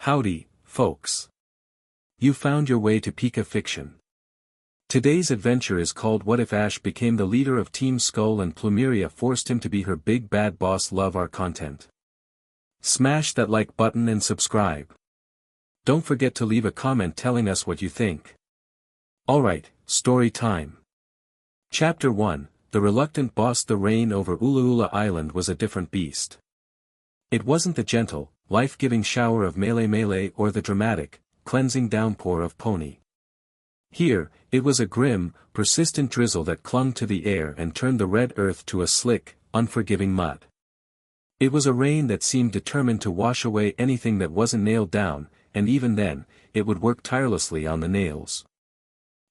Howdy, folks. You found your way to Pika Fiction. Today's adventure is called What If Ash Became the Leader of Team Skull and Plumeria Forced Him to Be Her Big Bad Boss. Love our content? Smash that like button and subscribe. Don't forget to leave a comment telling us what you think. Alright, story time. Chapter 1, The Reluctant Boss. The rain over Ulaula Island was a different beast. It wasn't the gentle, life-giving shower of Melee or the dramatic, cleansing downpour of Pony. Here, it was a grim, persistent drizzle that clung to the air and turned the red earth to a slick, unforgiving mud. It was a rain that seemed determined to wash away anything that wasn't nailed down, and even then, it would work tirelessly on the nails.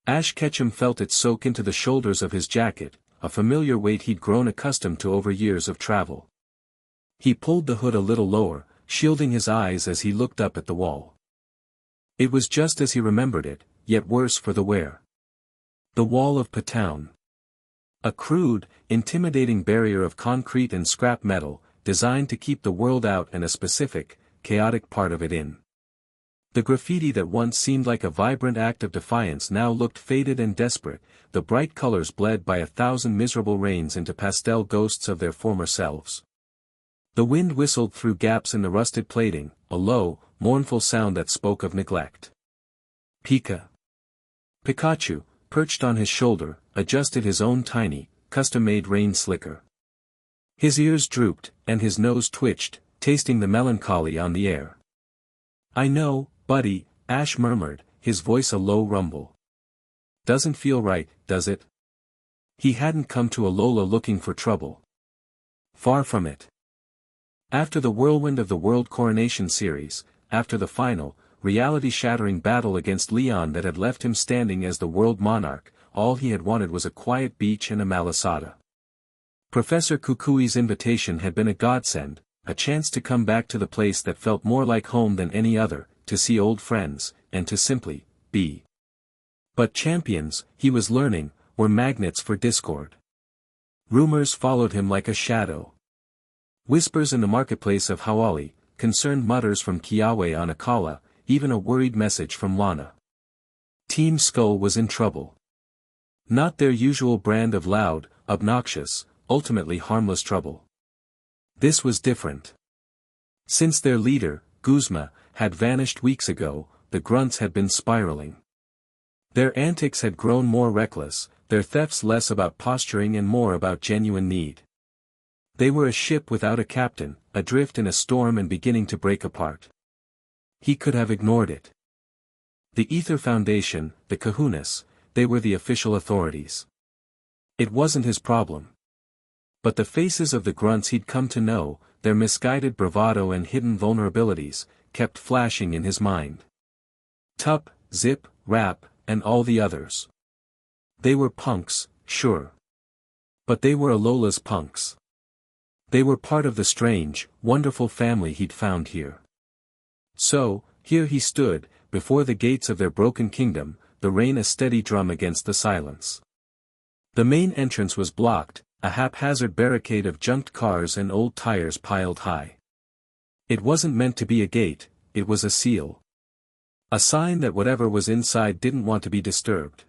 Ash Ketchum felt it soak into the shoulders of his jacket, a familiar weight he'd grown accustomed to over years of travel. He pulled the hood a little lower, shielding his eyes as he looked up at the wall. It was just as he remembered it, yet worse for the wear. The wall of Patown. A crude, intimidating barrier of concrete and scrap metal, designed to keep the world out and a specific, chaotic part of it in. The graffiti that once seemed like a vibrant act of defiance now looked faded and desperate, the bright colors bled by 1,000 miserable rains into pastel ghosts of their former selves. The wind whistled through gaps in the rusted plating, a low, mournful sound that spoke of neglect. Pika. Pikachu, perched on his shoulder, adjusted his own tiny, custom-made rain slicker. His ears drooped, and his nose twitched, tasting the melancholy on the air. "I know, buddy," Ash murmured, his voice a low rumble. "Doesn't feel right, does it?" He hadn't come to Alola looking for trouble. Far from it. After the whirlwind of the World Coronation Series, after the final, reality-shattering battle against Leon that had left him standing as the world monarch, all he had wanted was a quiet beach and a malasada. Professor Kukui's invitation had been a godsend, a chance to come back to the place that felt more like home than any other, to see old friends, and to simply be. But champions, he was learning, were magnets for discord. Rumors followed him like a shadow. Whispers in the marketplace of Hawali, concerned mutters from Kiawe on Akala, even a worried message from Lana. Team Skull was in trouble. Not their usual brand of loud, obnoxious, ultimately harmless trouble. This was different. Since their leader, Guzma, had vanished weeks ago, the grunts had been spiraling. Their antics had grown more reckless, their thefts less about posturing and more about genuine need. They were a ship without a captain, adrift in a storm and beginning to break apart. He could have ignored it. The Ether Foundation, the Kahunas, they were the official authorities. It wasn't his problem. But the faces of the grunts he'd come to know, their misguided bravado and hidden vulnerabilities, kept flashing in his mind. Tup, Zip, Rap, and all the others. They were punks, sure. But they were Alola's punks. They were part of the strange, wonderful family he'd found here. So, here he stood, before the gates of their broken kingdom, the rain a steady drum against the silence. The main entrance was blocked, a haphazard barricade of junked cars and old tires piled high. It wasn't meant to be a gate, it was a seal. A sign that whatever was inside didn't want to be disturbed.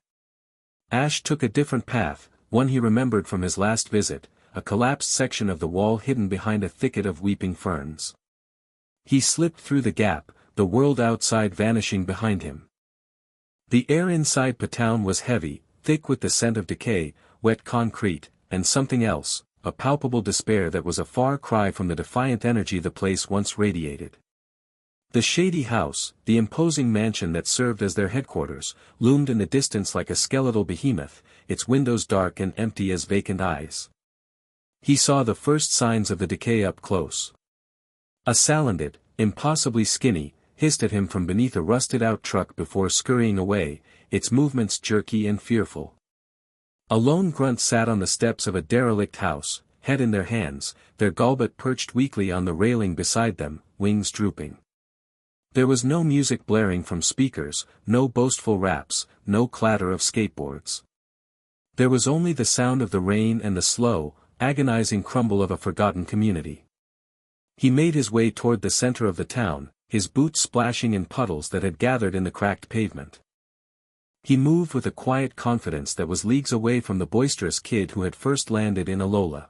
Ash took a different path, one he remembered from his last visit, a collapsed section of the wall hidden behind a thicket of weeping ferns. He slipped through the gap, the world outside vanishing behind him. The air inside Patown was heavy, thick with the scent of decay, wet concrete, and something else, a palpable despair that was a far cry from the defiant energy the place once radiated. The shady house, the imposing mansion that served as their headquarters, loomed in the distance like a skeletal behemoth, its windows dark and empty as vacant eyes. He saw the first signs of the decay up close. A Salandit, impossibly skinny, hissed at him from beneath a rusted-out truck before scurrying away, its movements jerky and fearful. A lone grunt sat on the steps of a derelict house, head in their hands, their gulbet perched weakly on the railing beside them, wings drooping. There was no music blaring from speakers, no boastful raps, no clatter of skateboards. There was only the sound of the rain and the slow, agonizing crumble of a forgotten community. He made his way toward the center of the town, his boots splashing in puddles that had gathered in the cracked pavement. He moved with a quiet confidence that was leagues away from the boisterous kid who had first landed in Alola.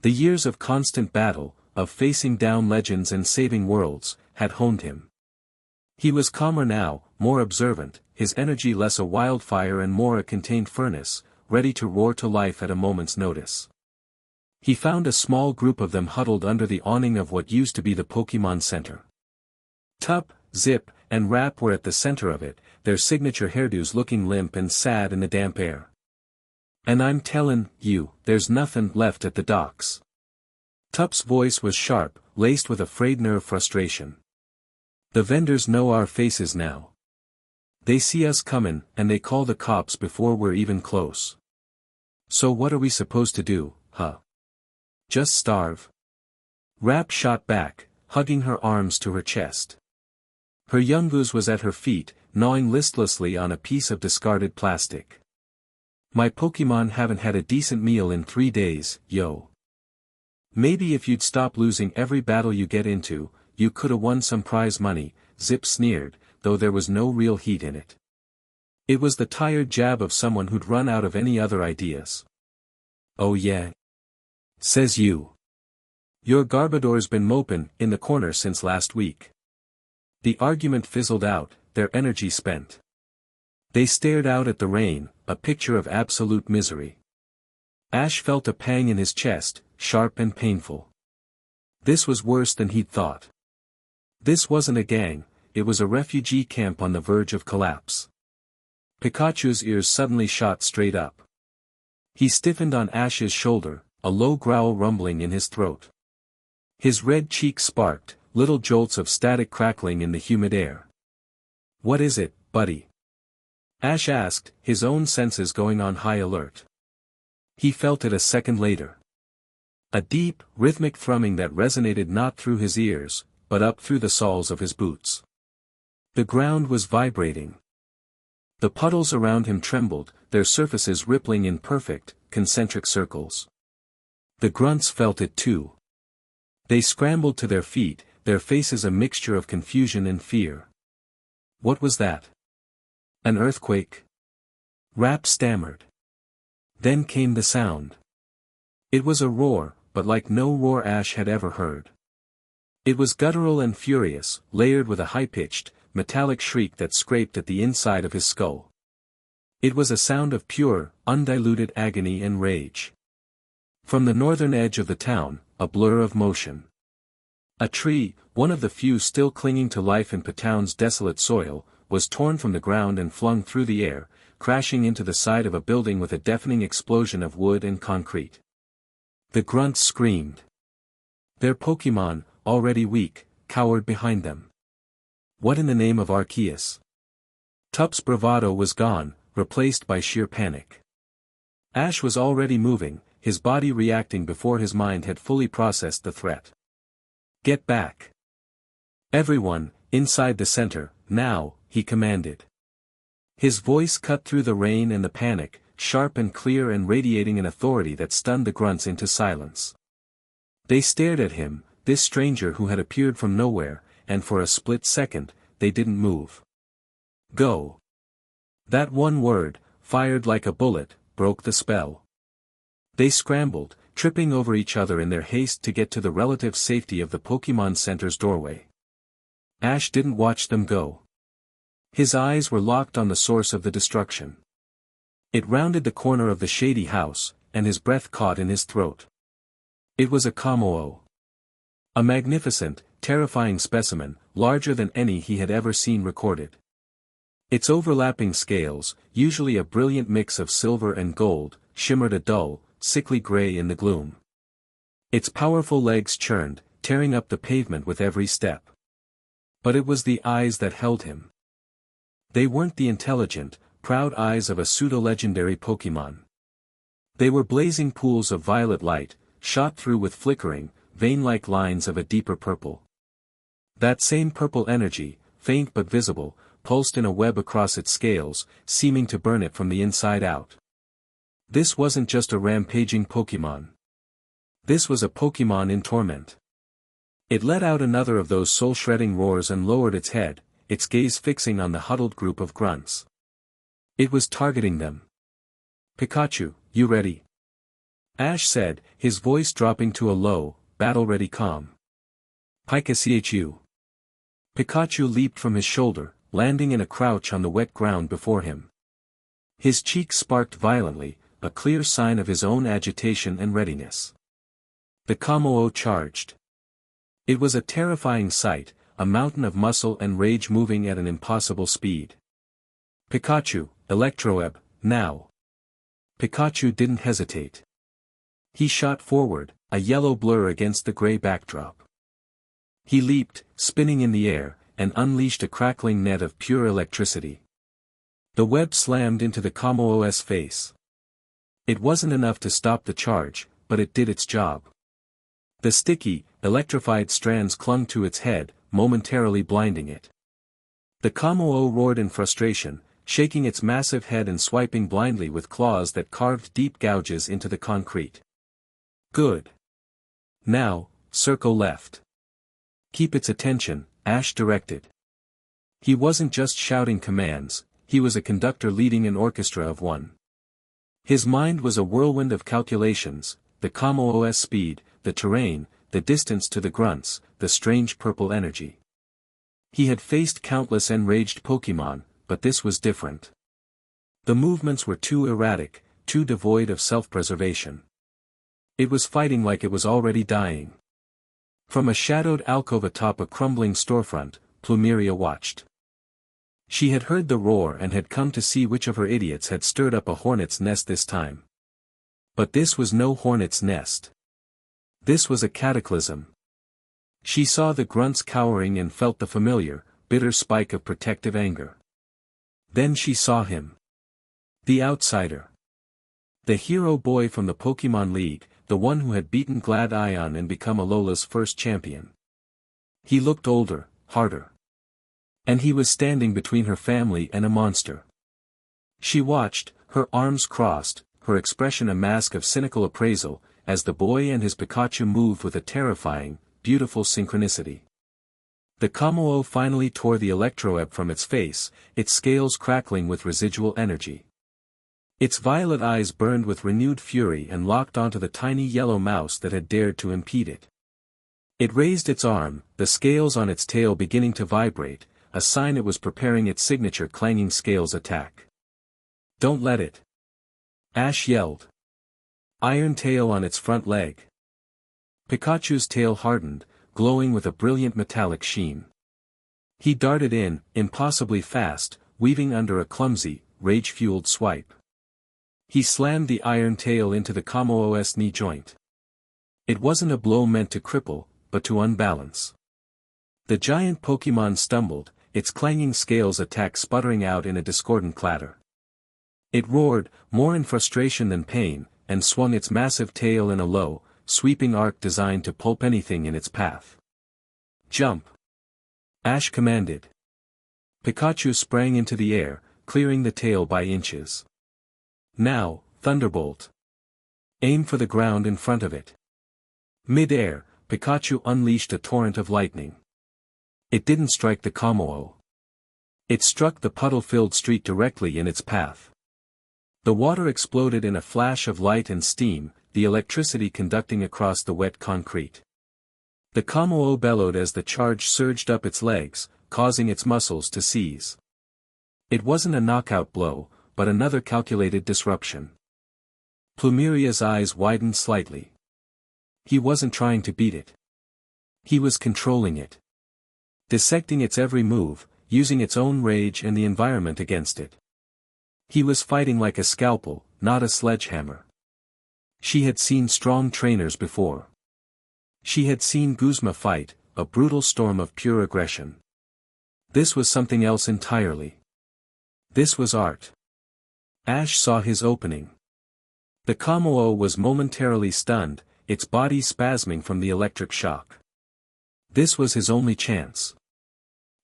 The years of constant battle, of facing down legends and saving worlds, had honed him. He was calmer now, more observant, his energy less a wildfire and more a contained furnace, ready to roar to life at a moment's notice. He found a small group of them huddled under the awning of what used to be the Pokémon Center. Tup, Zip, and Rap were at the center of it, their signature hairdos looking limp and sad in the damp air. "And I'm tellin' you, there's nothin' left at the docks." Tup's voice was sharp, laced with a frayed nerve frustration. "The vendors know our faces now. They see us comin', and they call the cops before we're even close. So what are we supposed to do, huh? Just starve?" Rap shot back, hugging her arms to her chest. Her Yungoos was at her feet, gnawing listlessly on a piece of discarded plastic. "My Pokémon haven't had a decent meal in 3 days, yo. Maybe if you'd stop losing every battle you get into, you coulda won some prize money," Zip sneered, though there was no real heat in it. It was the tired jab of someone who'd run out of any other ideas. "Oh yeah? Says you. Your Garbodor's been mopin' in the corner since last week." The argument fizzled out, their energy spent. They stared out at the rain, a picture of absolute misery. Ash felt a pang in his chest, sharp and painful. This was worse than he'd thought. This wasn't a gang, it was a refugee camp on the verge of collapse. Pikachu's ears suddenly shot straight up. He stiffened on Ash's shoulder, a low growl rumbling in his throat. His red cheeks sparked, little jolts of static crackling in the humid air. "What is it, buddy?" Ash asked, his own senses going on high alert. He felt it a second later. A deep, rhythmic thrumming that resonated not through his ears, but up through the soles of his boots. The ground was vibrating. The puddles around him trembled, their surfaces rippling in perfect, concentric circles. The grunts felt it too. They scrambled to their feet, their faces a mixture of confusion and fear. What was that? An earthquake? Rap stammered. Then came the sound. It was a roar, but like no roar Ash had ever heard. It was guttural and furious, layered with a high-pitched, metallic shriek that scraped at the inside of his skull. It was a sound of pure, undiluted agony and rage. From the northern edge of the town, a blur of motion. A tree, one of the few still clinging to life in Patown's desolate soil, was torn from the ground and flung through the air, crashing into the side of a building with a deafening explosion of wood and concrete. The grunts screamed. Their Pokémon, already weak, cowered behind them. What in the name of Arceus? Tup's bravado was gone, replaced by sheer panic. Ash was already moving, his body reacting before his mind had fully processed the threat. "Get back. Everyone, inside the center, now," he commanded. His voice cut through the rain and the panic, sharp and clear and radiating an authority that stunned the grunts into silence. They stared at him, this stranger who had appeared from nowhere, and for a split second, they didn't move. "Go." That one word, fired like a bullet, broke the spell. They scrambled, tripping over each other in their haste to get to the relative safety of the Pokémon Center's doorway. Ash didn't watch them go. His eyes were locked on the source of the destruction. It rounded the corner of the shady house, and his breath caught in his throat. It was a Kommo-o. A magnificent, terrifying specimen, larger than any he had ever seen recorded. Its overlapping scales, usually a brilliant mix of silver and gold, shimmered a dull, sickly gray in the gloom. Its powerful legs churned, tearing up the pavement with every step. But it was the eyes that held him. They weren't the intelligent, proud eyes of a pseudo-legendary Pokémon. They were blazing pools of violet light, shot through with flickering, vein-like lines of a deeper purple. That same purple energy, faint but visible, pulsed in a web across its scales, seeming to burn it from the inside out. This wasn't just a rampaging Pokémon. This was a Pokémon in torment. It let out another of those soul-shredding roars and lowered its head, its gaze fixing on the huddled group of grunts. It was targeting them. "Pikachu, you ready?" Ash said, his voice dropping to a low, battle-ready calm. "Pikachu." Pikachu leaped from his shoulder, landing in a crouch on the wet ground before him. His cheeks sparked violently, a clear sign of his own agitation and readiness. The Kammo-o charged. It was a terrifying sight, a mountain of muscle and rage moving at an impossible speed. "Pikachu, Electro-Ebb, now!" Pikachu didn't hesitate. He shot forward, a yellow blur against the gray backdrop. He leaped, spinning in the air, and unleashed a crackling net of pure electricity. The web slammed into the Kammo-o's face. It wasn't enough to stop the charge, but it did its job. The sticky, electrified strands clung to its head, momentarily blinding it. The Kammo-o roared in frustration, shaking its massive head and swiping blindly with claws that carved deep gouges into the concrete. "Good. Now, circle left. Keep its attention," Ash directed. He wasn't just shouting commands, he was a conductor leading an orchestra of one. His mind was a whirlwind of calculations, the Kammo-o's speed, the terrain, the distance to the grunts, the strange purple energy. He had faced countless enraged Pokémon, but this was different. The movements were too erratic, too devoid of self-preservation. It was fighting like it was already dying. From a shadowed alcove atop a crumbling storefront, Plumeria watched. She had heard the roar and had come to see which of her idiots had stirred up a hornet's nest this time. But this was no hornet's nest. This was a cataclysm. She saw the grunts cowering and felt the familiar, bitter spike of protective anger. Then she saw him. The outsider. The hero boy from the Pokémon League, the one who had beaten Gladion and become Alola's first champion. He looked older, harder. And he was standing between her family and a monster. She watched, her arms crossed, her expression a mask of cynical appraisal, as the boy and his Pikachu moved with a terrifying, beautiful synchronicity. The Kammo-o finally tore the Electro-Ebb from its face, its scales crackling with residual energy. Its violet eyes burned with renewed fury and locked onto the tiny yellow mouse that had dared to impede it. It raised its arm, the scales on its tail beginning to vibrate, a sign it was preparing its signature clanging scales attack. "Don't let it!" Ash yelled. Iron tail on its front leg. Pikachu's tail hardened, glowing with a brilliant metallic sheen. He darted in, impossibly fast, weaving under a clumsy, rage-fueled swipe. He slammed the iron tail into the Kammo-o's knee joint. It wasn't a blow meant to cripple, but to unbalance. The giant Pokémon stumbled, its clanging scales attack sputtering out in a discordant clatter. It roared, more in frustration than pain, and swung its massive tail in a low, sweeping arc designed to pulp anything in its path. "Jump!" Ash commanded. Pikachu sprang into the air, clearing the tail by inches. "Now, Thunderbolt! Aim for the ground in front of it." Mid-air, Pikachu unleashed a torrent of lightning. It didn't strike the Kammo-o. It struck the puddle-filled street directly in its path. The water exploded in a flash of light and steam, the electricity conducting across the wet concrete. The Kammo-o bellowed as the charge surged up its legs, causing its muscles to seize. It wasn't a knockout blow, but another calculated disruption. Plumeria's eyes widened slightly. He wasn't trying to beat it. He was controlling it. Dissecting its every move, using its own rage and the environment against it. He was fighting like a scalpel, not a sledgehammer. She had seen strong trainers before. She had seen Guzma fight, a brutal storm of pure aggression. This was something else entirely. This was art. Ash saw his opening. The Kammo-o was momentarily stunned, its body spasming from the electric shock. This was his only chance.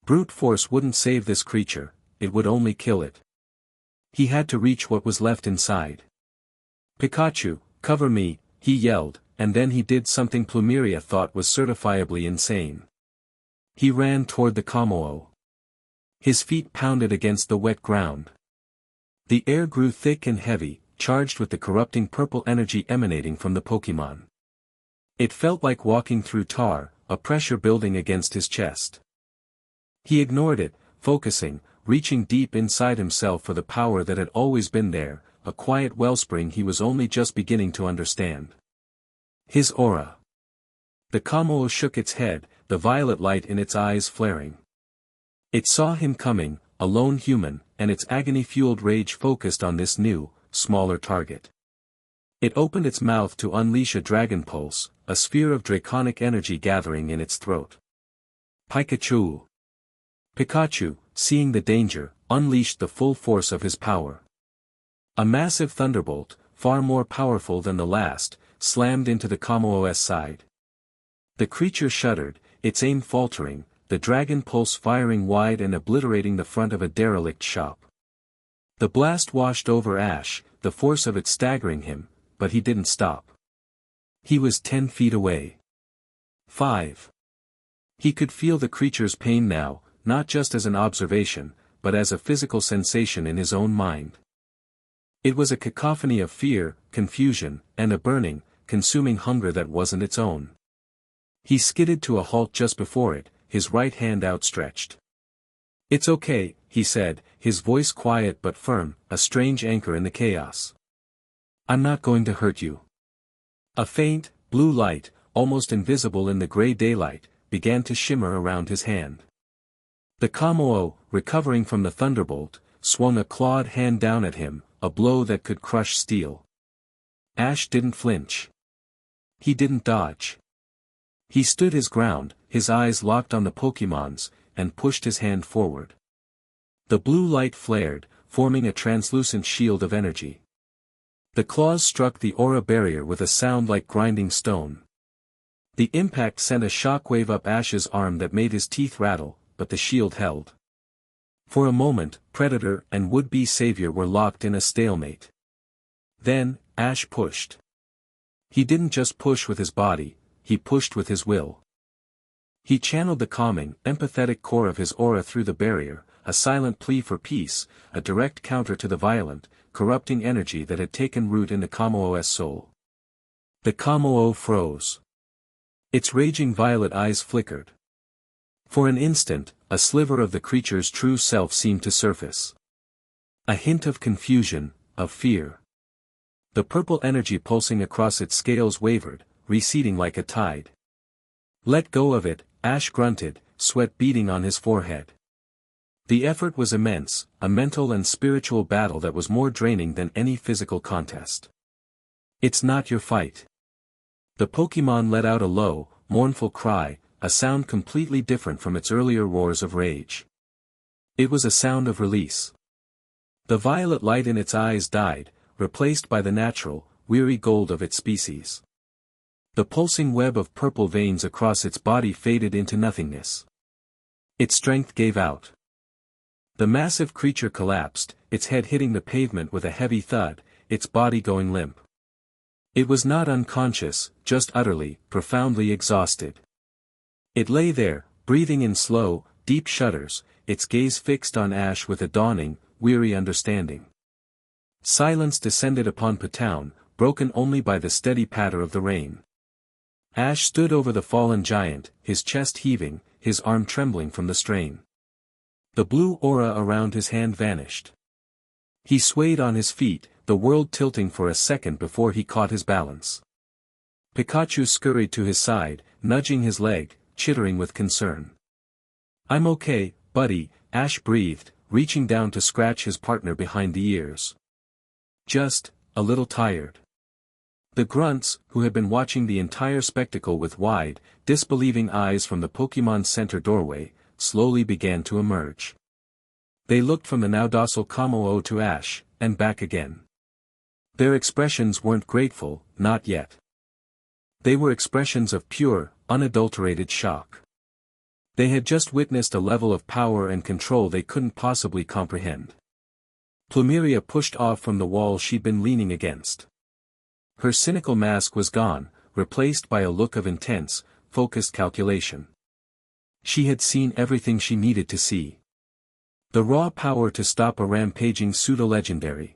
Brute force wouldn't save this creature, it would only kill it. He had to reach what was left inside. "Pikachu, cover me," he yelled, and then he did something Plumeria thought was certifiably insane. He ran toward the Kamoo. His feet pounded against the wet ground. The air grew thick and heavy, charged with the corrupting purple energy emanating from the Pokémon. It felt like walking through tar, a pressure building against his chest. He ignored it, focusing, reaching deep inside himself for the power that had always been there, a quiet wellspring he was only just beginning to understand. His aura. The Kamoo shook its head, the violet light in its eyes flaring. It saw him coming, a lone human, and its agony-fueled rage focused on this new, smaller target. It opened its mouth to unleash a dragon pulse, a sphere of draconic energy gathering in its throat. Pikachu! Pikachu, seeing the danger, unleashed the full force of his power. A massive thunderbolt, far more powerful than the last, slammed into the Kamoo's side. The creature shuddered, its aim faltering, the dragon pulse firing wide and obliterating the front of a derelict shop. The blast washed over Ash, the force of it staggering him, but he didn't stop. He was 10 feet away. 5. He could feel the creature's pain now, not just as an observation, but as a physical sensation in his own mind. It was a cacophony of fear, confusion, and a burning, consuming hunger that wasn't its own. He skidded to a halt just before it, his right hand outstretched. "It's okay," he said, his voice quiet but firm, a strange anchor in the chaos. "I'm not going to hurt you." A faint, blue light, almost invisible in the gray daylight, began to shimmer around his hand. The Kamoo, recovering from the thunderbolt, swung a clawed hand down at him, a blow that could crush steel. Ash didn't flinch. He didn't dodge. He stood his ground, his eyes locked on the Pokémon's, and pushed his hand forward. The blue light flared, forming a translucent shield of energy. The claws struck the aura barrier with a sound like grinding stone. The impact sent a shockwave up Ash's arm that made his teeth rattle, but the shield held. For a moment, Predator and would-be savior were locked in a stalemate. Then, Ash pushed. He didn't just push with his body, he pushed with his will. He channeled the calming, empathetic core of his aura through the barrier, a silent plea for peace, a direct counter to the violent, corrupting energy that had taken root in the Kamoo's soul. The Kamoo froze. Its raging violet eyes flickered. For an instant, a sliver of the creature's true self seemed to surface. A hint of confusion, of fear. The purple energy pulsing across its scales wavered, receding like a tide. "Let go of it," Ash grunted, sweat beading on his forehead. The effort was immense, a mental and spiritual battle that was more draining than any physical contest. "It's not your fight." The Pokémon let out a low, mournful cry, a sound completely different from its earlier roars of rage. It was a sound of release. The violet light in its eyes died, replaced by the natural, weary gold of its species. The pulsing web of purple veins across its body faded into nothingness. Its strength gave out. The massive creature collapsed, its head hitting the pavement with a heavy thud, its body going limp. It was not unconscious, just utterly, profoundly exhausted. It lay there, breathing in slow, deep shudders, its gaze fixed on Ash with a dawning, weary understanding. Silence descended upon Patown, broken only by the steady patter of the rain. Ash stood over the fallen giant, his chest heaving, his arm trembling from the strain. The blue aura around his hand vanished. He swayed on his feet, the world tilting for a second before he caught his balance. Pikachu scurried to his side, nudging his leg, chittering with concern. "I'm okay, buddy," Ash breathed, reaching down to scratch his partner behind the ears. "Just a little tired." The grunts, who had been watching the entire spectacle with wide, disbelieving eyes from the Pokémon Center doorway, slowly began to emerge. They looked from the now docile Kamoo to Ash, and back again. Their expressions weren't grateful, not yet. They were expressions of pure, unadulterated shock. They had just witnessed a level of power and control they couldn't possibly comprehend. Plumeria pushed off from the wall she'd been leaning against. Her cynical mask was gone, replaced by a look of intense, focused calculation. She had seen everything she needed to see. The raw power to stop a rampaging pseudo-legendary.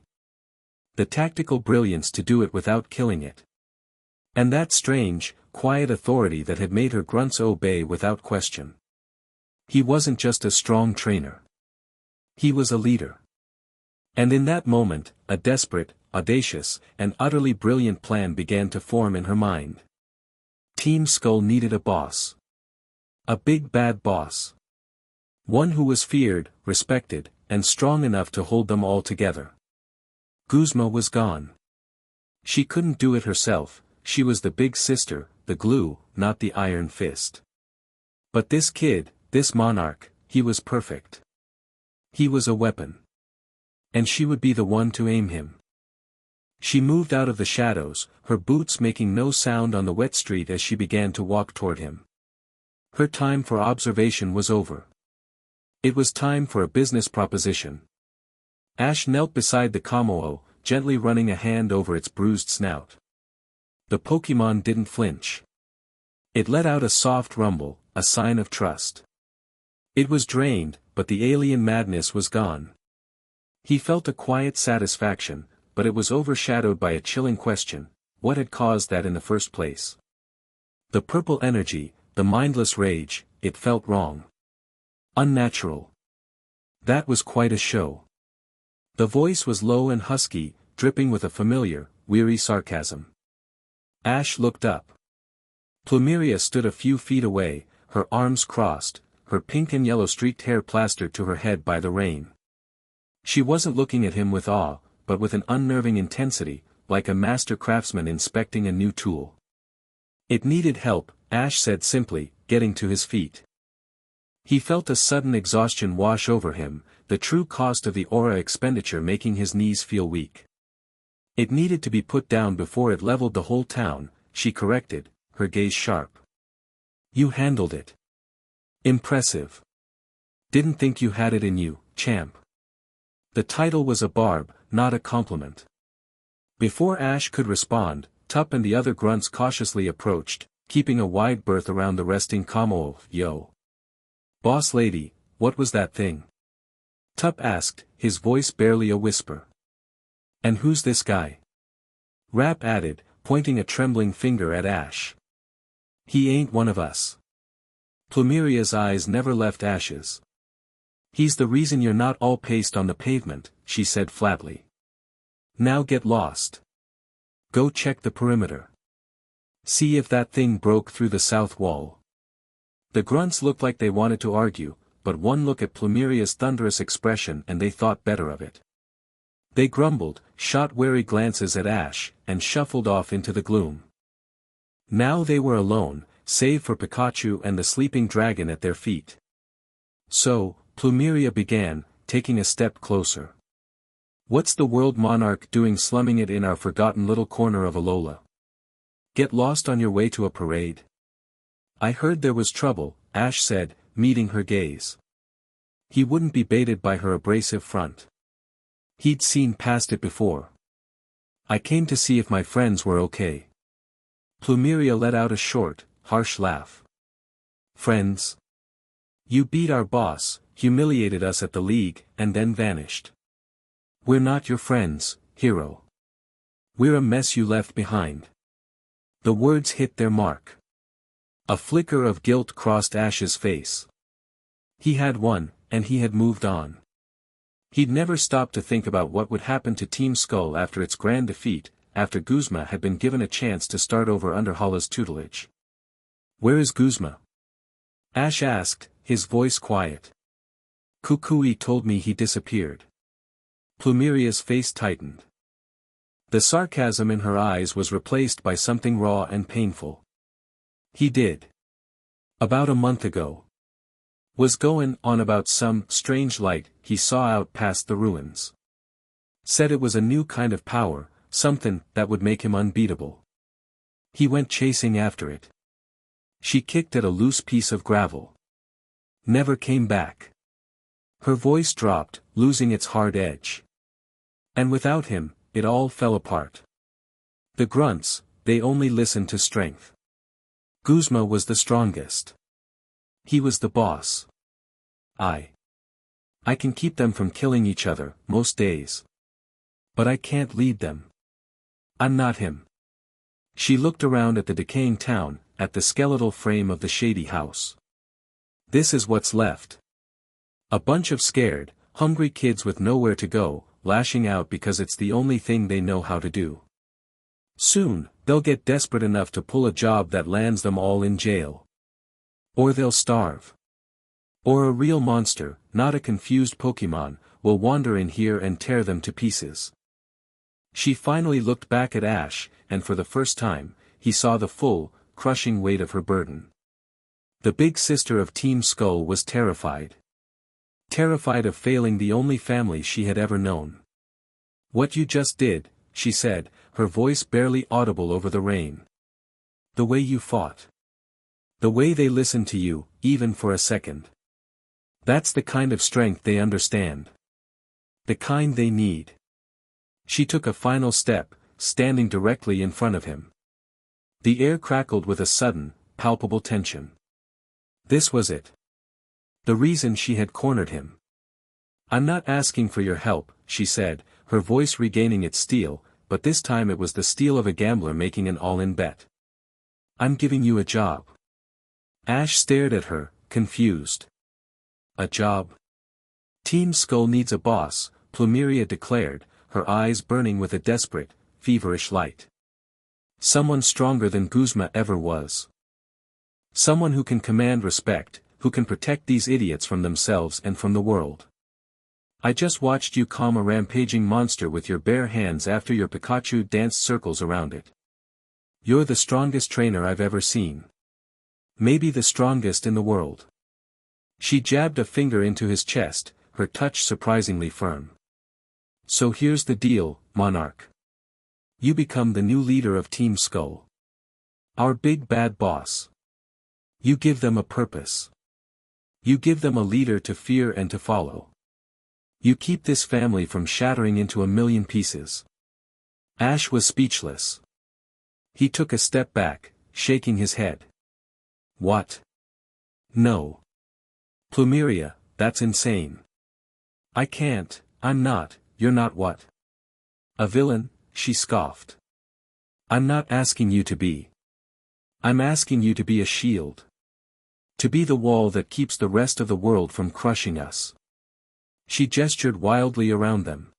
The tactical brilliance to do it without killing it. And that strange, quiet authority that had made her grunts obey without question. He wasn't just a strong trainer. He was a leader. And in that moment, a desperate, audacious, and utterly brilliant plan began to form in her mind. Team Skull needed a boss. A big bad boss. One who was feared, respected, and strong enough to hold them all together. Guzma was gone. She couldn't do it herself, she was the big sister, the glue, not the iron fist. But this kid, this monarch, he was perfect. He was a weapon. And she would be the one to aim him. She moved out of the shadows, her boots making no sound on the wet street as she began to walk toward him. Her time for observation was over. It was time for a business proposition. Ash knelt beside the Kommo-o, gently running a hand over its bruised snout. The Pokémon didn't flinch. It let out a soft rumble, a sign of trust. It was drained, but the alien madness was gone. He felt a quiet satisfaction, but it was overshadowed by a chilling question: what had caused that in the first place? The purple energy, the mindless rage, it felt wrong. Unnatural. That was quite a show. The voice was low and husky, dripping with a familiar, weary sarcasm. Ash looked up. Plumeria stood a few feet away, her arms crossed, her pink and yellow streaked hair plastered to her head by the rain. She wasn't looking at him with awe, but with an unnerving intensity, like a master craftsman inspecting a new tool. It needed help, Ash said simply, getting to his feet. He felt a sudden exhaustion wash over him, the true cost of the aura expenditure making his knees feel weak. It needed to be put down before it leveled the whole town, she corrected, her gaze sharp. You handled it. Impressive. Didn't think you had it in you, champ. The title was a barb, not a compliment. Before Ash could respond, Tup and the other grunts cautiously approached, keeping a wide berth around the resting Kommo-o. Yo. Boss lady, what was that thing? Tup asked, his voice barely a whisper. And who's this guy? Rap added, pointing a trembling finger at Ash. He ain't one of us. Plumeria's eyes never left Ash's. He's the reason you're not all paced on the pavement, she said flatly. Now get lost. Go check the perimeter. See if that thing broke through the south wall. The grunts looked like they wanted to argue, but one look at Plumeria's thunderous expression and they thought better of it. They grumbled, shot wary glances at Ash, and shuffled off into the gloom. Now they were alone, save for Pikachu and the sleeping dragon at their feet. So, Plumeria began, taking a step closer. What's the world monarch doing slumming it in our forgotten little corner of Alola? Get lost on your way to a parade? I heard there was trouble, Ash said, meeting her gaze. He wouldn't be baited by her abrasive front. He'd seen past it before. I came to see if my friends were okay. Plumeria let out a short, harsh laugh. Friends? You beat our boss, humiliated us at the league, and then vanished. We're not your friends, hero. We're a mess you left behind. The words hit their mark. A flicker of guilt crossed Ash's face. He had won, and he had moved on. He'd never stopped to think about what would happen to Team Skull after its grand defeat, after Guzma had been given a chance to start over under Hala's tutelage. Where is Guzma? Ash asked, his voice quiet. Kukui told me he disappeared. Plumeria's face tightened. The sarcasm in her eyes was replaced by something raw and painful. He did. About a month ago. Was goin' on about some strange light he saw out past the ruins. Said it was a new kind of power, something that would make him unbeatable. He went chasing after it. She kicked at a loose piece of gravel. Never came back. Her voice dropped, losing its hard edge. And without him, it all fell apart. The grunts, they only listened to strength. Guzma was the strongest. He was the boss. I can keep them from killing each other, most days. But I can't lead them. I'm not him. She looked around at the decaying town, at the skeletal frame of the shady house. This is what's left. A bunch of scared, hungry kids with nowhere to go, lashing out because it's the only thing they know how to do. Soon, they'll get desperate enough to pull a job that lands them all in jail. Or they'll starve. Or a real monster, not a confused Pokemon, will wander in here and tear them to pieces. She finally looked back at Ash, and for the first time, he saw the full, crushing weight of her burden. The big sister of Team Skull was terrified. Terrified of failing the only family she had ever known. "What you just did," she said, her voice barely audible over the rain. "The way you fought. The way they listened to you, even for a second. That's the kind of strength they understand. The kind they need." She took a final step, standing directly in front of him. The air crackled with a sudden, palpable tension. This was it. The reason she had cornered him. "I'm not asking for your help," she said, her voice regaining its steel, but this time it was the steel of a gambler making an all-in bet. "I'm giving you a job." Ash stared at her, confused. "A job?" "Team Skull needs a boss," Plumeria declared, her eyes burning with a desperate, feverish light. "Someone stronger than Guzma ever was. Someone who can command respect, who can protect these idiots from themselves and from the world. I just watched you calm a rampaging monster with your bare hands after your Pikachu danced circles around it. You're the strongest trainer I've ever seen. Maybe the strongest in the world." She jabbed a finger into his chest, her touch surprisingly firm. "So here's the deal, Monarch. You become the new leader of Team Skull. Our big bad boss. You give them a purpose. You give them a leader to fear and to follow. You keep this family from shattering into a million pieces." Ash was speechless. He took a step back, shaking his head. "What? No. Plumeria, that's insane. I can't, I'm not, you're not what? A villain," she scoffed. "I'm not asking you to be. I'm asking you to be a shield. To be the wall that keeps the rest of the world from crushing us." She gestured wildly around them.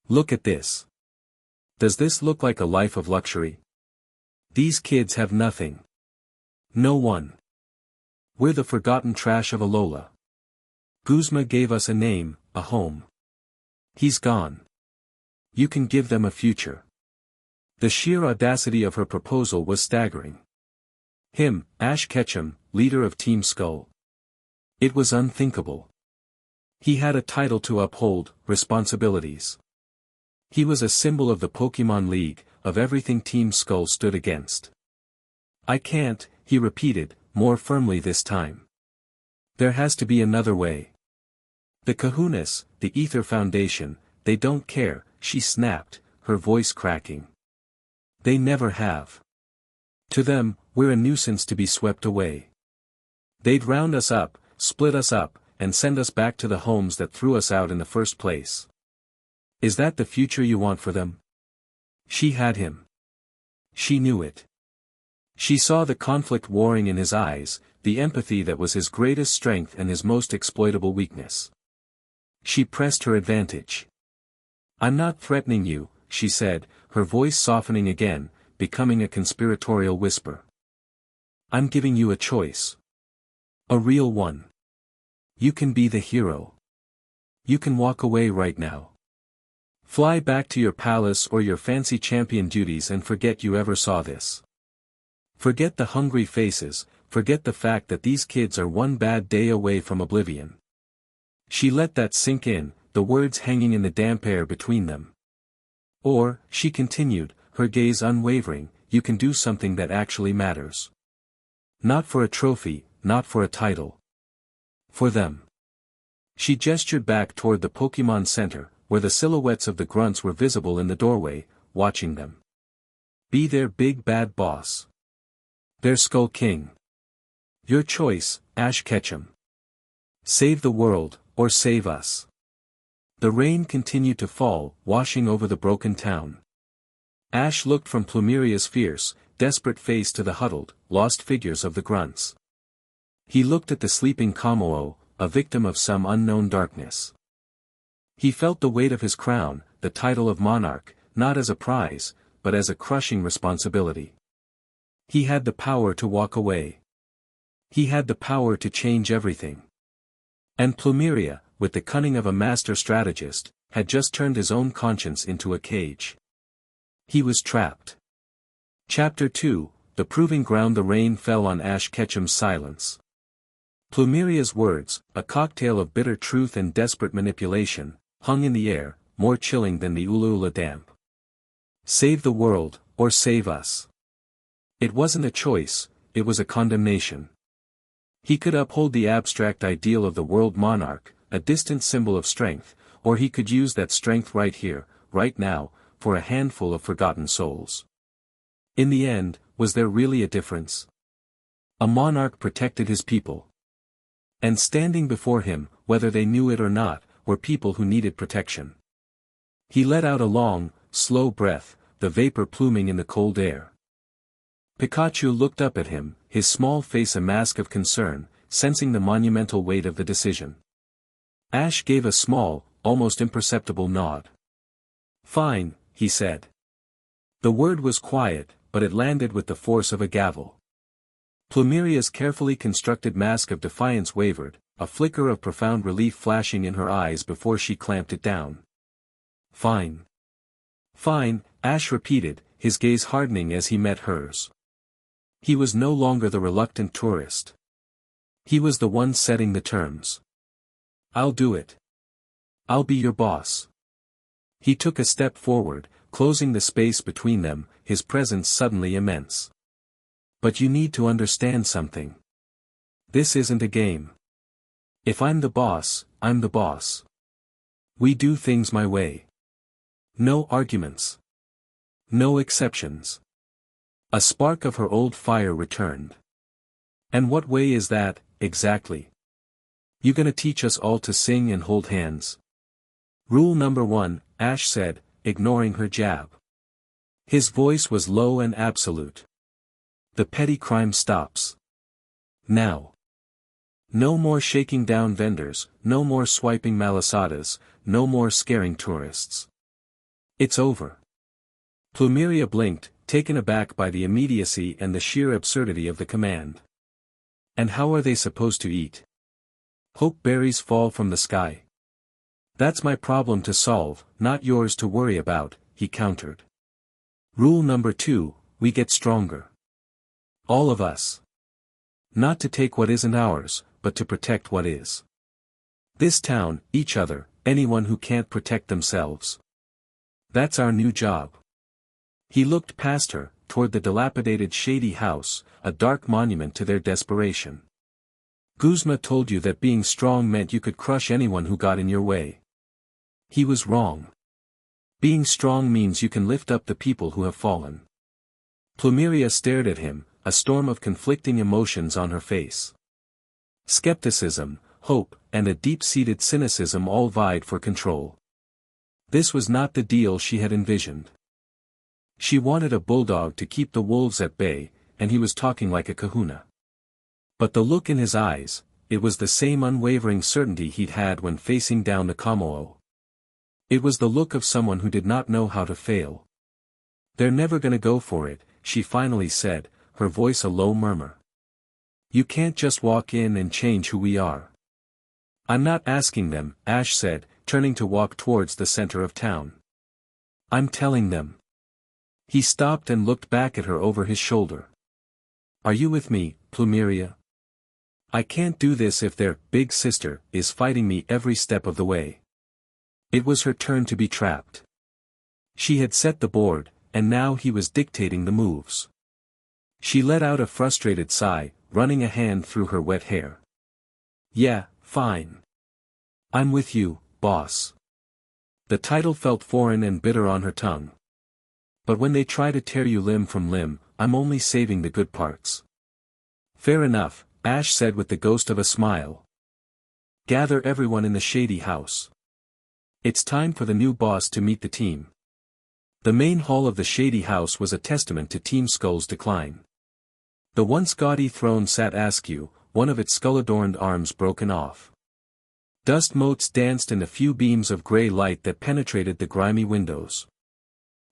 "Look at this. Does this look like a life of luxury? These kids have nothing. No one. We're the forgotten trash of Alola. Guzma gave us a name, a home. He's gone. You can give them a future." The sheer audacity of her proposal was staggering. Him, Ash Ketchum, leader of Team Skull. It was unthinkable. He had a title to uphold, responsibilities. He was a symbol of the Pokemon League, of everything Team Skull stood against. "I can't," he repeated, more firmly this time. "There has to be another way. The Kahunas, the Ether Foundation, they don't care," she snapped, her voice cracking. "They never have. To them, we're a nuisance to be swept away. They'd round us up, split us up, and send us back to the homes that threw us out in the first place. Is that the future you want for them?" She had him. She knew it. She saw the conflict warring in his eyes, the empathy that was his greatest strength and his most exploitable weakness. She pressed her advantage. "I'm not threatening you," she said, her voice softening again, becoming a conspiratorial whisper. "I'm giving you a choice. A real one. You can be the hero. You can walk away right now. Fly back to your palace or your fancy champion duties and forget you ever saw this. Forget the hungry faces, forget the fact that these kids are one bad day away from oblivion." She let that sink in, the words hanging in the damp air between them. "Or," she continued, her gaze unwavering, "you can do something that actually matters. Not for a trophy, not for a title. For them." She gestured back toward the Pokemon Center, where the silhouettes of the grunts were visible in the doorway, watching them. Be their big bad boss. Their Skull King. Your choice, Ash Ketchum. Save the world, or save us. The rain continued to fall, washing over the broken town. Ash looked from Plumeria's fierce, desperate face to the huddled, lost figures of the grunts. He looked at the sleeping Kamoo, a victim of some unknown darkness. He felt the weight of his crown, the title of monarch, not as a prize, but as a crushing responsibility. He had the power to walk away. He had the power to change everything. And Plumeria, with the cunning of a master strategist, had just turned his own conscience into a cage. He was trapped. Chapter 2, The Proving Ground. The rain fell on Ash Ketchum's silence. Plumeria's words, a cocktail of bitter truth and desperate manipulation, hung in the air, more chilling than the Ulula damp. Save the world, or save us. It wasn't a choice, it was a condemnation. He could uphold the abstract ideal of the world monarch, a distant symbol of strength, or he could use that strength right here, right now, for a handful of forgotten souls. In the end, was there really a difference? A monarch protected his people. And standing before him, whether they knew it or not, were people who needed protection. He let out a long, slow breath, the vapor pluming in the cold air. Pikachu looked up at him, his small face a mask of concern, sensing the monumental weight of the decision. Ash gave a small, almost imperceptible nod. Fine, he said. The word was quiet, but it landed with the force of a gavel. Plumeria's carefully constructed mask of defiance wavered, a flicker of profound relief flashing in her eyes before she clamped it down. Fine. Fine, Ash repeated, his gaze hardening as he met hers. He was no longer the reluctant tourist. He was the one setting the terms. I'll do it. I'll be your boss. He took a step forward, closing the space between them, his presence suddenly immense. But you need to understand something. This isn't a game. If I'm the boss, I'm the boss. We do things my way. No arguments. No exceptions. A spark of her old fire returned. And what way is that, exactly? You gonna teach us all to sing and hold hands? Rule number 1, Ash said, ignoring her jab. His voice was low and absolute. The petty crime stops. Now. No more shaking down vendors, no more swiping malasadas, no more scaring tourists. It's over. Plumeria blinked, taken aback by the immediacy and the sheer absurdity of the command. And how are they supposed to eat? Hope berries fall from the sky. That's my problem to solve, not yours to worry about, he countered. Rule number 2, we get stronger. All of us. Not to take what isn't ours, but to protect what is. This town, each other, anyone who can't protect themselves. That's our new job. He looked past her, toward the dilapidated shady house, a dark monument to their desperation. Guzma told you that being strong meant you could crush anyone who got in your way. He was wrong. Being strong means you can lift up the people who have fallen. Plumeria stared at him, a storm of conflicting emotions on her face. Skepticism, hope, and a deep-seated cynicism all vied for control. This was not the deal she had envisioned. She wanted a bulldog to keep the wolves at bay, and he was talking like a kahuna. But the look in his eyes, it was the same unwavering certainty he'd had when facing down the Kamoo. It was the look of someone who did not know how to fail. They're never gonna go for it, she finally said, her voice a low murmur. You can't just walk in and change who we are. I'm not asking them, Ash said, turning to walk towards the center of town. I'm telling them. He stopped and looked back at her over his shoulder. Are you with me, Plumeria? I can't do this if their big sister is fighting me every step of the way. It was her turn to be trapped. She had set the board, and now he was dictating the moves. She let out a frustrated sigh, running a hand through her wet hair. Yeah, fine. I'm with you, boss. The title felt foreign and bitter on her tongue. But when they try to tear you limb from limb, I'm only saving the good parts. Fair enough, Ash said with the ghost of a smile. Gather everyone in the shady house. It's time for the new boss to meet the team. The main hall of the shady house was a testament to Team Skull's decline. The once gaudy throne sat askew, one of its skull-adorned arms broken off. Dust motes danced in the few beams of grey light that penetrated the grimy windows.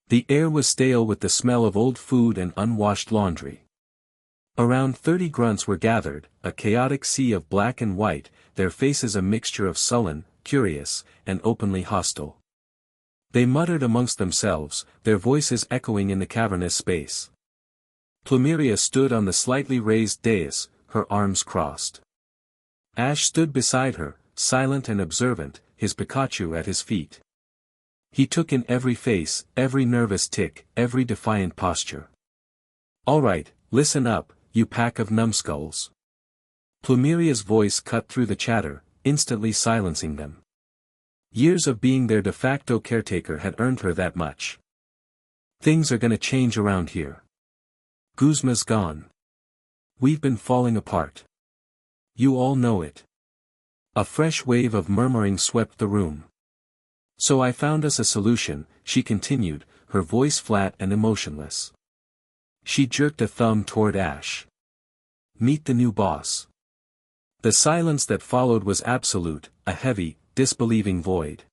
The air was stale with the smell of old food and unwashed laundry. Around 30 grunts were gathered, a chaotic sea of black and white, their faces a mixture of sullen, curious, and openly hostile. They muttered amongst themselves, their voices echoing in the cavernous space. Plumeria stood on the slightly raised dais, her arms crossed. Ash stood beside her, silent and observant, his Pikachu at his feet. He took in every face, every nervous tick, every defiant posture. "All right, listen up, you pack of numbskulls." Plumeria's voice cut through the chatter, instantly silencing them. Years of being their de facto caretaker had earned her that much. Things are gonna change around here. Guzma's gone. We've been falling apart. You all know it. A fresh wave of murmuring swept the room. So I found us a solution, she continued, her voice flat and emotionless. She jerked a thumb toward Ash. Meet the new boss. The silence that followed was absolute, a heavy, disbelieving void.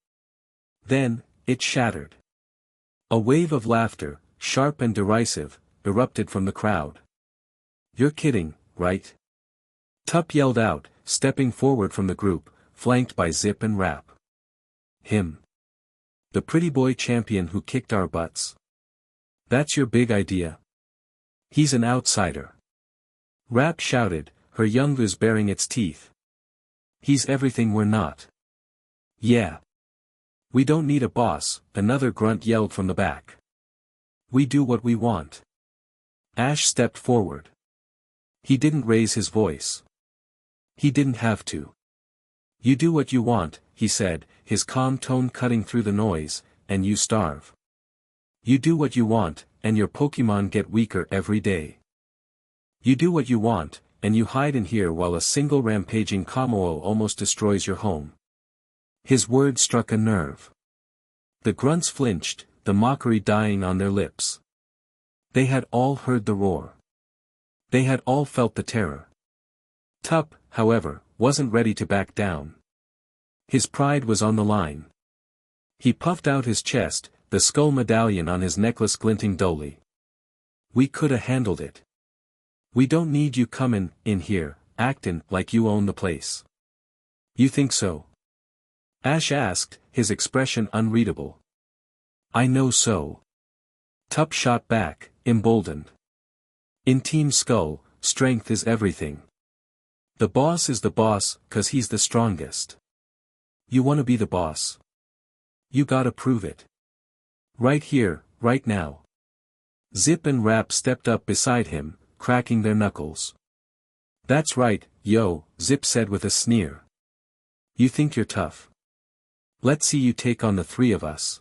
Then, it shattered. A wave of laughter, sharp and derisive, erupted from the crowd. "You're kidding, right?" Tup yelled out, stepping forward from the group, flanked by Zip and Rap. "Him. The pretty boy champion who kicked our butts. That's your big idea? He's an outsider." Rap shouted, her young goose baring its teeth. "He's everything we're not." "Yeah. We don't need a boss," another grunt yelled from the back. "We do what we want." Ash stepped forward. He didn't raise his voice. He didn't have to. "You do what you want," he said, his calm tone cutting through the noise, "and you starve. You do what you want, and your Pokémon get weaker every day. You do what you want, and you hide in here while a single rampaging Kommo almost destroys your home." His words struck a nerve. The grunts flinched, the mockery dying on their lips. They had all heard the roar. They had all felt the terror. Tup, however, wasn't ready to back down. His pride was on the line. He puffed out his chest, the skull medallion on his necklace glinting dully. "We coulda handled it. We don't need you comin' in here, actin' like you own the place." "You think so?" Ash asked, his expression unreadable. "I know so." Tup shot back, emboldened. "In Team Skull, strength is everything. The boss is the boss, 'cause he's the strongest. You wanna be the boss? You gotta prove it. Right here, right now." Zip and Rap stepped up beside him, cracking their knuckles. "That's right, yo," Zip said with a sneer. "You think you're tough? Let's see you take on the three of us."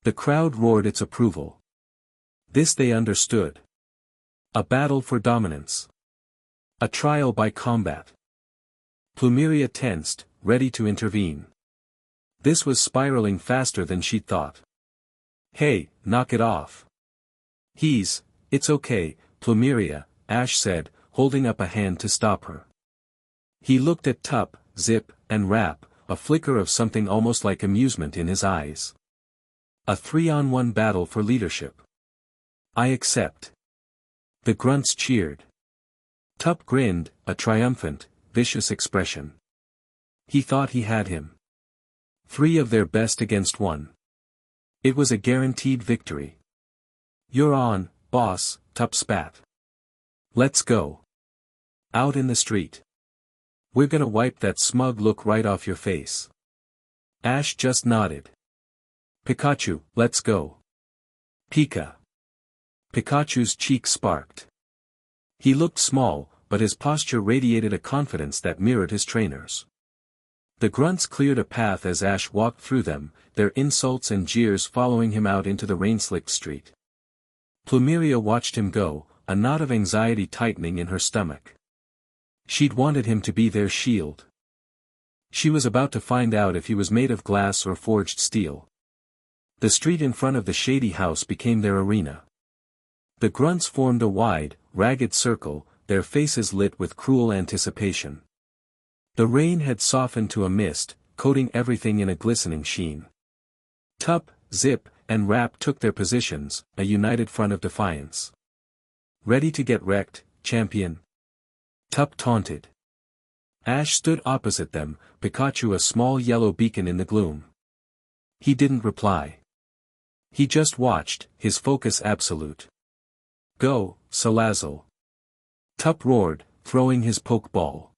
The crowd roared its approval. This they understood. A battle for dominance. A trial by combat. Plumeria tensed, ready to intervene. This was spiraling faster than she'd thought. "Hey, knock it off. It's okay, Plumeria," Ash said, holding up a hand to stop her. He looked at Tup, Zip, and Rap, a flicker of something almost like amusement in his eyes. A 3-on-1 battle for leadership. "I accept." The grunts cheered. Tup grinned, a triumphant, vicious expression. He thought he had him. 3 of their best against 1. It was a guaranteed victory. "You're on, boss," Tup spat. "Let's go. Out in the street. We're gonna wipe that smug look right off your face." Ash just nodded. "Pikachu, let's go." "Pika." Pikachu's cheeks sparked. He looked small, but his posture radiated a confidence that mirrored his trainer's. The grunts cleared a path as Ash walked through them, their insults and jeers following him out into the rain-slicked street. Plumeria watched him go, a knot of anxiety tightening in her stomach. She'd wanted him to be their shield. She was about to find out if he was made of glass or forged steel. The street in front of the shady house became their arena. The grunts formed a wide, ragged circle, their faces lit with cruel anticipation. The rain had softened to a mist, coating everything in a glistening sheen. Tup, Zip, and Rap took their positions, a united front of defiance. "Ready to get wrecked, champion?" Tup taunted. Ash stood opposite them, Pikachu a small yellow beacon in the gloom. He didn't reply. He just watched, his focus absolute. "Go, Salazzle!" Tup roared, throwing his Pokeball.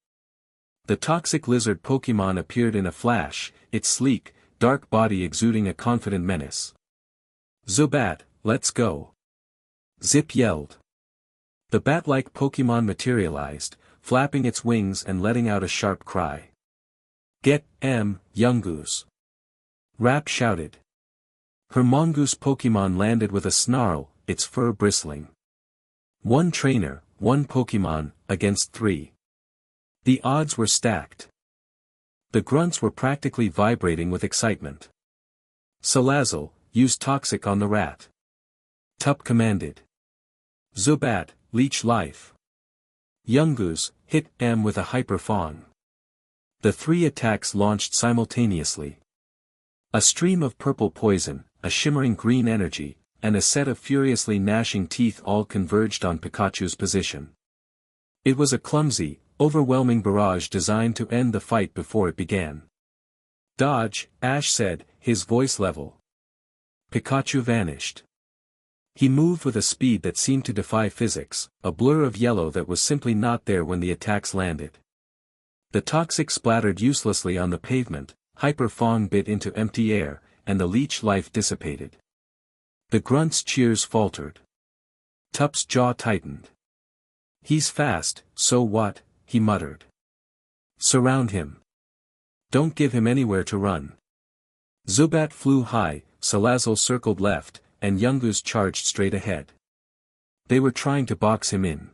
The toxic lizard Pokemon appeared in a flash, its sleek, dark body exuding a confident menace. "Zubat, let's go!" Zip yelled. The bat-like Pokemon materialized, flapping its wings and letting out a sharp cry. "Get, Yungoos!" Rap shouted. Her Mongoose Pokemon landed with a snarl, its fur bristling. One trainer, one Pokemon, against 3. The odds were stacked. The grunts were practically vibrating with excitement. "Salazzle, use Toxic on the rat." Tup commanded. "Zubat, leech life." Yungoos, hit with a Hyper Fawn. The 3 attacks launched simultaneously. A stream of purple poison, a shimmering green energy, and a set of furiously gnashing teeth all converged on Pikachu's position. It was a clumsy, overwhelming barrage designed to end the fight before it began. "Dodge," Ash said, his voice level. Pikachu vanished. He moved with a speed that seemed to defy physics, a blur of yellow that was simply not there when the attacks landed. The toxic splattered uselessly on the pavement, Hyper Fawn bit into empty air, and the leech life dissipated. The grunts' cheers faltered. Tup's jaw tightened. "He's fast, so what?" he muttered. "Surround him. Don't give him anywhere to run." Zubat flew high, Salazzle circled left, and Yungoos charged straight ahead. They were trying to box him in.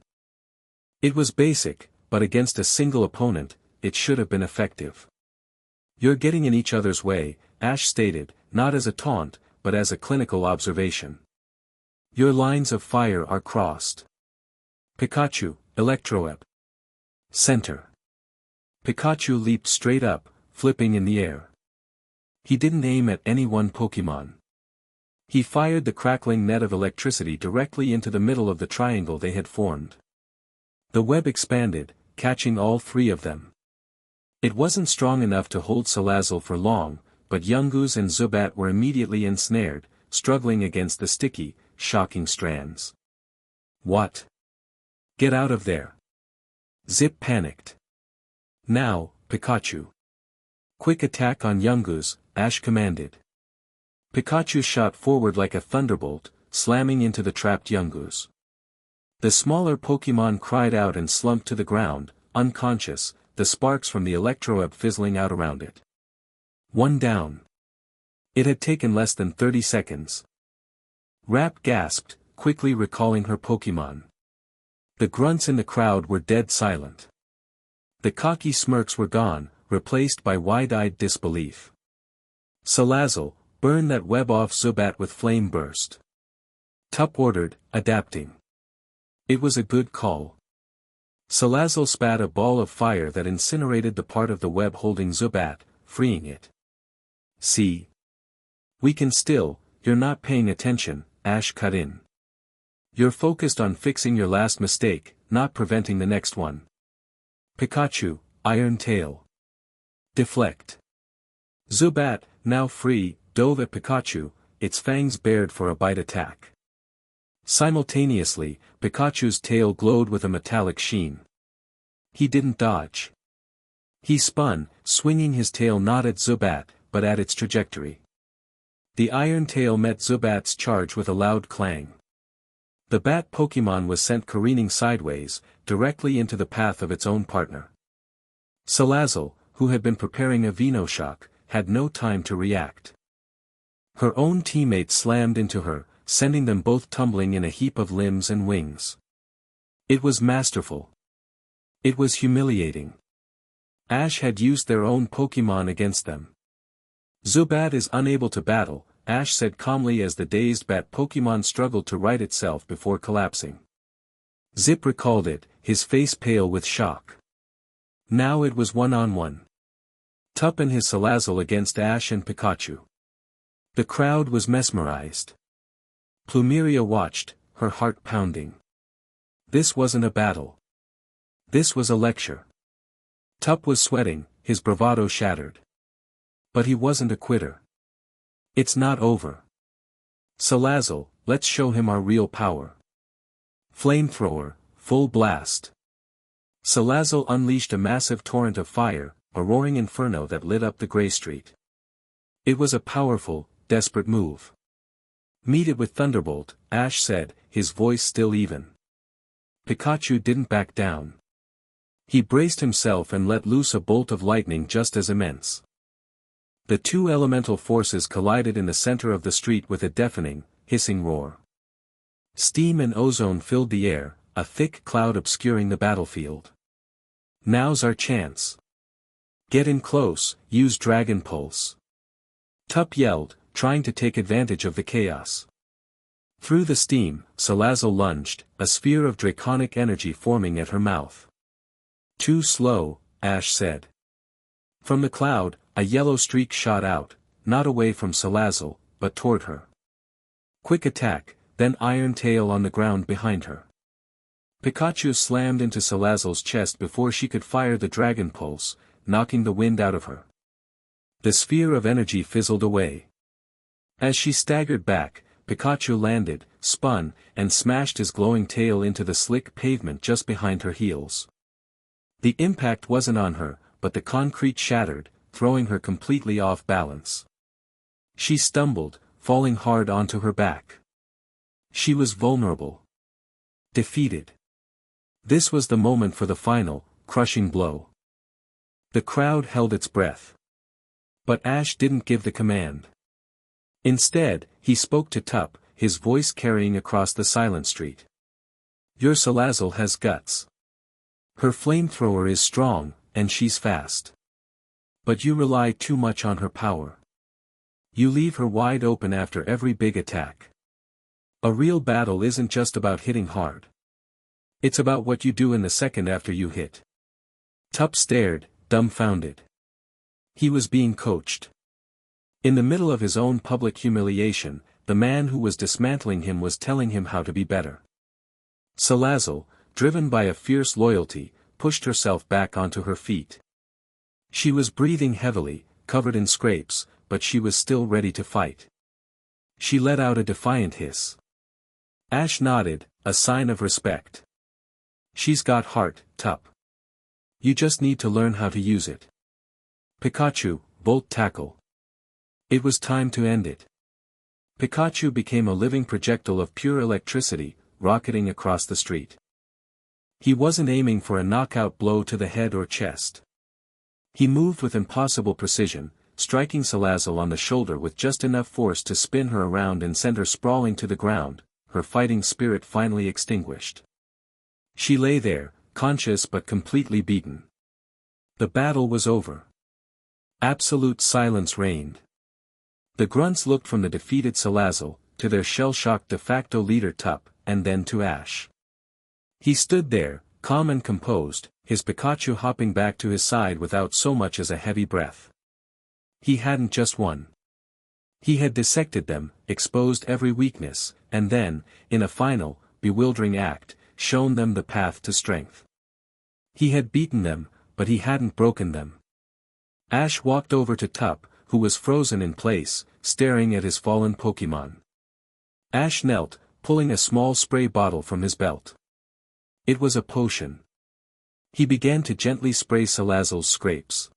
It was basic, but against a single opponent, it should have been effective. "You're getting in each other's way," Ash stated, not as a taunt, but as a clinical observation. "Your lines of fire are crossed." Pikachu, Electroweb. Center. Pikachu leaped straight up, flipping in the air. He didn't aim at any one Pokemon. He fired the crackling net of electricity directly into the middle of the triangle they had formed. The web expanded, catching all 3 of them. It wasn't strong enough to hold Salazzle for long, but Yungoos and Zubat were immediately ensnared, struggling against the sticky, shocking strands. "What? Get out of there!" Zip panicked. "Now, Pikachu. Quick attack on Yungoos," Ash commanded. Pikachu shot forward like a thunderbolt, slamming into the trapped Yungoos. The smaller Pokemon cried out and slumped to the ground, unconscious, the sparks from the Electroweb fizzling out around it. One down. It had taken less than 30 seconds. Rap gasped, quickly recalling her Pokemon. The grunts in the crowd were dead silent. The cocky smirks were gone, replaced by wide-eyed disbelief. "Salazzle, burn that web off Zubat with flame burst." Tup ordered, adapting. It was a good call. Salazzle spat a ball of fire that incinerated the part of the web holding Zubat, freeing it. "See? We can still, you're not paying attention," Ash cut in. "You're focused on fixing your last mistake, not preventing the next one." Pikachu, Iron Tail. Deflect. Zubat, now free, dove at Pikachu, its fangs bared for a bite attack. Simultaneously, Pikachu's tail glowed with a metallic sheen. He didn't dodge. He spun, swinging his tail not at Zubat, but at its trajectory. The iron tail met Zubat's charge with a loud clang. The bat Pokemon was sent careening sideways, directly into the path of its own partner. Salazzle, who had been preparing a Venoshock, had no time to react. Her own teammate slammed into her, sending them both tumbling in a heap of limbs and wings. It was masterful. It was humiliating. Ash had used their own Pokémon against them. Zubat is unable to battle, Ash said calmly as the dazed bat Pokémon struggled to right itself before collapsing. Zip recalled it, his face pale with shock. Now it was one-on-one. Tup and his Salazzle against Ash and Pikachu. The crowd was mesmerized. Plumeria watched, her heart pounding. This wasn't a battle. This was a lecture. Tup was sweating, his bravado shattered. But he wasn't a quitter. It's not over. Salazzle, let's show him our real power. Flamethrower, full blast. Salazzle unleashed a massive torrent of fire, a roaring inferno that lit up the Grey Street. It was a powerful, desperate move. Meet it with Thunderbolt, Ash said, his voice still even. Pikachu didn't back down. He braced himself and let loose a bolt of lightning just as immense. The two elemental forces collided in the center of the street with a deafening, hissing roar. Steam and ozone filled the air, a thick cloud obscuring the battlefield. Now's our chance. Get in close, use Dragon Pulse. Tup yelled, trying to take advantage of the chaos. Through the steam, Salazzle lunged, a sphere of draconic energy forming at her mouth. Too slow, Ash said. From the cloud, a yellow streak shot out, not away from Salazzle, but toward her. Quick attack, then Iron Tail on the ground behind her. Pikachu slammed into Salazzle's chest before she could fire the Dragon Pulse, knocking the wind out of her. The sphere of energy fizzled away. As she staggered back, Pikachu landed, spun, and smashed his glowing tail into the slick pavement just behind her heels. The impact wasn't on her, but the concrete shattered, throwing her completely off balance. She stumbled, falling hard onto her back. She was vulnerable. Defeated. This was the moment for the final, crushing blow. The crowd held its breath. But Ash didn't give the command. Instead, he spoke to Tup, his voice carrying across the silent street. Your Salazzle has guts. Her flamethrower is strong, and she's fast. But you rely too much on her power. You leave her wide open after every big attack. A real battle isn't just about hitting hard. It's about what you do in the second after you hit. Tup stared, dumbfounded. He was being coached. In the middle of his own public humiliation, the man who was dismantling him was telling him how to be better. Salazzle, driven by a fierce loyalty, pushed herself back onto her feet. She was breathing heavily, covered in scrapes, but she was still ready to fight. She let out a defiant hiss. Ash nodded, a sign of respect. She's got heart, Tup. You just need to learn how to use it. Pikachu, Volt Tackle. It was time to end it. Pikachu became a living projectile of pure electricity, rocketing across the street. He wasn't aiming for a knockout blow to the head or chest. He moved with impossible precision, striking Salazzle on the shoulder with just enough force to spin her around and send her sprawling to the ground, her fighting spirit finally extinguished. She lay there, conscious but completely beaten. The battle was over. Absolute silence reigned. The grunts looked from the defeated Salazzle, to their shell-shocked de facto leader Tup, and then to Ash. He stood there, calm and composed, his Pikachu hopping back to his side without so much as a heavy breath. He hadn't just won. He had dissected them, exposed every weakness, and then, in a final, bewildering act, shown them the path to strength. He had beaten them, but he hadn't broken them. Ash walked over to Tup, who was frozen in place, staring at his fallen Pokémon. Ash knelt, pulling a small spray bottle from his belt. It was a potion. He began to gently spray Salazzle's scrapes.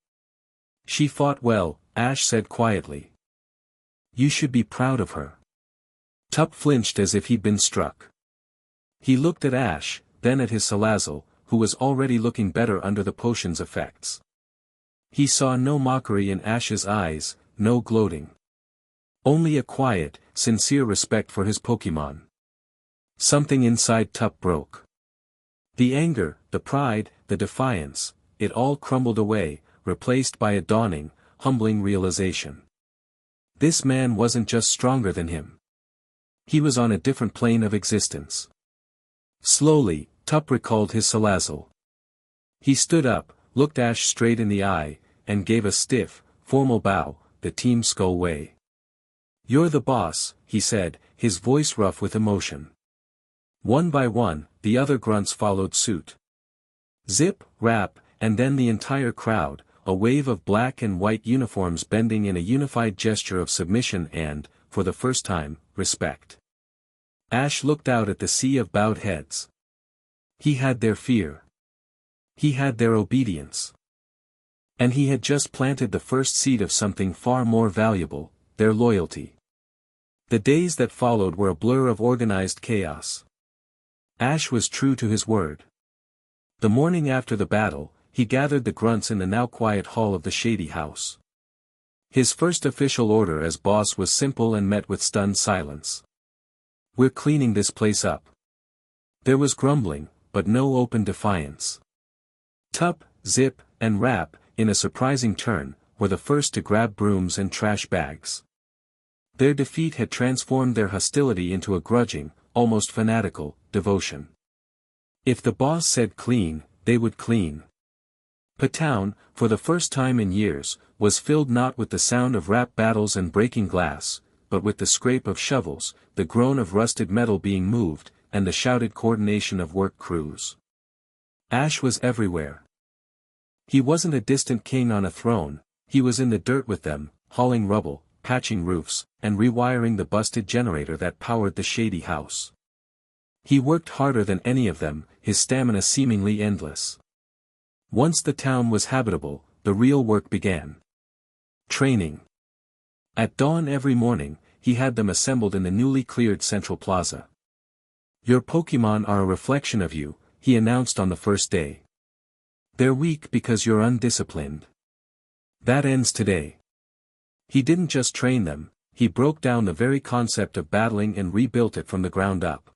She fought well, Ash said quietly. You should be proud of her. Tup flinched as if he'd been struck. He looked at Ash, then at his Salazzle, who was already looking better under the potion's effects. He saw no mockery in Ash's eyes, no gloating. Only a quiet, sincere respect for his Pokémon. Something inside Tup broke. The anger, the pride, the defiance, it all crumbled away, replaced by a dawning, humbling realization. This man wasn't just stronger than him. He was on a different plane of existence. Slowly, Tup recalled his Salazzle. He stood up, looked Ash straight in the eye, and gave a stiff, formal bow, the Team Skull way. "You're the boss," he said, his voice rough with emotion. One by one, the other grunts followed suit. Zip, Rap, and then the entire crowd, a wave of black and white uniforms bending in a unified gesture of submission and, for the first time, respect. Ash looked out at the sea of bowed heads. He had their fear. He had their obedience. And he had just planted the first seed of something far more valuable, their loyalty. The days that followed were a blur of organized chaos. Ash was true to his word. The morning after the battle, he gathered the grunts in the now quiet hall of the Shady House. His first official order as boss was simple and met with stunned silence. "We're cleaning this place up." There was grumbling, but no open defiance. Tup, Zip, and Rap, in a surprising turn, were the first to grab brooms and trash bags. Their defeat had transformed their hostility into a grudging, almost fanatical, devotion. If the boss said clean, they would clean. Patown, for the first time in years, was filled not with the sound of rap battles and breaking glass, but with the scrape of shovels, the groan of rusted metal being moved, and the shouted coordination of work crews. Ash was everywhere. He wasn't a distant king on a throne, he was in the dirt with them, hauling rubble, patching roofs, and rewiring the busted generator that powered the Shady House. He worked harder than any of them, his stamina seemingly endless. Once the town was habitable, the real work began. Training. At dawn every morning, he had them assembled in the newly cleared central plaza. "Your Pokémon are a reflection of you," he announced on the first day. "They're weak because you're undisciplined. That ends today." He didn't just train them, he broke down the very concept of battling and rebuilt it from the ground up.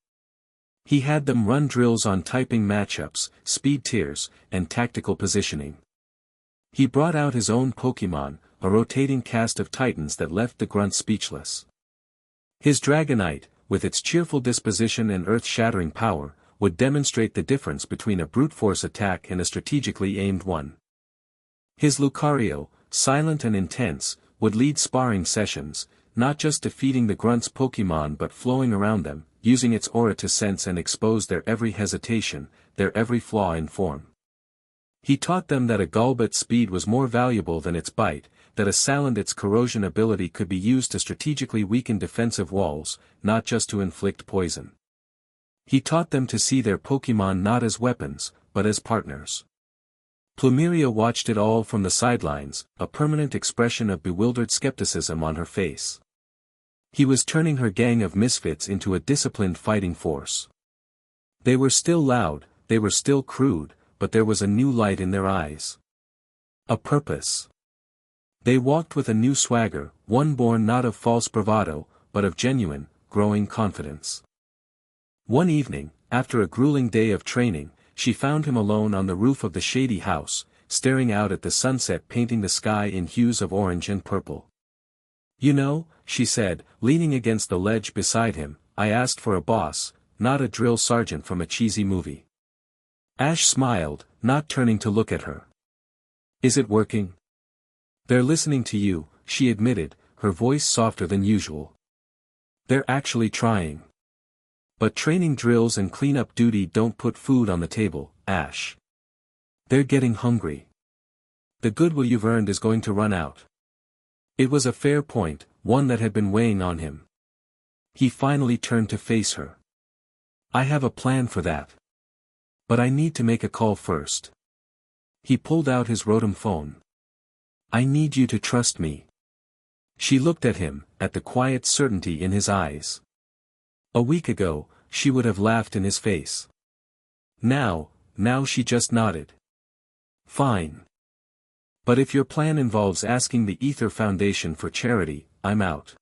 He had them run drills on typing matchups, speed tiers, and tactical positioning. He brought out his own Pokémon, a rotating cast of titans that left the grunt speechless. His Dragonite, with its cheerful disposition and earth-shattering power, would demonstrate the difference between a brute force attack and a strategically aimed one. His Lucario, silent and intense, would lead sparring sessions, not just defeating the grunt's Pokémon but flowing around them, using its aura to sense and expose their every hesitation, their every flaw in form. He taught them that a Golbat's speed was more valuable than its bite, that a Salandit's corrosion ability could be used to strategically weaken defensive walls, not just to inflict poison. He taught them to see their Pokémon not as weapons, but as partners. Plumeria watched it all from the sidelines, a permanent expression of bewildered skepticism on her face. He was turning her gang of misfits into a disciplined fighting force. They were still loud, they were still crude, but there was a new light in their eyes. A purpose. They walked with a new swagger, one born not of false bravado, but of genuine, growing confidence. One evening, after a grueling day of training, she found him alone on the roof of the Shady House, staring out at the sunset painting the sky in hues of orange and purple. "You know," she said, leaning against the ledge beside him, "I asked for a boss, not a drill sergeant from a cheesy movie." Ash smiled, not turning to look at her. "Is it working?" "They're listening to you," she admitted, her voice softer than usual. "They're actually trying. But training drills and cleanup duty don't put food on the table, Ash. They're getting hungry. The goodwill you've earned is going to run out." It was a fair point, one that had been weighing on him. He finally turned to face her. "I have a plan for that. But I need to make a call first." He pulled out his Rotom phone. "I need you to trust me." She looked at him, at the quiet certainty in his eyes. A week ago, she would have laughed in his face. Now she just nodded. "Fine. But if your plan involves asking the Ether Foundation for charity, I'm out."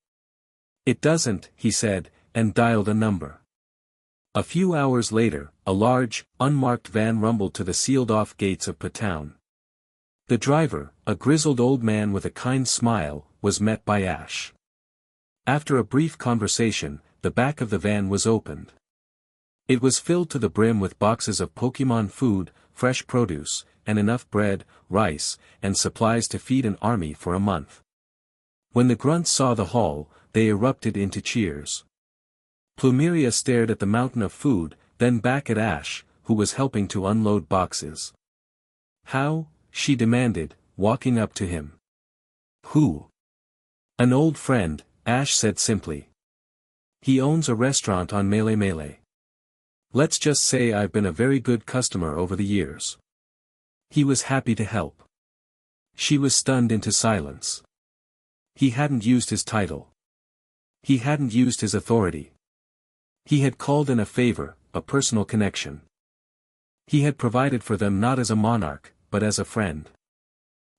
It doesn't, he said, and dialed a number. A few hours later, a large, unmarked van rumbled to the sealed-off gates of Patown. The driver, a grizzled old man with a kind smile, was met by Ash. After a brief conversation, the back of the van was opened. It was filled to the brim with boxes of Pokémon food, fresh produce, and enough bread, rice, and supplies to feed an army for a month. When the grunts saw the haul, they erupted into cheers. Plumeria stared at the mountain of food, then back at Ash, who was helping to unload boxes. "How?" she demanded, walking up to him. "Who?" "An old friend," Ash said simply. "He owns a restaurant on Mele Mele. Let's just say I've been a very good customer over the years." He was happy to help. She was stunned into silence. He hadn't used his title. He hadn't used his authority. He had called in a favor, a personal connection. He had provided for them not as a monarch, but as a friend.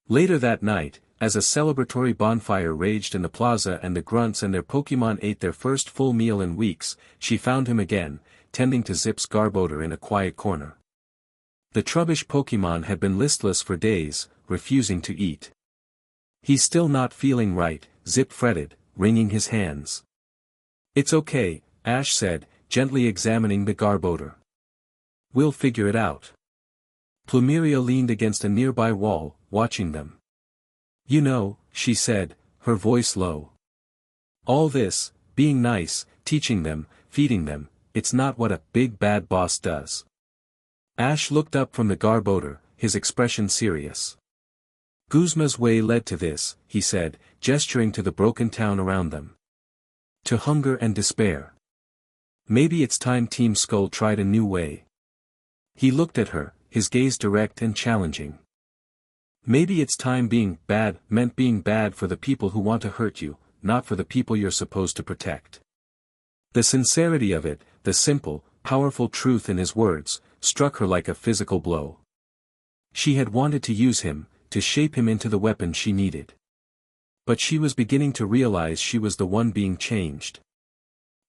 Later that night, as a celebratory bonfire raged in the plaza and the grunts and their Pokémon ate their first full meal in weeks, she found him again, tending to Zip's Garbodor in a quiet corner. The trubbish Pokémon had been listless for days, refusing to eat. "He's still not feeling right," Zip fretted, wringing his hands. "It's okay," Ash said, gently examining the Garbodor. "We'll figure it out." Plumeria leaned against a nearby wall, watching them. "You know," she said, her voice low. "All this, being nice, teaching them, feeding them, it's not what a big bad boss does." Ash looked up from the Garbodor, his expression serious. "Guzma's way led to this," he said, gesturing to the broken town around them. "To hunger and despair. Maybe it's time Team Skull tried a new way." He looked at her, his gaze direct and challenging. "Maybe it's time being bad meant being bad for the people who want to hurt you, not for the people you're supposed to protect." The sincerity of it, the simple, powerful truth in his words, struck her like a physical blow. She had wanted to use him, to shape him into the weapon she needed. But she was beginning to realize she was the one being changed.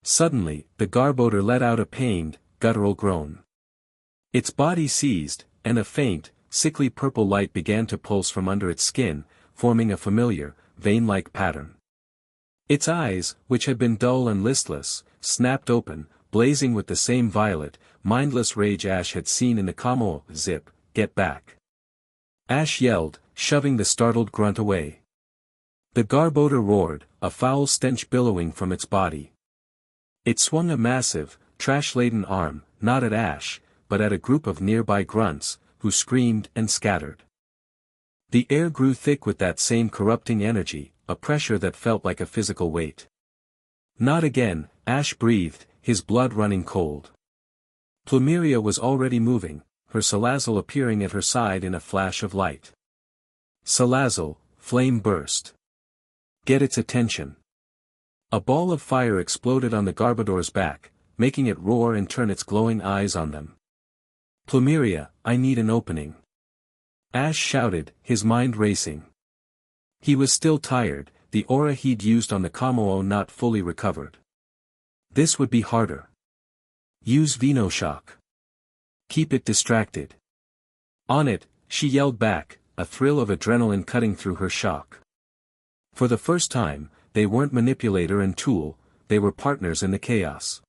Suddenly, the Garbodor let out a pained, guttural groan. Its body seized, and a faint, sickly purple light began to pulse from under its skin, forming a familiar, vein-like pattern. Its eyes, which had been dull and listless, snapped open, blazing with the same violet, mindless rage Ash had seen in the Kamo. "Zip, get back!" Ash yelled, shoving the startled grunt away. The Garbodor roared, a foul stench billowing from its body. It swung a massive, trash-laden arm, not at Ash, but at a group of nearby grunts, who screamed and scattered. The air grew thick with that same corrupting energy, a pressure that felt like a physical weight. "Not again," Ash breathed, his blood running cold. Plumeria was already moving, her Salazzle appearing at her side in a flash of light. "Salazzle, flame burst. Get its attention." A ball of fire exploded on the Garbodor's back, making it roar and turn its glowing eyes on them. "Plumeria, I need an opening." Ash shouted, his mind racing. He was still tired, the aura he'd used on the Kamo not fully recovered. This would be harder. Use Venoshock. Keep it distracted. On it, she yelled back, a thrill of adrenaline cutting through her shock. For the first time, they weren't manipulator and tool, they were partners in the chaos.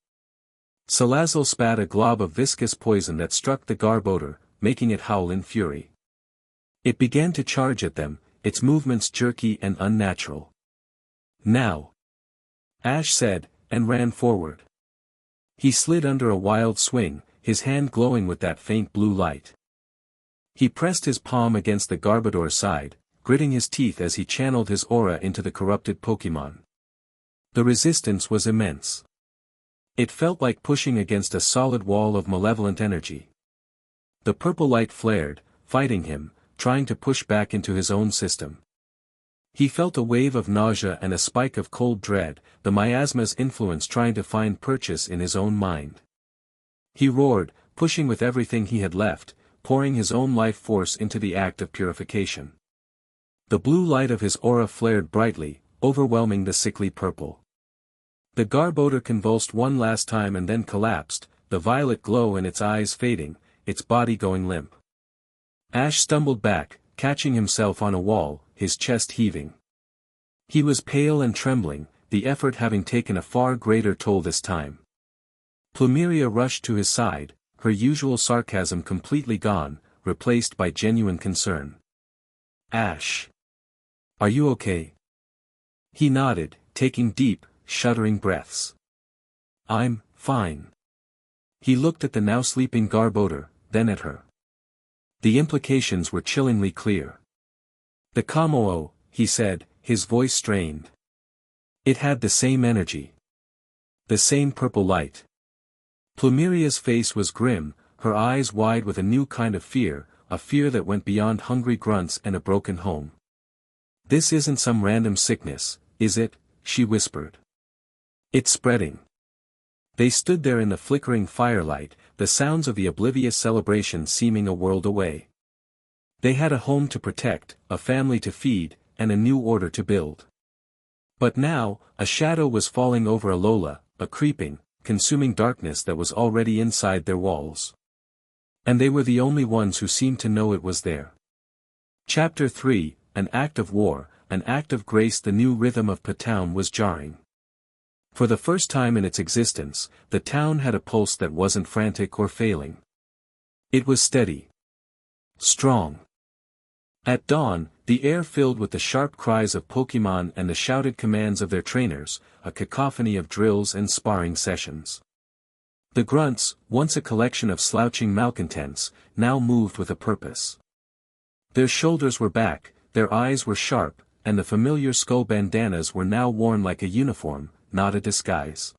Salazzle spat a glob of viscous poison that struck the Garbodor, making it howl in fury. It began to charge at them, its movements jerky and unnatural. "Now!" Ash said, and ran forward. He slid under a wild swing, his hand glowing with that faint blue light. He pressed his palm against the Garbodor's side, gritting his teeth as he channeled his aura into the corrupted Pokémon. The resistance was immense. It felt like pushing against a solid wall of malevolent energy. The purple light flared, fighting him, trying to push back into his own system. He felt a wave of nausea and a spike of cold dread, the miasma's influence trying to find purchase in his own mind. He roared, pushing with everything he had left, pouring his own life force into the act of purification. The blue light of his aura flared brightly, overwhelming the sickly purple. The Garbodor convulsed one last time and then collapsed, the violet glow in its eyes fading, its body going limp. Ash stumbled back, catching himself on a wall, his chest heaving. He was pale and trembling, the effort having taken a far greater toll this time. Plumeria rushed to his side, her usual sarcasm completely gone, replaced by genuine concern. "Ash. Are you okay?" He nodded, taking deep, shuddering breaths. "I'm fine." He looked at the now sleeping Garbodor, then at her. The implications were chillingly clear. "The Kamoo," he said, his voice strained. It had the same energy. The same purple light. Plumeria's face was grim, her eyes wide with a new kind of fear, a fear that went beyond hungry grunts and a broken home. "This isn't some random sickness, is it?" she whispered. "It's spreading." They stood there in the flickering firelight, the sounds of the oblivious celebration seeming a world away. They had a home to protect, a family to feed, and a new order to build. But now, a shadow was falling over Alola, a creeping, consuming darkness that was already inside their walls. And they were the only ones who seemed to know it was there. Chapter 3, An Act of War, an Act of Grace. The new rhythm of Patown was jarring. For the first time in its existence, the town had a pulse that wasn't frantic or failing. It was steady. Strong. At dawn, the air filled with the sharp cries of Pokémon and the shouted commands of their trainers, a cacophony of drills and sparring sessions. The grunts, once a collection of slouching malcontents, now moved with a purpose. Their shoulders were back, their eyes were sharp, and the familiar skull bandanas were now worn like a uniform, not a disguise.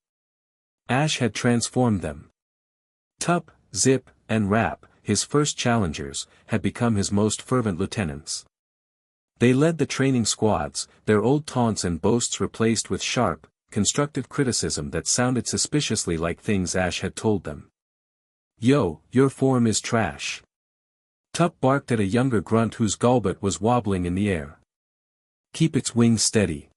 Ash had transformed them. Tup, Zip, and Rap, his first challengers, had become his most fervent lieutenants. They led the training squads, their old taunts and boasts replaced with sharp, constructive criticism that sounded suspiciously like things Ash had told them. "Yo, your form is trash." Tup barked at a younger grunt whose gullet was wobbling in the air. "Keep its wings steady.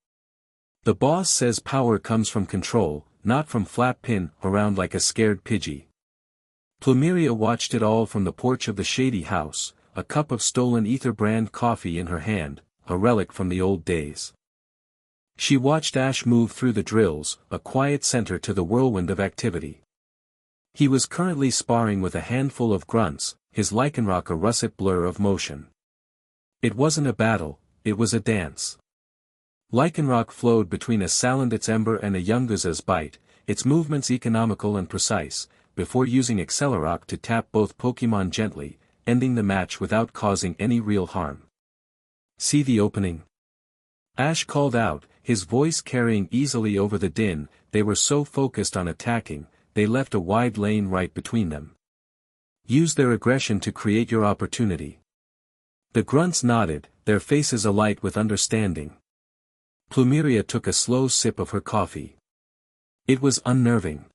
The boss says power comes from control, not from flap-pin around like a scared pidgey." Plumeria watched it all from the porch of the shady house, a cup of stolen Ether brand coffee in her hand, a relic from the old days. She watched Ash move through the drills, a quiet center to the whirlwind of activity. He was currently sparring with a handful of grunts, his Lycanroc a russet blur of motion. It wasn't a battle, it was a dance. Lycanroc flowed between a Salandit's Ember and a Yungosa's Bite, its movements economical and precise, before using Accelerock to tap both Pokémon gently, ending the match without causing any real harm. "See the opening?" Ash called out, his voice carrying easily over the din. They were so focused on attacking, they left a wide lane right between them. "Use their aggression to create your opportunity." The grunts nodded, their faces alight with understanding. Plumeria took a slow sip of her coffee. It was unnerving.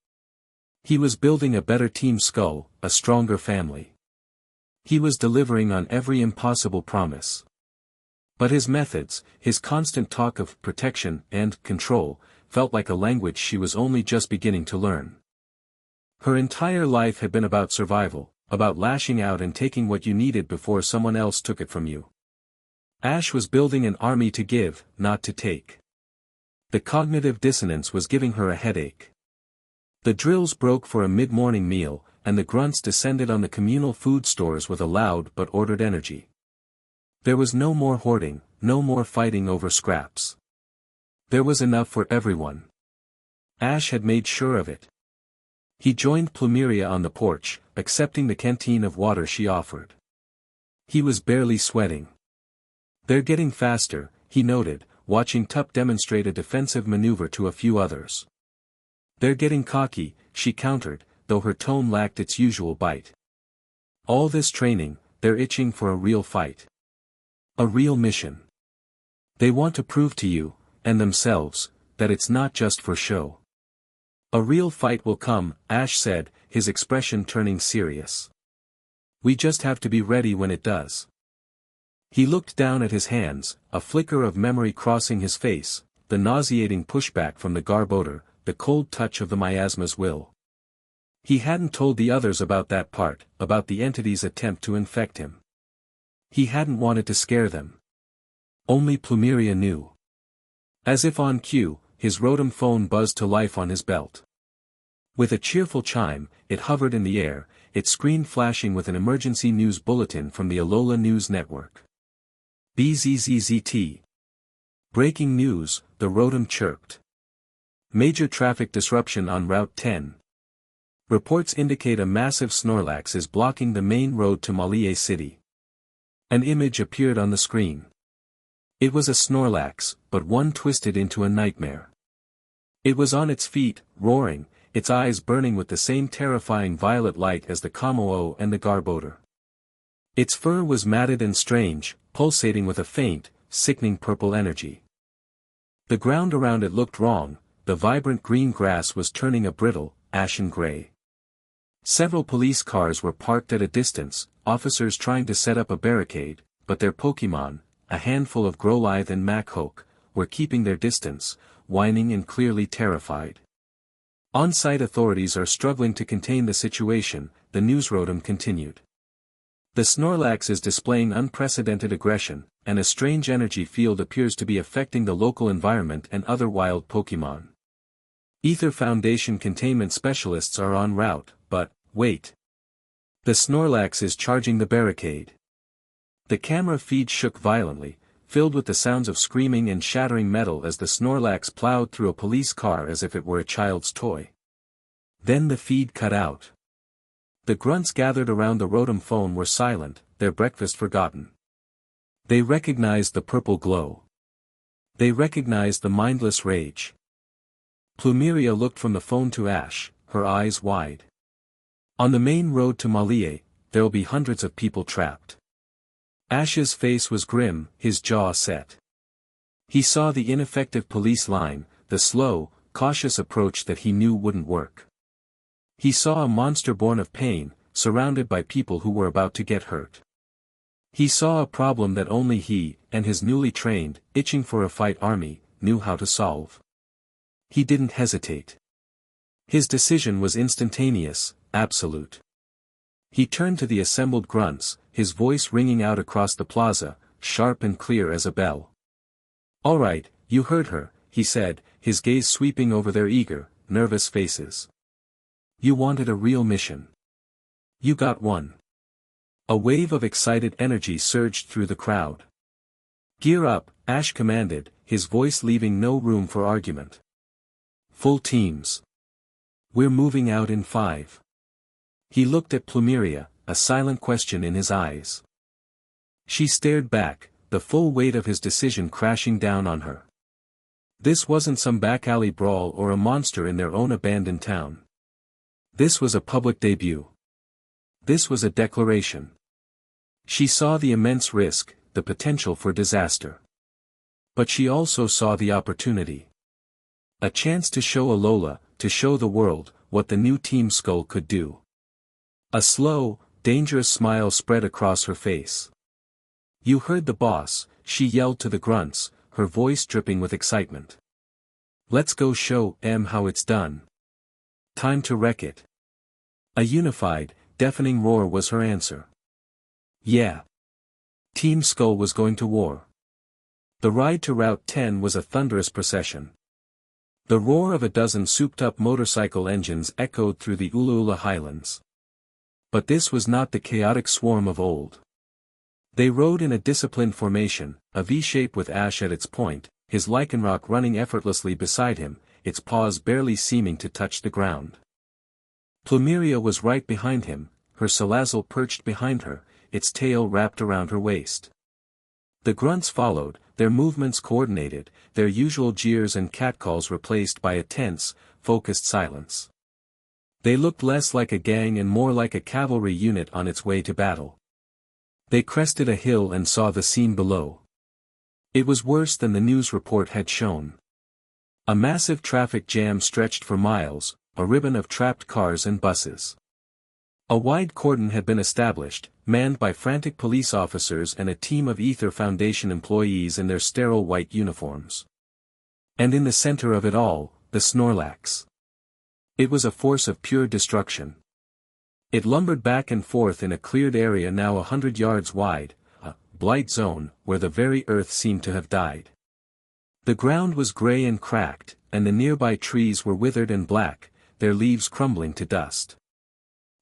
He was building a better Team Skull, a stronger family. He was delivering on every impossible promise. But his methods, his constant talk of protection and control, felt like a language she was only just beginning to learn. Her entire life had been about survival, about lashing out and taking what you needed before someone else took it from you. Ash was building an army to give, not to take. The cognitive dissonance was giving her a headache. The drills broke for a mid-morning meal, and the grunts descended on the communal food stores with a loud but ordered energy. There was no more hoarding, no more fighting over scraps. There was enough for everyone. Ash had made sure of it. He joined Plumeria on the porch, accepting the canteen of water she offered. He was barely sweating. "They're getting faster," he noted, watching Tup demonstrate a defensive maneuver to a few others. "They're getting cocky," she countered, though her tone lacked its usual bite. "All this training, they're itching for a real fight. A real mission. They want to prove to you, and themselves, that it's not just for show." "A real fight will come," Ash said, his expression turning serious. "We just have to be ready when it does." He looked down at his hands, a flicker of memory crossing his face, the nauseating pushback from the Garbodor, the cold touch of the miasma's will. He hadn't told the others about that part, about the entity's attempt to infect him. He hadn't wanted to scare them. Only Plumeria knew. As if on cue, his Rotom phone buzzed to life on his belt. With a cheerful chime, it hovered in the air, its screen flashing with an emergency news bulletin from the Alola News Network. BZZZT. Breaking news, the Rotom chirped. Major traffic disruption on Route 10. Reports indicate a massive Snorlax is blocking the main road to Malie City. An image appeared on the screen. It was a Snorlax, but one twisted into a nightmare. It was on its feet, roaring, its eyes burning with the same terrifying violet light as the Kommo-o and the Garbodor. Its fur was matted and strange, pulsating with a faint, sickening purple energy. The ground around it looked wrong, the vibrant green grass was turning a brittle, ashen gray. Several police cars were parked at a distance, officers trying to set up a barricade, but their Pokémon, a handful of Growlithe and Machop, were keeping their distance, whining and clearly terrified. On-site authorities are struggling to contain the situation, the news Rotom continued. The Snorlax is displaying unprecedented aggression, and a strange energy field appears to be affecting the local environment and other wild Pokémon. Ether Foundation containment specialists are en route, but, wait. The Snorlax is charging the barricade. The camera feed shook violently, filled with the sounds of screaming and shattering metal as the Snorlax plowed through a police car as if it were a child's toy. Then the feed cut out. The grunts gathered around the Rotom phone were silent, their breakfast forgotten. They recognized the purple glow. They recognized the mindless rage. Plumeria looked from the phone to Ash, her eyes wide. On the main road to Malie, there'll be hundreds of people trapped. Ash's face was grim, his jaw set. He saw the ineffective police line, the slow, cautious approach that he knew wouldn't work. He saw a monster born of pain, surrounded by people who were about to get hurt. He saw a problem that only he, and his newly trained, itching for a fight army, knew how to solve. He didn't hesitate. His decision was instantaneous, absolute. He turned to the assembled grunts, his voice ringing out across the plaza, sharp and clear as a bell. "All right, you heard her," he said, his gaze sweeping over their eager, nervous faces. "You wanted a real mission. You got one." A wave of excited energy surged through the crowd. "Gear up," Ash commanded, his voice leaving no room for argument. "Full teams. We're moving out in 5. He looked at Plumeria, a silent question in his eyes. She stared back, the full weight of his decision crashing down on her. This wasn't some back alley brawl or a monster in their own abandoned town. This was a public debut. This was a declaration. She saw the immense risk, the potential for disaster. But she also saw the opportunity. A chance to show Alola, to show the world, what the new Team Skull could do. A slow, dangerous smile spread across her face. "You heard the boss," she yelled to the grunts, her voice dripping with excitement. "Let's go show them how it's done. Time to wreck it." A unified, deafening roar was her answer. Yeah. Team Skull was going to war. The ride to Route 10 was a thunderous procession. The roar of a dozen souped-up motorcycle engines echoed through the Ulaula Highlands. But this was not the chaotic swarm of old. They rode in a disciplined formation, a V-shape with Ash at its point, his Lycanroc running effortlessly beside him, its paws barely seeming to touch the ground. Plumeria was right behind him, her Salazzle perched behind her, its tail wrapped around her waist. The grunts followed, their movements coordinated, their usual jeers and catcalls replaced by a tense, focused silence. They looked less like a gang and more like a cavalry unit on its way to battle. They crested a hill and saw the scene below. It was worse than the news report had shown. A massive traffic jam stretched for miles, a ribbon of trapped cars and buses. A wide cordon had been established, manned by frantic police officers and a team of Ether Foundation employees in their sterile white uniforms. And in the center of it all, the Snorlax. It was a force of pure destruction. It lumbered back and forth in a cleared area now 100 yards wide, a blight zone where the very earth seemed to have died. The ground was gray and cracked, and the nearby trees were withered and black, their leaves crumbling to dust.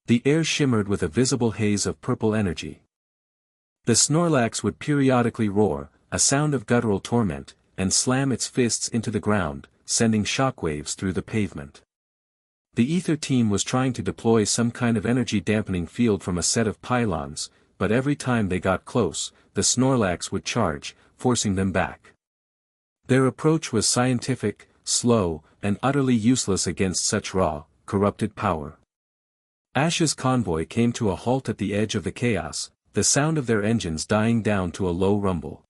The air shimmered with a visible haze of purple energy. The Snorlax would periodically roar, a sound of guttural torment, and slam its fists into the ground, sending shockwaves through the pavement. The Ether team was trying to deploy some kind of energy-dampening field from a set of pylons, but every time they got close, the Snorlax would charge, forcing them back. Their approach was scientific, slow, and utterly useless against such raw, corrupted power. Ash's convoy came to a halt at the edge of the chaos, the sound of their engines dying down to a low rumble.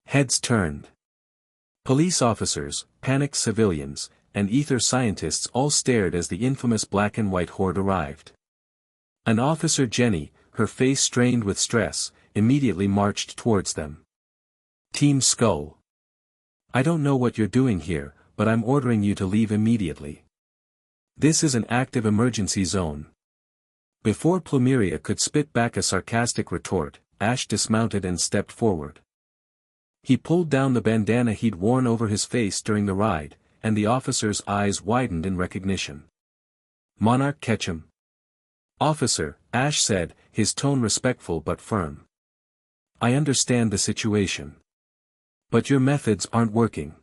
Heads turned. Police officers, panicked civilians, and Ether scientists all stared as the infamous black and white horde arrived. An officer, Jenny, her face strained with stress, immediately marched towards them. Team Skull. I don't know what you're doing here, but I'm ordering you to leave immediately. This is an active emergency zone. Before Plumeria could spit back a sarcastic retort, Ash dismounted and stepped forward. He pulled down the bandana he'd worn over his face during the ride, and the officer's eyes widened in recognition. Monarch Ketchum. Officer, Ash said, his tone respectful but firm. I understand the situation. But your methods aren't working.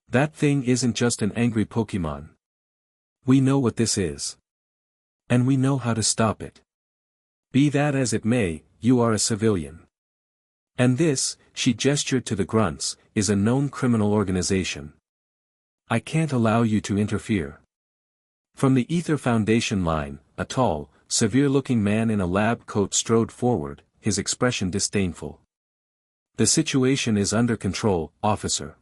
That thing isn't just an angry Pokemon. We know what this is. And we know how to stop it. Be that as it may, you are a civilian. And this, she gestured to the grunts, is a known criminal organization. I can't allow you to interfere. From the Ether Foundation line, a tall, severe-looking man in a lab coat strode forward, his expression disdainful. The situation is under control, officer.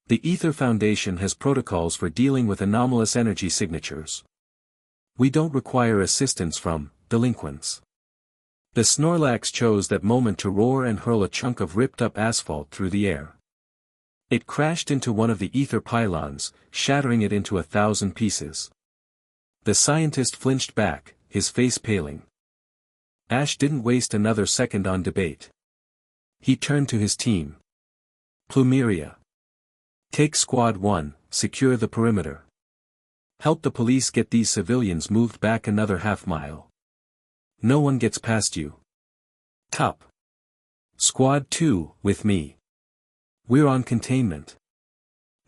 The Ether Foundation has protocols for dealing with anomalous energy signatures. We don't require assistance from delinquents. The Snorlax chose that moment to roar and hurl a chunk of ripped-up asphalt through the air. It crashed into one of the ether pylons, shattering it into 1,000 pieces. The scientist flinched back, his face paling. Ash didn't waste another second on debate. He turned to his team. Plumeria. Take Squad 1, secure the perimeter. Help the police get these civilians moved back another half-mile. No one gets past you. Top. Squad 2, with me. We're on containment.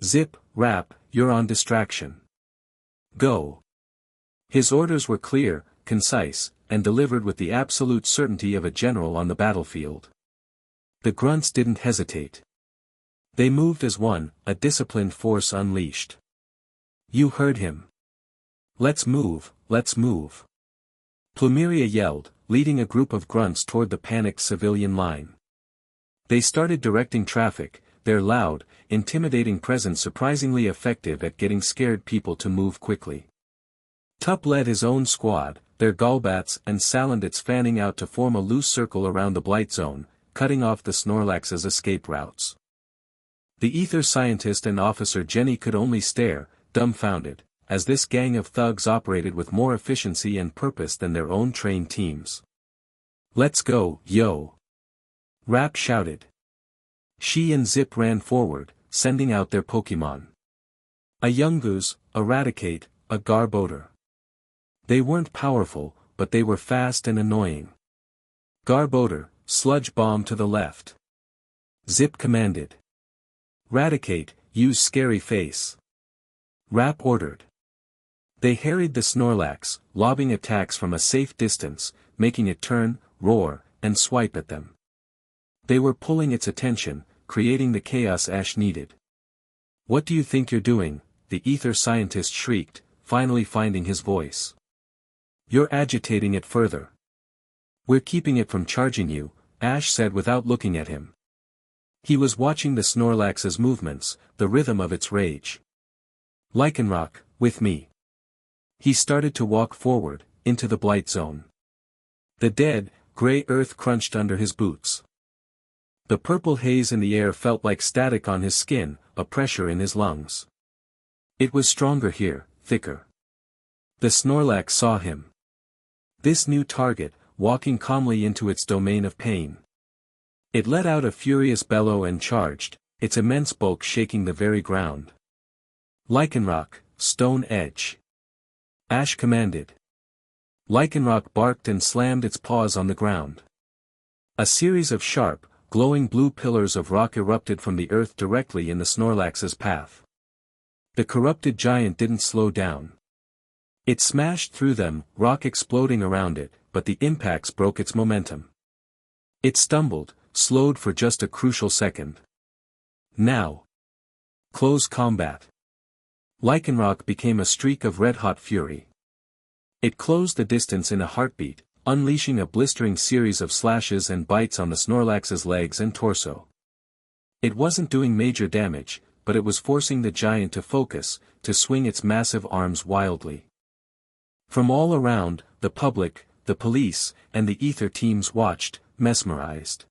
Zip, Rap, you're on distraction. Go. His orders were clear, concise, and delivered with the absolute certainty of a general on the battlefield. The grunts didn't hesitate. They moved as one, a disciplined force unleashed. You heard him. Let's move, let's move. Plumeria yelled, leading a group of grunts toward the panicked civilian line. They started directing traffic, their loud, intimidating presence surprisingly effective at getting scared people to move quickly. Tup led his own squad, their Golbats and Salandits fanning out to form a loose circle around the blight zone, cutting off the Snorlax's escape routes. The ether scientist and officer Jenny could only stare, dumbfounded, as this gang of thugs operated with more efficiency and purpose than their own trained teams. Let's go, yo! Rap shouted. She and Zip ran forward, sending out their Pokemon. A Yungoos, a Raticate, a Garbodor. They weren't powerful, but they were fast and annoying. Garbodor, sludge bomb to the left. Zip commanded. Raticate, use scary face. Rap ordered. They harried the Snorlax, lobbing attacks from a safe distance, making it turn, roar, and swipe at them. They were pulling its attention, creating the chaos Ash needed. What do you think you're doing? The ether scientist shrieked, finally finding his voice. You're agitating it further. We're keeping it from charging you, Ash said without looking at him. He was watching the Snorlax's movements, the rhythm of its rage. Lycanroc, with me. He started to walk forward, into the blight zone. The dead, gray earth crunched under his boots. The purple haze in the air felt like static on his skin, a pressure in his lungs. It was stronger here, thicker. The Snorlax saw him. This new target, walking calmly into its domain of pain. It let out a furious bellow and charged, its immense bulk shaking the very ground. Lycanroc, Stone Edge. Ash commanded. Lycanroc barked and slammed its paws on the ground. A series of sharp, glowing blue pillars of rock erupted from the earth directly in the Snorlax's path. The corrupted giant didn't slow down. It smashed through them, rock exploding around it, but the impacts broke its momentum. It stumbled, slowed for just a crucial second. Now. Close combat. Lycanroc became a streak of red-hot fury. It closed the distance in a heartbeat, unleashing a blistering series of slashes and bites on the Snorlax's legs and torso. It wasn't doing major damage, but it was forcing the giant to focus, to swing its massive arms wildly. From all around, the public, the police, and the ether teams watched, mesmerized.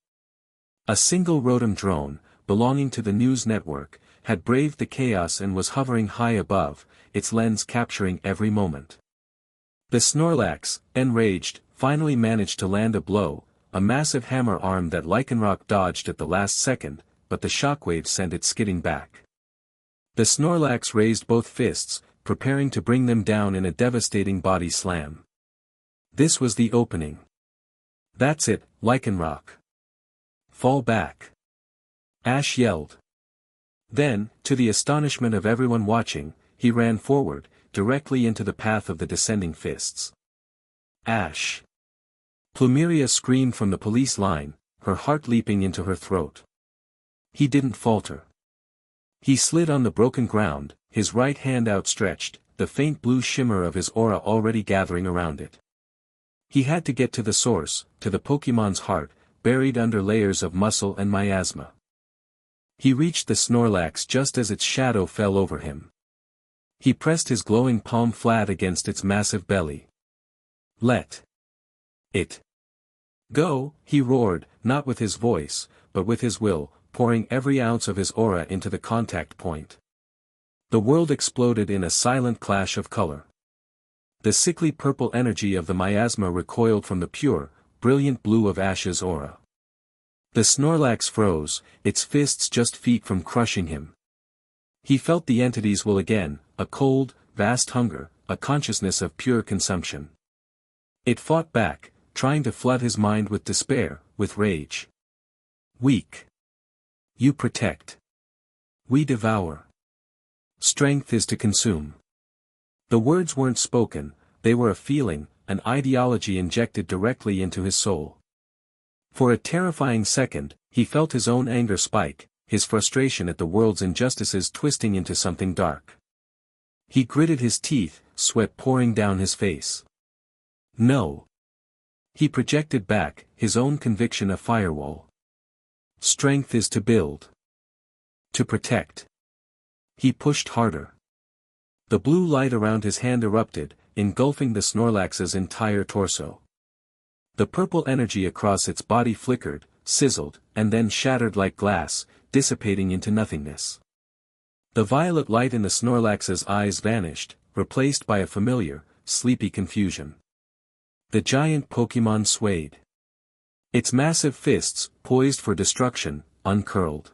A single Rotom drone, belonging to the news network, had braved the chaos and was hovering high above, its lens capturing every moment. The Snorlax, enraged, finally managed to land a blow, a massive hammer arm that Lycanroc dodged at the last second, but the shockwave sent it skidding back. The Snorlax raised both fists, preparing to bring them down in a devastating body slam. This was the opening. That's it, Lycanroc. Fall back. Ash yelled. Then, to the astonishment of everyone watching, he ran forward, directly into the path of the descending fists. Ash. Plumeria screamed from the police line, her heart leaping into her throat. He didn't falter. He slid on the broken ground, his right hand outstretched, the faint blue shimmer of his aura already gathering around it. He had to get to the source, to the Pokémon's heart, buried under layers of muscle and miasma. He reached the Snorlax just as its shadow fell over him. He pressed his glowing palm flat against its massive belly. Let it go, he roared, not with his voice, but with his will, pouring every ounce of his aura into the contact point. The world exploded in a silent clash of color. The sickly purple energy of the miasma recoiled from the pure, brilliant blue of Ash's aura. The Snorlax froze, its fists just feet from crushing him. He felt the entity's will again, a cold, vast hunger, a consciousness of pure consumption. It fought back, trying to flood his mind with despair, with rage. Weak. You protect. We devour. Strength is to consume. The words weren't spoken, they were a feeling, an ideology injected directly into his soul. For a terrifying second, he felt his own anger spike, his frustration at the world's injustices twisting into something dark. He gritted his teeth, sweat pouring down his face. No. He projected back, his own conviction a firewall. Strength is to build. To protect. He pushed harder. The blue light around his hand erupted, engulfing the Snorlax's entire torso. The purple energy across its body flickered, sizzled, and then shattered like glass, dissipating into nothingness. The violet light in the Snorlax's eyes vanished, replaced by a familiar, sleepy confusion. The giant Pokémon swayed. Its massive fists, poised for destruction, uncurled.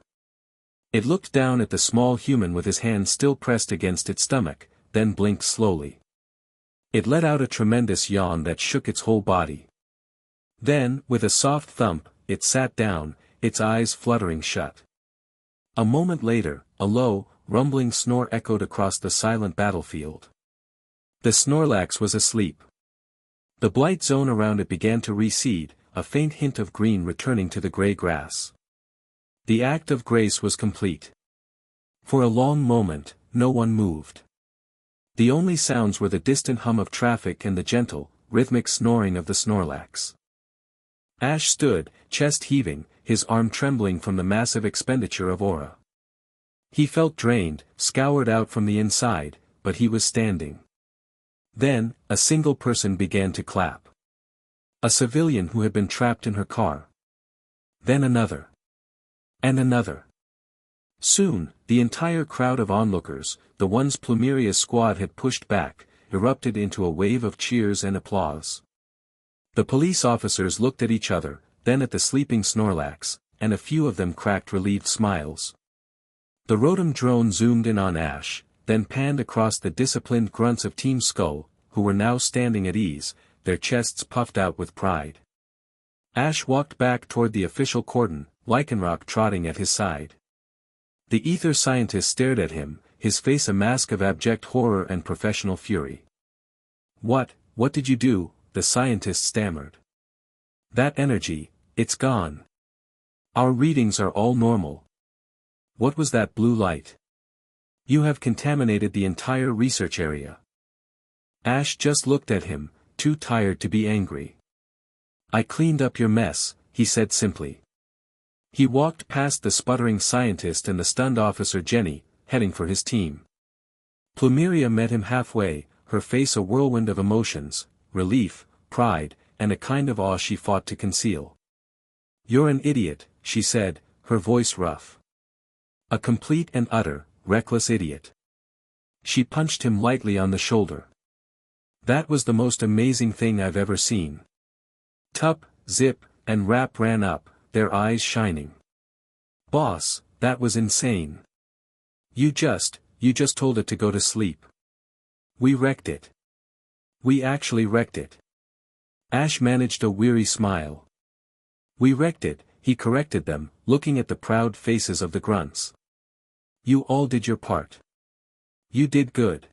It looked down at the small human with his hand still pressed against its stomach, then blinked slowly. It let out a tremendous yawn that shook its whole body. Then, with a soft thump, it sat down, its eyes fluttering shut. A moment later, a low, rumbling snore echoed across the silent battlefield. The Snorlax was asleep. The blight zone around it began to recede, a faint hint of green returning to the gray grass. The act of grace was complete. For a long moment, no one moved. The only sounds were the distant hum of traffic and the gentle, rhythmic snoring of the Snorlax. Ash stood, chest heaving, his arm trembling from the massive expenditure of aura. He felt drained, scoured out from the inside, but he was standing. Then, a single person began to clap. A civilian who had been trapped in her car. Then another. And another. Soon, the entire crowd of onlookers, the ones Plumeria's squad had pushed back, erupted into a wave of cheers and applause. The police officers looked at each other, then at the sleeping Snorlax, and a few of them cracked relieved smiles. The Rotom drone zoomed in on Ash, then panned across the disciplined grunts of Team Skull, who were now standing at ease, their chests puffed out with pride. Ash walked back toward the official cordon, Lycanroc trotting at his side. The ether scientist stared at him, his face a mask of abject horror and professional fury. What did you do?" the scientist stammered. "That energy, it's gone. Our readings are all normal. What was that blue light? You have contaminated the entire research area." Ash just looked at him, too tired to be angry. "I cleaned up your mess," he said simply. He walked past the sputtering scientist and the stunned officer Jenny, heading for his team. Plumeria met him halfway, her face a whirlwind of emotions, relief, pride, and a kind of awe she fought to conceal. "You're an idiot," she said, her voice rough. "A complete and utter, reckless idiot." She punched him lightly on the shoulder. "That was the most amazing thing I've ever seen." Tup, Zip, and Rap ran up, their eyes shining. "Boss, that was insane. You just told it to go to sleep. We wrecked it. We actually wrecked it." Ash managed a weary smile. "We wrecked it," he corrected them, looking at the proud faces of the grunts. "You all did your part. You did good.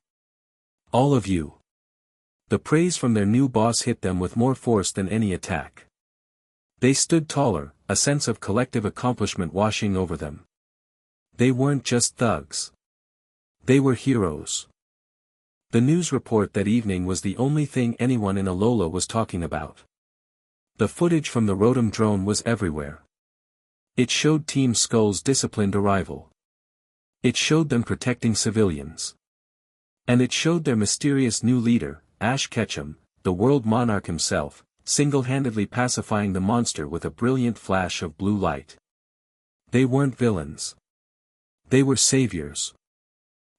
All of you." The praise from their new boss hit them with more force than any attack. They stood taller, a sense of collective accomplishment washing over them. They weren't just thugs. They were heroes. The news report that evening was the only thing anyone in Alola was talking about. The footage from the Rotom drone was everywhere. It showed Team Skull's disciplined arrival. It showed them protecting civilians. And it showed their mysterious new leader, Ash Ketchum, the world monarch himself, single-handedly pacifying the monster with a brilliant flash of blue light. They weren't villains. They were saviors.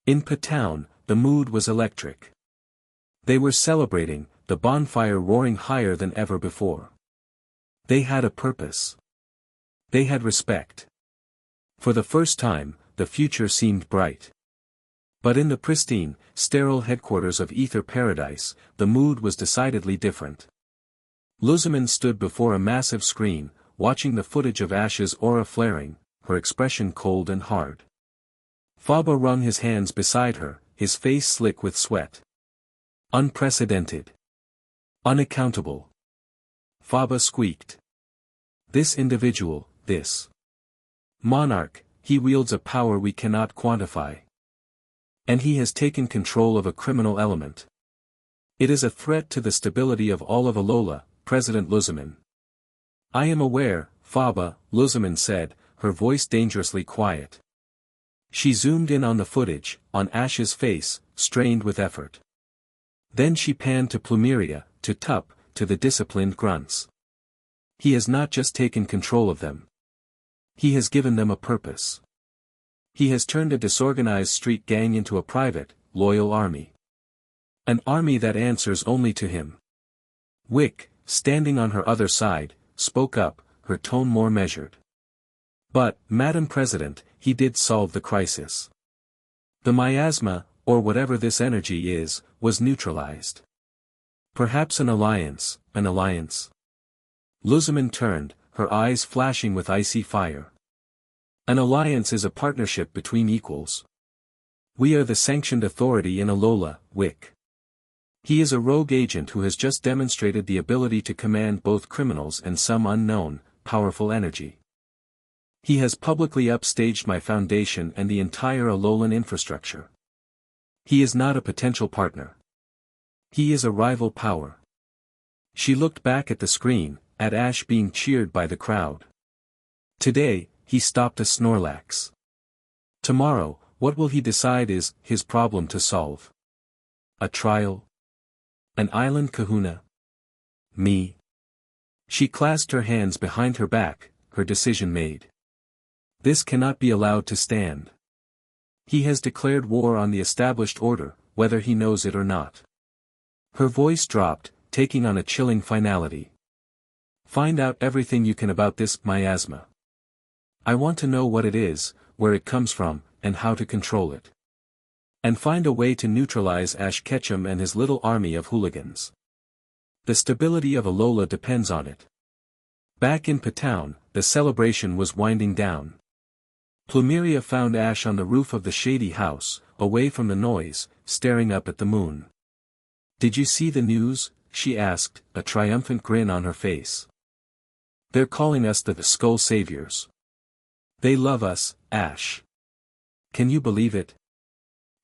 In Patown, the mood was electric. They were celebrating, the bonfire roaring higher than ever before. They had a purpose. They had respect. For the first time, the future seemed bright. But in the pristine, sterile headquarters of Ether Paradise, the mood was decidedly different. Luzman stood before a massive screen, watching the footage of Ash's aura flaring, her expression cold and hard. Faba wrung his hands beside her, his face slick with sweat. "Unprecedented. Unaccountable." Faba squeaked. "This individual, this monarch, he wields a power we cannot quantify. And he has taken control of a criminal element. It is a threat to the stability of all of Alola, President Luzman." "I am aware, Faba," Luzman said, her voice dangerously quiet. She zoomed in on the footage, on Ash's face, strained with effort. Then she panned to Plumeria, to Tup, to the disciplined grunts. "He has not just taken control of them. He has given them a purpose. He has turned a disorganized street gang into a private, loyal army. An army that answers only to him." Wick, standing on her other side, spoke up, her tone more measured. "But, Madam President, he did solve the crisis. The miasma, or whatever this energy is, was neutralized. Perhaps an alliance, Luzman turned, her eyes flashing with icy fire. "An alliance is a partnership between equals. We are the sanctioned authority in Alola, Wick. He is a rogue agent who has just demonstrated the ability to command both criminals and some unknown, powerful energy. He has publicly upstaged my foundation and the entire Alolan infrastructure. He is not a potential partner. He is a rival power." She looked back at the screen, at Ash being cheered by the crowd. Today, he stopped a Snorlax. Tomorrow, what will he decide is his problem to solve? A trial? An island kahuna? Me? She clasped her hands behind her back, her decision made. This cannot be allowed to stand. He has declared war on the established order, whether he knows it or not. Her voice dropped, taking on a chilling finality. Find out everything you can about this miasma. I want to know what it is, where it comes from, and how to control it. And find a way to neutralize Ash Ketchum and his little army of hooligans. The stability of Alola depends on it. Back in Patown, the celebration was winding down. Plumeria found Ash on the roof of the shady house, away from the noise, staring up at the moon. Did you see the news? She asked, a triumphant grin on her face. They're calling us the Skull Saviors. They love us, Ash. Can you believe it?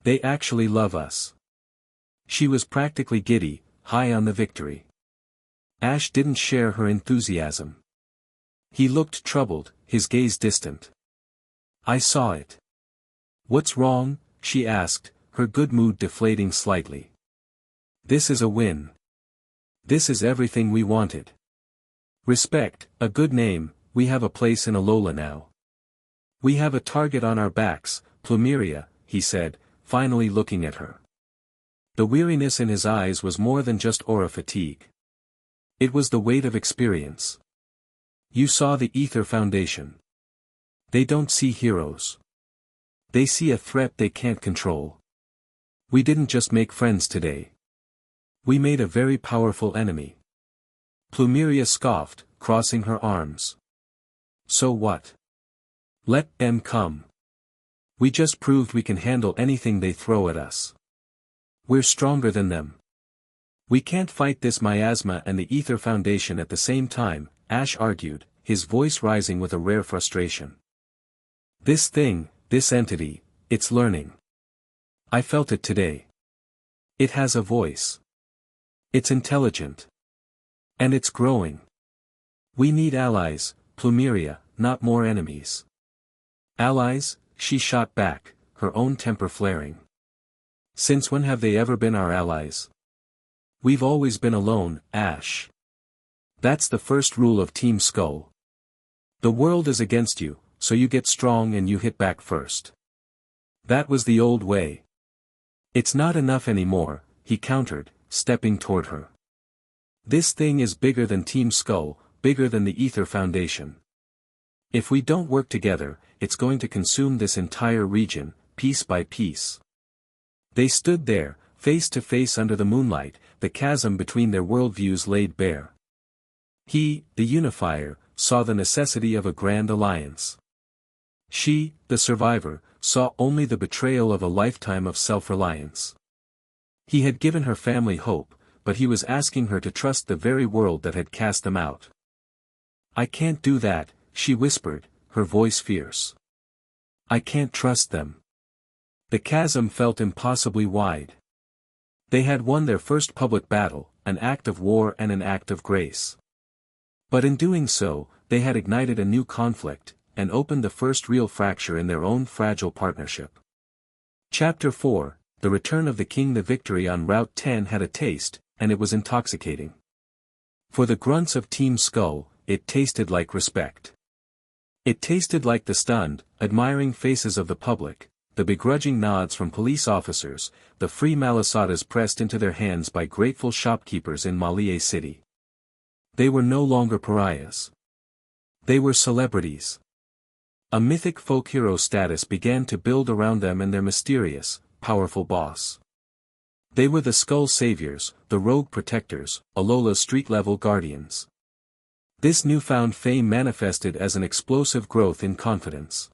They actually love us. She was practically giddy, high on the victory. Ash didn't share her enthusiasm. He looked troubled, his gaze distant. I saw it. What's wrong? She asked, her good mood deflating slightly. This is a win. This is everything we wanted. Respect, a good name, we have a place in Alola now. We have a target on our backs, Plumeria, he said, finally looking at her. The weariness in his eyes was more than just aura fatigue. It was the weight of experience. You saw the Ether Foundation. They don't see heroes. They see a threat they can't control. We didn't just make friends today. We made a very powerful enemy. Plumeria scoffed, crossing her arms. So what? Let them come. We just proved we can handle anything they throw at us. We're stronger than them. We can't fight this miasma and the Ether Foundation at the same time, Ash argued, his voice rising with a rare frustration. This thing, this entity, it's learning. I felt it today. It has a voice. It's intelligent. And it's growing. We need allies, Plumeria, not more enemies. Allies? She shot back, her own temper flaring. Since when have they ever been our allies? We've always been alone, Ash. That's the first rule of Team Skull. The world is against you, so you get strong and you hit back first. That was the old way. It's not enough anymore, he countered, stepping toward her. This thing is bigger than Team Skull, bigger than the Ether Foundation. If we don't work together, it's going to consume this entire region, piece by piece. They stood there, face to face under the moonlight, the chasm between their worldviews laid bare. He, the unifier, saw the necessity of a grand alliance. She, the survivor, saw only the betrayal of a lifetime of self-reliance. He had given her family hope, but he was asking her to trust the very world that had cast them out. I can't do that, she whispered, her voice fierce. I can't trust them. The chasm felt impossibly wide. They had won their first public battle, an act of war and an act of grace. But in doing so, they had ignited a new conflict, and opened the first real fracture in their own fragile partnership. Chapter 4, The Return of the King. The victory on Route 10 had a taste, and it was intoxicating. For the grunts of Team Skull, it tasted like respect. It tasted like the stunned, admiring faces of the public, the begrudging nods from police officers, the free malasadas pressed into their hands by grateful shopkeepers in Malie City. They were no longer pariahs. They were celebrities. A mythic folk hero status began to build around them and their mysterious, powerful boss. They were the Skull Saviors, the Rogue Protectors, Alola's street-level guardians. This newfound fame manifested as an explosive growth in confidence.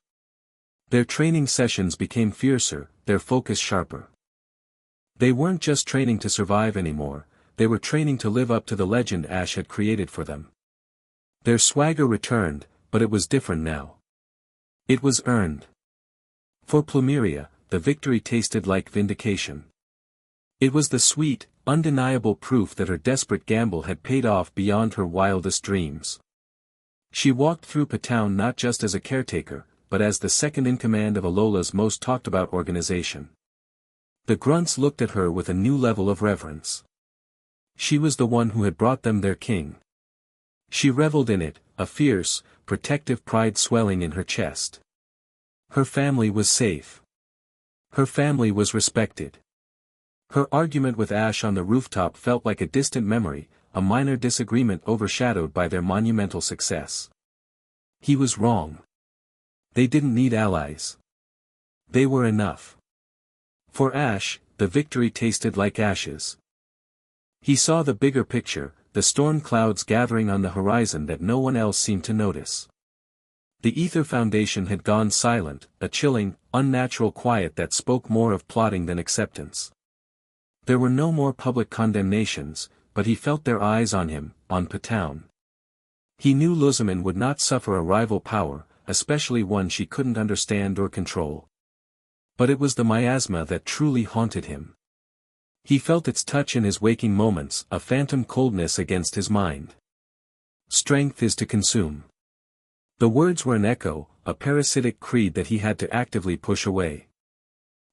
Their training sessions became fiercer, their focus sharper. They weren't just training to survive anymore, they were training to live up to the legend Ash had created for them. Their swagger returned, but it was different now. It was earned. For Plumeria, the victory tasted like vindication. It was the sweet, undeniable proof that her desperate gamble had paid off beyond her wildest dreams. She walked through Patown not just as a caretaker, but as the second-in-command of Alola's most talked-about organization. The grunts looked at her with a new level of reverence. She was the one who had brought them their king. She reveled in it, a fierce, protective pride swelling in her chest. Her family was safe. Her family was respected. Her argument with Ash on the rooftop felt like a distant memory, a minor disagreement overshadowed by their monumental success. He was wrong. They didn't need allies. They were enough. For Ash, the victory tasted like ashes. He saw the bigger picture, the storm clouds gathering on the horizon that no one else seemed to notice. The Ether Foundation had gone silent, a chilling, unnatural quiet that spoke more of plotting than acceptance. There were no more public condemnations, but he felt their eyes on him, on Patown. He knew Luzaman would not suffer a rival power, especially one she couldn't understand or control. But it was the miasma that truly haunted him. He felt its touch in his waking moments, a phantom coldness against his mind. Strength is to consume. The words were an echo, a parasitic creed that he had to actively push away.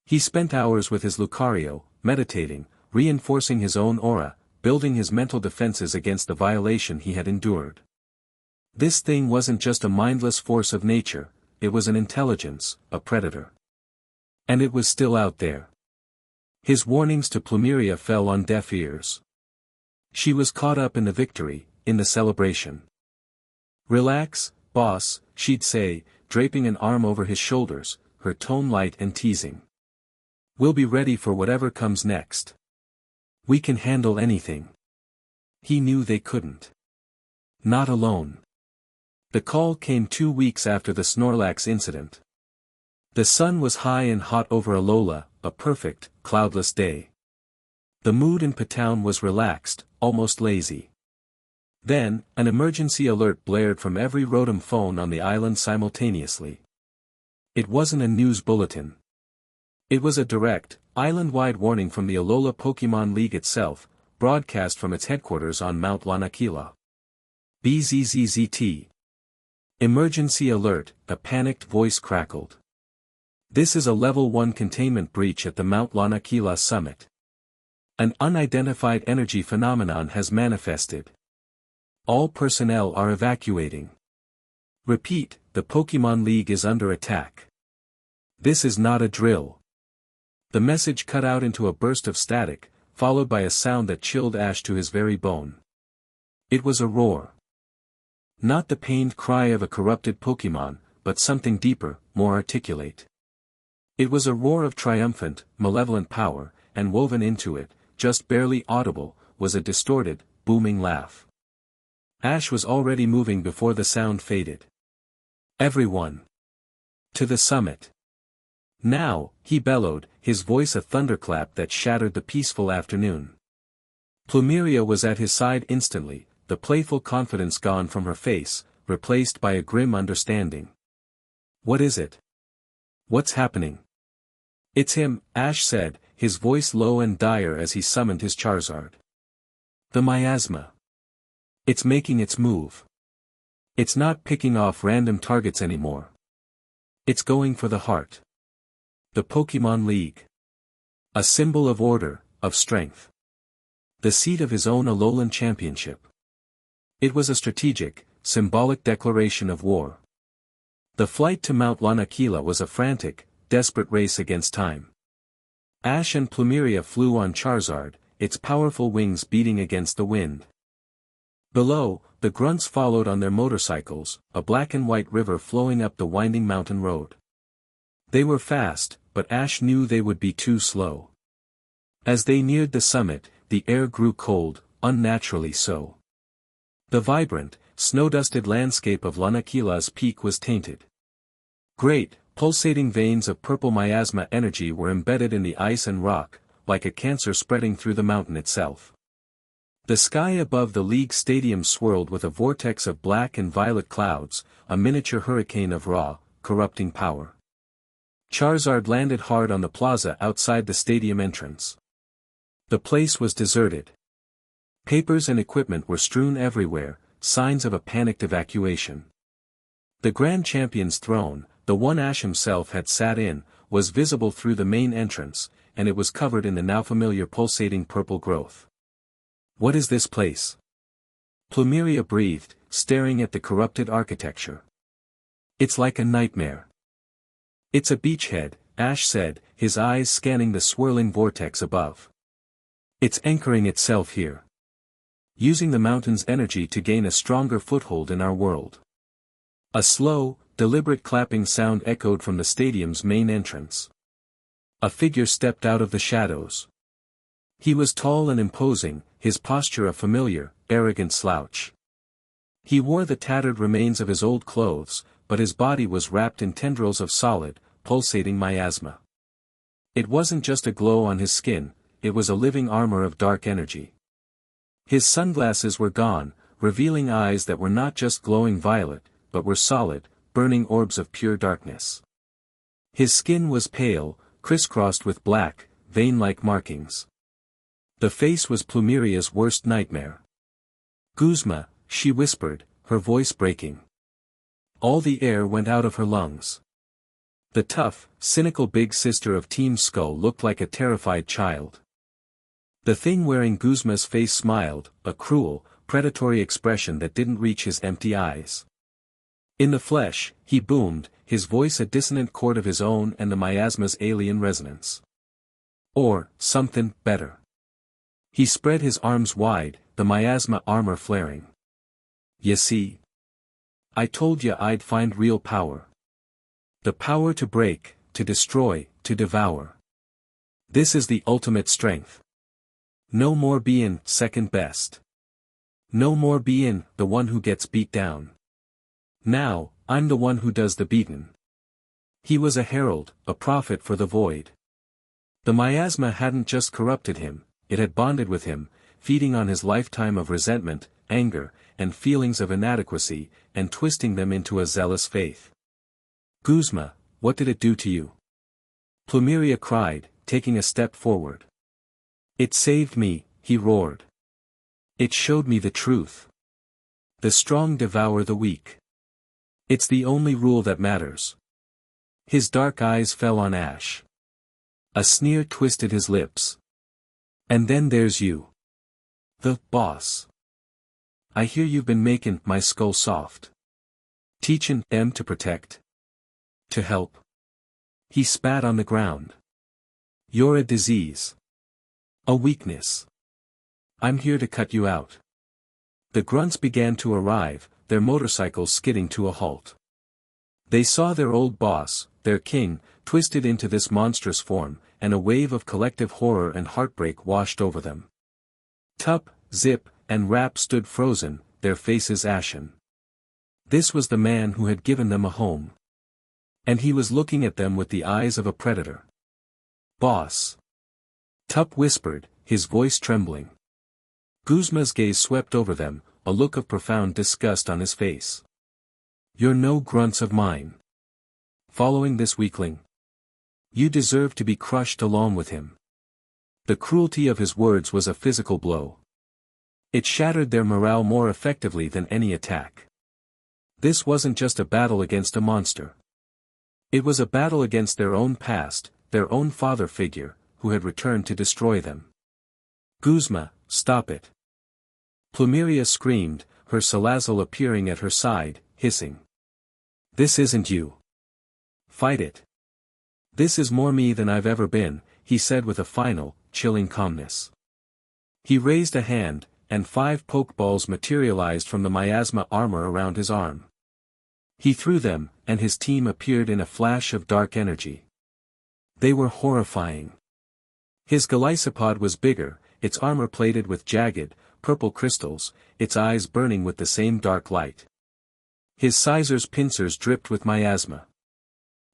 He spent hours with his Lucario, meditating, reinforcing his own aura, building his mental defenses against the violation he had endured. This thing wasn't just a mindless force of nature, it was an intelligence, a predator. And it was still out there. His warnings to Plumeria fell on deaf ears. She was caught up in the victory, in the celebration. "Relax, boss," she'd say, draping an arm over his shoulders, her tone light and teasing. "We'll be ready for whatever comes next. We can handle anything." He knew they couldn't. Not alone. The call came 2 weeks after the Snorlax incident. The sun was high and hot over Alola, a perfect, cloudless day. The mood in Patown was relaxed, almost lazy. Then, an emergency alert blared from every Rotom phone on the island simultaneously. It wasn't a news bulletin. It was a direct, island-wide warning from the Alola Pokemon League itself, broadcast from its headquarters on Mount Lanakila. BZZZT. Emergency alert, a panicked voice crackled. This is a Level 1 containment breach at the Mount Lanakila summit. An unidentified energy phenomenon has manifested. All personnel are evacuating. Repeat, the Pokemon League is under attack. This is not a drill. The message cut out into a burst of static, followed by a sound that chilled Ash to his very bone. It was a roar. Not the pained cry of a corrupted Pokemon, but something deeper, more articulate. It was a roar of triumphant, malevolent power, and woven into it, just barely audible, was a distorted, booming laugh. Ash was already moving before the sound faded. "Everyone! To the summit!" "Now," he bellowed, his voice a thunderclap that shattered the peaceful afternoon. Plumeria was at his side instantly, the playful confidence gone from her face, replaced by a grim understanding. "What is it? What's happening?" "It's him," Ash said, his voice low and dire as he summoned his Charizard. "The miasma. It's making its move. It's not picking off random targets anymore. It's going for the heart. The Pokemon League. A symbol of order, of strength. The seat of his own Alolan championship." It was a strategic, symbolic declaration of war. The flight to Mount Lanakila was a frantic, desperate race against time. Ash and Plumeria flew on Charizard, its powerful wings beating against the wind. Below, the grunts followed on their motorcycles, a black and white river flowing up the winding mountain road. They were fast, but Ash knew they would be too slow. As they neared the summit, the air grew cold, unnaturally so. The vibrant, snow-dusted landscape of Lanakila's peak was tainted. Great, pulsating veins of purple miasma energy were embedded in the ice and rock, like a cancer spreading through the mountain itself. The sky above the league stadium swirled with a vortex of black and violet clouds, a miniature hurricane of raw, corrupting power. Charizard landed hard on the plaza outside the stadium entrance. The place was deserted. Papers and equipment were strewn everywhere, signs of a panicked evacuation. The Grand Champion's throne, the one Ash himself had sat in, was visible through the main entrance, and it was covered in the now familiar pulsating purple growth. "What is this place?" Plumeria breathed, staring at the corrupted architecture. "It's like a nightmare." It's a beachhead, Ash said, his eyes scanning the swirling vortex above. It's anchoring itself here. Using the mountain's energy to gain a stronger foothold in our world. A slow, deliberate clapping sound echoed from the stadium's main entrance. A figure stepped out of the shadows. He was tall and imposing, his posture a familiar, arrogant slouch. He wore the tattered remains of his old clothes, but his body was wrapped in tendrils of solid, pulsating miasma. It wasn't just a glow on his skin, it was a living armor of dark energy. His sunglasses were gone, revealing eyes that were not just glowing violet, but were solid, burning orbs of pure darkness. His skin was pale, crisscrossed with black, vein-like markings. The face was Plumeria's worst nightmare. Guzma, she whispered, her voice breaking. All the air went out of her lungs. The tough, cynical big sister of Team Skull looked like a terrified child. The thing wearing Guzma's face smiled, a cruel, predatory expression that didn't reach his empty eyes. In the flesh, he boomed, his voice a dissonant chord of his own and the miasma's alien resonance. Or, something better. He spread his arms wide, the miasma armor flaring. "You see? I told you I'd find real power. The power to break, to destroy, to devour. This is the ultimate strength. No more being second best. No more being the one who gets beat down. Now, I'm the one who does the beating." He was a herald, a prophet for the void. The miasma hadn't just corrupted him, it had bonded with him, feeding on his lifetime of resentment, anger, and feelings of inadequacy, and twisting them into a zealous faith. "Guzma, what did it do to you?" Plumeria cried, taking a step forward. "It saved me," he roared. "It showed me the truth. The strong devour the weak. It's the only rule that matters." His dark eyes fell on Ash. A sneer twisted his lips. "And then there's you. The boss. I hear you've been making my skull soft. Teaching them to protect. To help." He spat on the ground. "You're a disease. A weakness. I'm here to cut you out." The grunts began to arrive, their motorcycles skidding to a halt. They saw their old boss, their king, twisted into this monstrous form, and a wave of collective horror and heartbreak washed over them. Tup, Zip, and Rap stood frozen, their faces ashen. This was the man who had given them a home. And he was looking at them with the eyes of a predator. "Boss." Tup whispered, his voice trembling. Guzma's gaze swept over them, a look of profound disgust on his face. "You're no grunts of mine. Following this weakling? You deserve to be crushed along with him." The cruelty of his words was a physical blow. It shattered their morale more effectively than any attack. This wasn't just a battle against a monster. It was a battle against their own past, their own father figure, who had returned to destroy them. "Guzma, stop it." Plumeria screamed, her salazzle appearing at her side, hissing. "This isn't you. Fight it. This is more me than I've ever been," he said with a final, chilling calmness. He raised a hand, and 5 pokeballs materialized from the miasma armor around his arm. He threw them, and his team appeared in a flash of dark energy. They were horrifying. His Galisopod was bigger, its armor plated with jagged, purple crystals, its eyes burning with the same dark light. His Sizer's pincers dripped with miasma.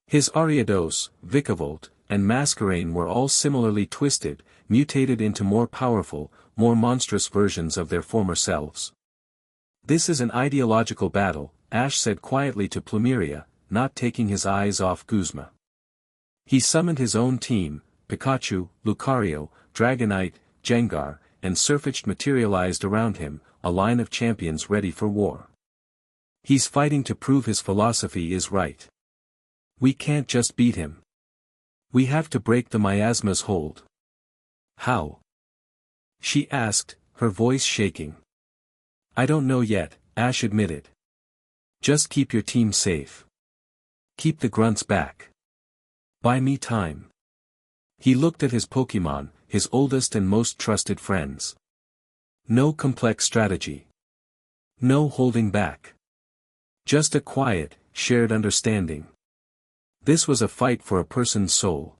His Ariados, Vicavolt, and Masquerain were all similarly twisted, mutated into more powerful, more monstrous versions of their former selves. "This is an ideological battle," Ash said quietly to Plumeria, not taking his eyes off Guzma. He summoned his own team, Pikachu, Lucario, Dragonite, Gengar, and Surfetch'd materialized around him, a line of champions ready for war. "He's fighting to prove his philosophy is right. We can't just beat him. We have to break the miasma's hold." "How?" she asked, her voice shaking. "I don't know yet," Ash admitted. "Just keep your team safe. Keep the grunts back. Buy me time. He looked at his Pokémon, his oldest and most trusted friends. No complex strategy. No holding back. Just a quiet, shared understanding. This was a fight for a person's soul.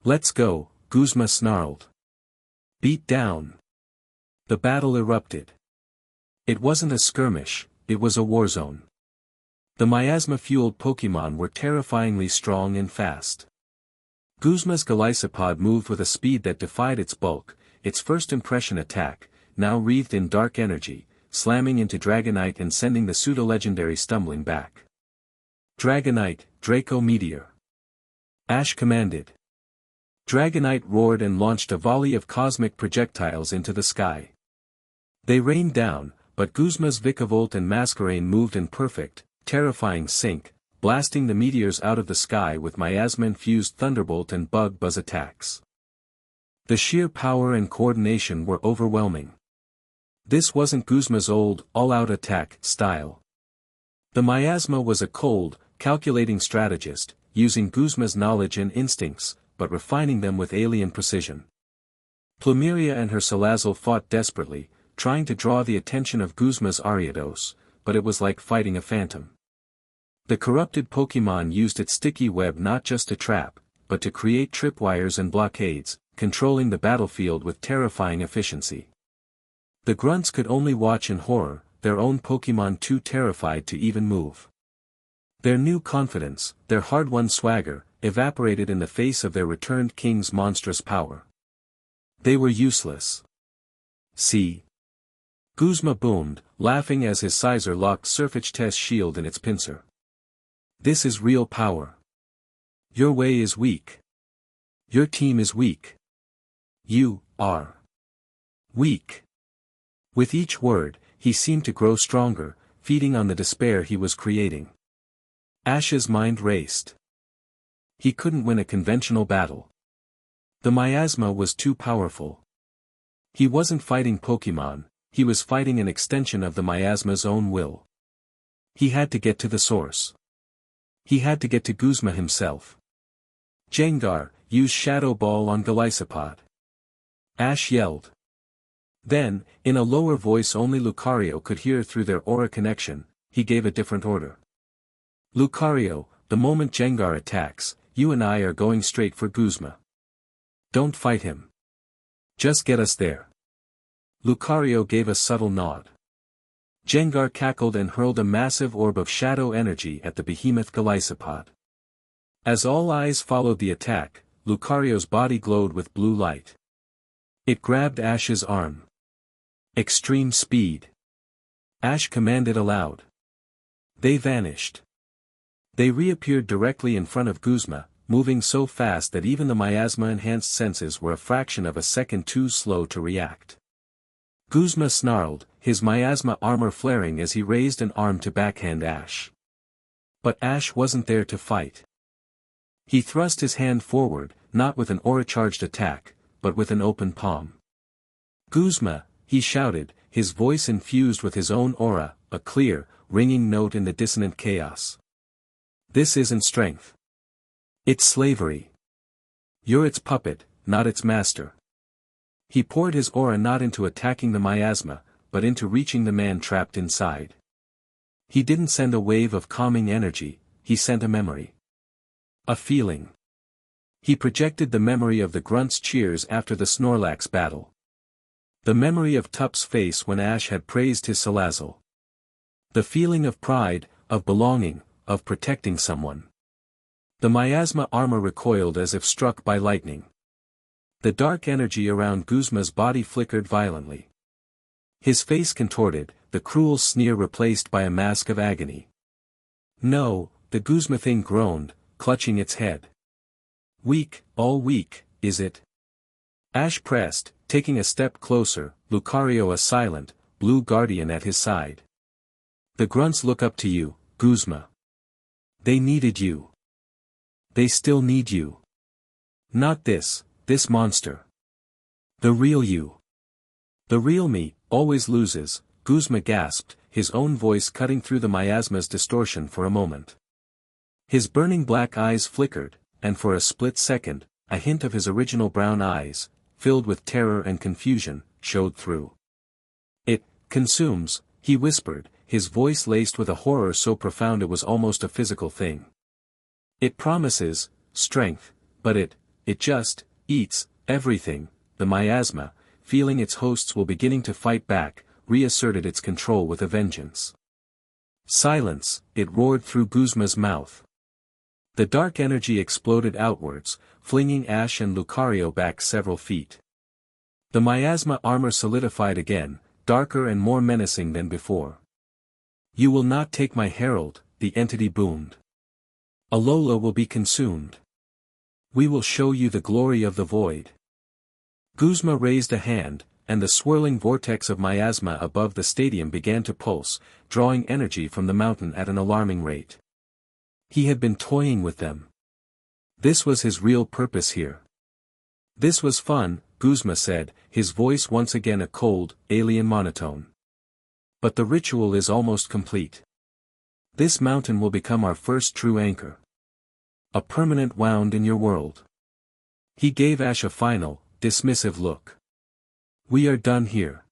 Let's go, Guzma snarled. Beat down. The battle erupted. It wasn't a skirmish, it was a war zone. The miasma-fueled Pokémon were terrifyingly strong and fast. Guzma's Golisopod moved with a speed that defied its bulk, its first impression attack, now wreathed in dark energy, slamming into Dragonite and sending the pseudo-legendary stumbling back. Dragonite, Draco Meteor. Ash commanded. Dragonite roared and launched a volley of cosmic projectiles into the sky. They rained down, but Guzma's Vikavolt and Masquerain moved in perfect, terrifying sync, blasting the meteors out of the sky with miasma-infused Thunderbolt and Bug Buzz attacks. The sheer power and coordination were overwhelming. This wasn't Guzma's old, all-out attack style. The miasma was a cold, calculating strategist, using Guzma's knowledge and instincts, but refining them with alien precision. Plumeria and her Salazzle fought desperately, trying to draw the attention of Guzma's Ariados, but it was like fighting a phantom. The corrupted Pokémon used its sticky web not just to trap, but to create tripwires and blockades, controlling the battlefield with terrifying efficiency. The grunts could only watch in horror, their own Pokémon too terrified to even move. Their new confidence, their hard-won swagger, evaporated in the face of their returned king's monstrous power. They were useless. See? Guzma boomed, laughing as his Scizor locked Surfacht's shield in its pincer. This is real power. Your way is weak. Your team is weak. You are weak. With each word, he seemed to grow stronger, feeding on the despair he was creating. Ash's mind raced. He couldn't win a conventional battle. The miasma was too powerful. He wasn't fighting Pokémon, he was fighting an extension of the miasma's own will. He had to get to the source. He had to get to Guzma himself. Gengar, use Shadow Ball on Golisopod. Ash yelled. Then, in a lower voice only Lucario could hear through their aura connection, he gave a different order. Lucario, the moment Gengar attacks, you and I are going straight for Guzma. Don't fight him. Just get us there. Lucario gave a subtle nod. Gengar cackled and hurled a massive orb of shadow energy at the behemoth Golisopod. As all eyes followed the attack, Lucario's body glowed with blue light. It grabbed Ash's arm. Extreme speed. Ash commanded aloud. They vanished. They reappeared directly in front of Guzma, moving so fast that even the miasma-enhanced senses were a fraction of a second too slow to react. Guzma snarled, his miasma armor flaring as he raised an arm to backhand Ash. But Ash wasn't there to fight. He thrust his hand forward, not with an aura-charged attack, but with an open palm. Guzma, he shouted, his voice infused with his own aura, a clear, ringing note in the dissonant chaos. This isn't strength. It's slavery. You're its puppet, not its master. He poured his aura not into attacking the miasma, but into reaching the man trapped inside. He didn't send a wave of calming energy, he sent a memory. A feeling. He projected the memory of the grunt's cheers after the Snorlax battle. The memory of Tup's face when Ash had praised his Salazzle. The feeling of pride, of belonging, of protecting someone. The miasma armor recoiled as if struck by lightning. The dark energy around Guzma's body flickered violently. His face contorted, the cruel sneer replaced by a mask of agony. No, the Guzma thing groaned, clutching its head. Weak, all weak, is it? Ash pressed, taking a step closer, Lucario a silent, blue guardian at his side. The grunts look up to you, Guzma. They needed you. They still need you. Not this monster. The real you. The real me, always loses, Guzma gasped, his own voice cutting through the miasma's distortion for a moment. His burning black eyes flickered, and for a split second, a hint of his original brown eyes, filled with terror and confusion, showed through. "It consumes," he whispered, his voice laced with a horror so profound it was almost a physical thing. "It promises strength, but it just eats everything." The miasma, feeling its hosts were beginning to fight back, reasserted its control with a vengeance. "Silence," it roared through Guzma's mouth. The dark energy exploded outwards, flinging Ash and Lucario back several feet. The miasma armor solidified again, darker and more menacing than before. "You will not take my herald," the entity boomed. "Alola will be consumed. We will show you the glory of the void." Guzma raised a hand, and the swirling vortex of miasma above the stadium began to pulse, drawing energy from the mountain at an alarming rate. He had been toying with them. This was his real purpose here. "This was fun," Guzma said, his voice once again a cold, alien monotone. "But the ritual is almost complete. This mountain will become our first true anchor. A permanent wound in your world." He gave Ash a final, dismissive look. "We are done here."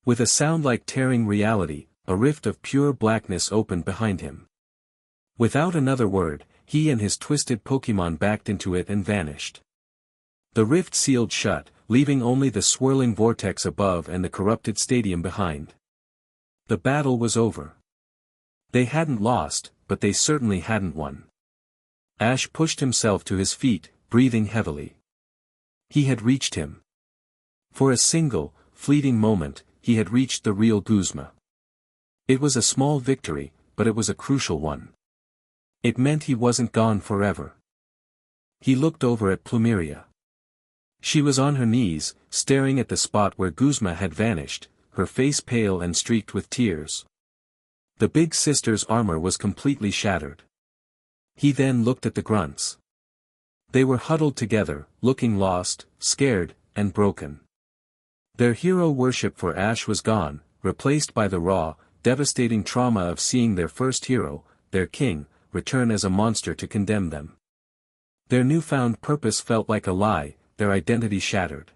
With a sound like tearing reality, a rift of pure blackness opened behind him. Without another word, he and his twisted Pokémon backed into it and vanished. The rift sealed shut, leaving only the swirling vortex above and the corrupted stadium behind. The battle was over. They hadn't lost, but they certainly hadn't won. Ash pushed himself to his feet, breathing heavily. He had reached him. For a single, fleeting moment, he had reached the real Guzma. It was a small victory, but it was a crucial one. It meant he wasn't gone forever. He looked over at Plumeria. She was on her knees, staring at the spot where Guzma had vanished, her face pale and streaked with tears. The big sister's armor was completely shattered. He then looked at the grunts. They were huddled together, looking lost, scared, and broken. Their hero worship for Ash was gone, replaced by the raw, devastating trauma of seeing their first hero, their king, return as a monster to condemn them. Their newfound purpose felt like a lie, their identity shattered.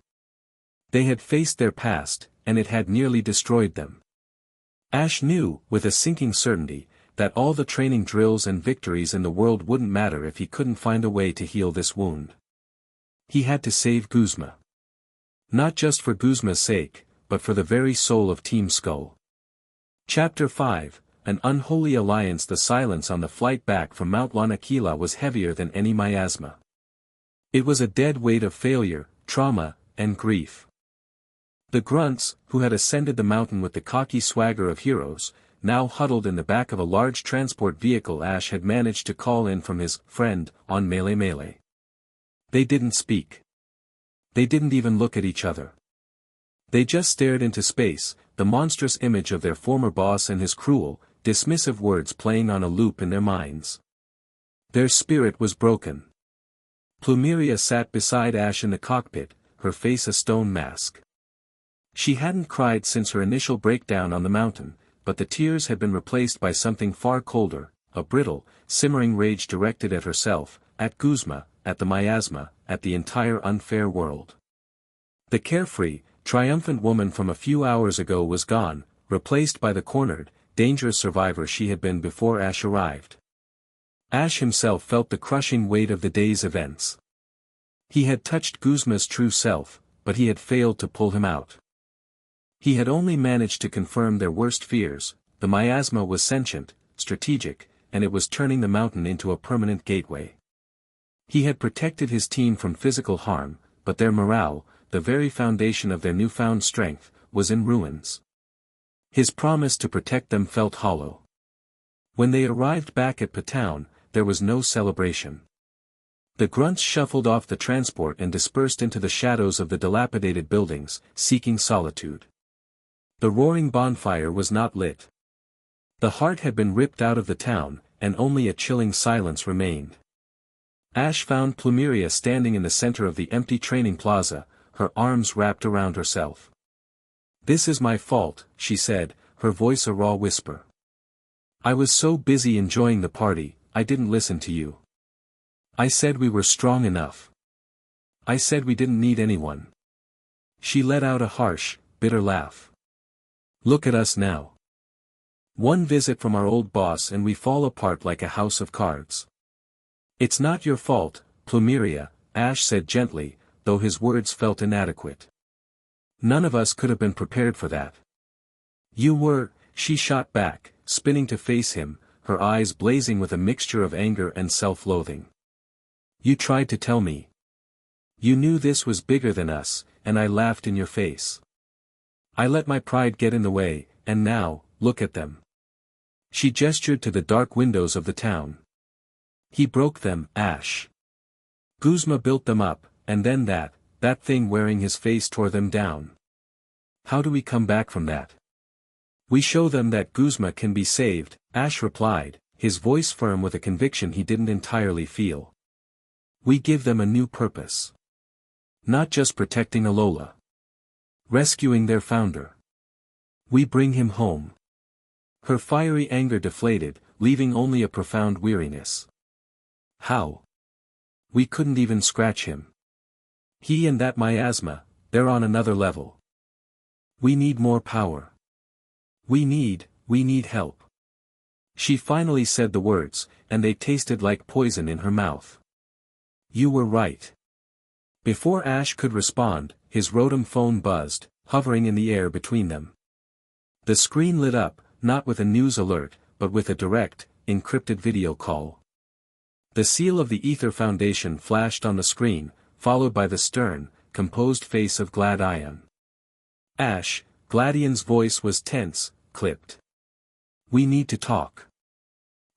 They had faced their past, and it had nearly destroyed them. Ash knew, with a sinking certainty, that all the training drills and victories in the world wouldn't matter if he couldn't find a way to heal this wound. He had to save Guzma. Not just for Guzma's sake, but for the very soul of Team Skull. Chapter 5, An Unholy Alliance. The silence on the flight back from Mount Lanakila was heavier than any miasma. It was a dead weight of failure, trauma, and grief. The grunts, who had ascended the mountain with the cocky swagger of heroes, now huddled in the back of a large transport vehicle Ash had managed to call in from his friend on Melee. They didn't speak. They didn't even look at each other. They just stared into space, the monstrous image of their former boss and his cruel, dismissive words playing on a loop in their minds. Their spirit was broken. Plumeria sat beside Ash in the cockpit, her face a stone mask. She hadn't cried since her initial breakdown on the mountain, but the tears had been replaced by something far colder, a brittle, simmering rage directed at herself, at Guzma, at the miasma, at the entire unfair world. The carefree, triumphant woman from a few hours ago was gone, replaced by the cornered, dangerous survivor she had been before Ash arrived. Ash himself felt the crushing weight of the day's events. He had touched Guzma's true self, but he had failed to pull him out. He had only managed to confirm their worst fears. The miasma was sentient, strategic, and it was turning the mountain into a permanent gateway. He had protected his team from physical harm, but their morale, the very foundation of their newfound strength, was in ruins. His promise to protect them felt hollow. When they arrived back at Patown, there was no celebration. The grunts shuffled off the transport and dispersed into the shadows of the dilapidated buildings, seeking solitude. The roaring bonfire was not lit. The heart had been ripped out of the town, and only a chilling silence remained. Ash found Plumeria standing in the center of the empty training plaza, her arms wrapped around herself. "This is my fault," she said, her voice a raw whisper. "I was so busy enjoying the party, I didn't listen to you. I said we were strong enough. I said we didn't need anyone. She let out a harsh, bitter laugh. Look at us now. One visit from our old boss and we fall apart like a house of cards. It's not your fault, Plumeria, Ash said gently, though his words felt inadequate. None of us could have been prepared for that. You were, she shot back, spinning to face him, her eyes blazing with a mixture of anger and self-loathing. You tried to tell me. You knew this was bigger than us, and I laughed in your face. I let my pride get in the way, and now, look at them. She gestured to the dark windows of the town. He broke them, Ash. Guzma built them up, and then that thing wearing his face tore them down. How do we come back from that? We show them that Guzma can be saved, Ash replied, his voice firm with a conviction he didn't entirely feel. We give them a new purpose. Not just protecting Alola. Rescuing their founder. We bring him home. Her fiery anger deflated, leaving only a profound weariness. How? We couldn't even scratch him. He and that miasma, they're on another level. We need more power. We need help. She finally said the words, and they tasted like poison in her mouth. You were right. Before Ash could respond, his Rotom phone buzzed, hovering in the air between them. The screen lit up, not with a news alert, but with a direct, encrypted video call. The seal of the Ether Foundation flashed on the screen, followed by the stern, composed face of Gladion. Ash, Gladion's voice was tense, clipped. We need to talk.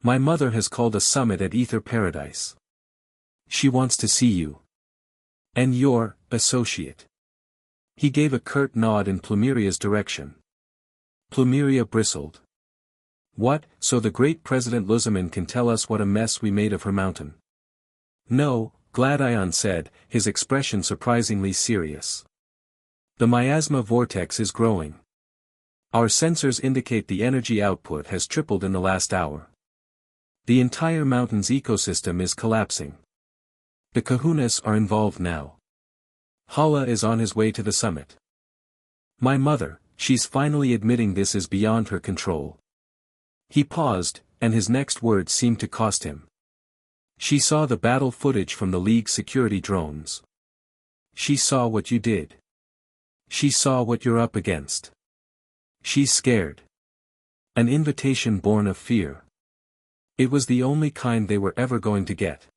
My mother has called a summit at Ether Paradise. She wants to see you. And your associate. He gave a curt nod in Plumeria's direction. Plumeria bristled. What, so the great President Luzaman can tell us what a mess we made of her mountain? No, Gladion said, his expression surprisingly serious. The miasma vortex is growing. Our sensors indicate the energy output has tripled in the last hour. The entire mountain's ecosystem is collapsing. The kahunas are involved now. Hala is on his way to the summit. My mother, she's finally admitting this is beyond her control. He paused, and his next words seemed to cost him. She saw the battle footage from the League's security drones. She saw what you did. She saw what you're up against. She's scared. An invitation born of fear. It was the only kind they were ever going to get.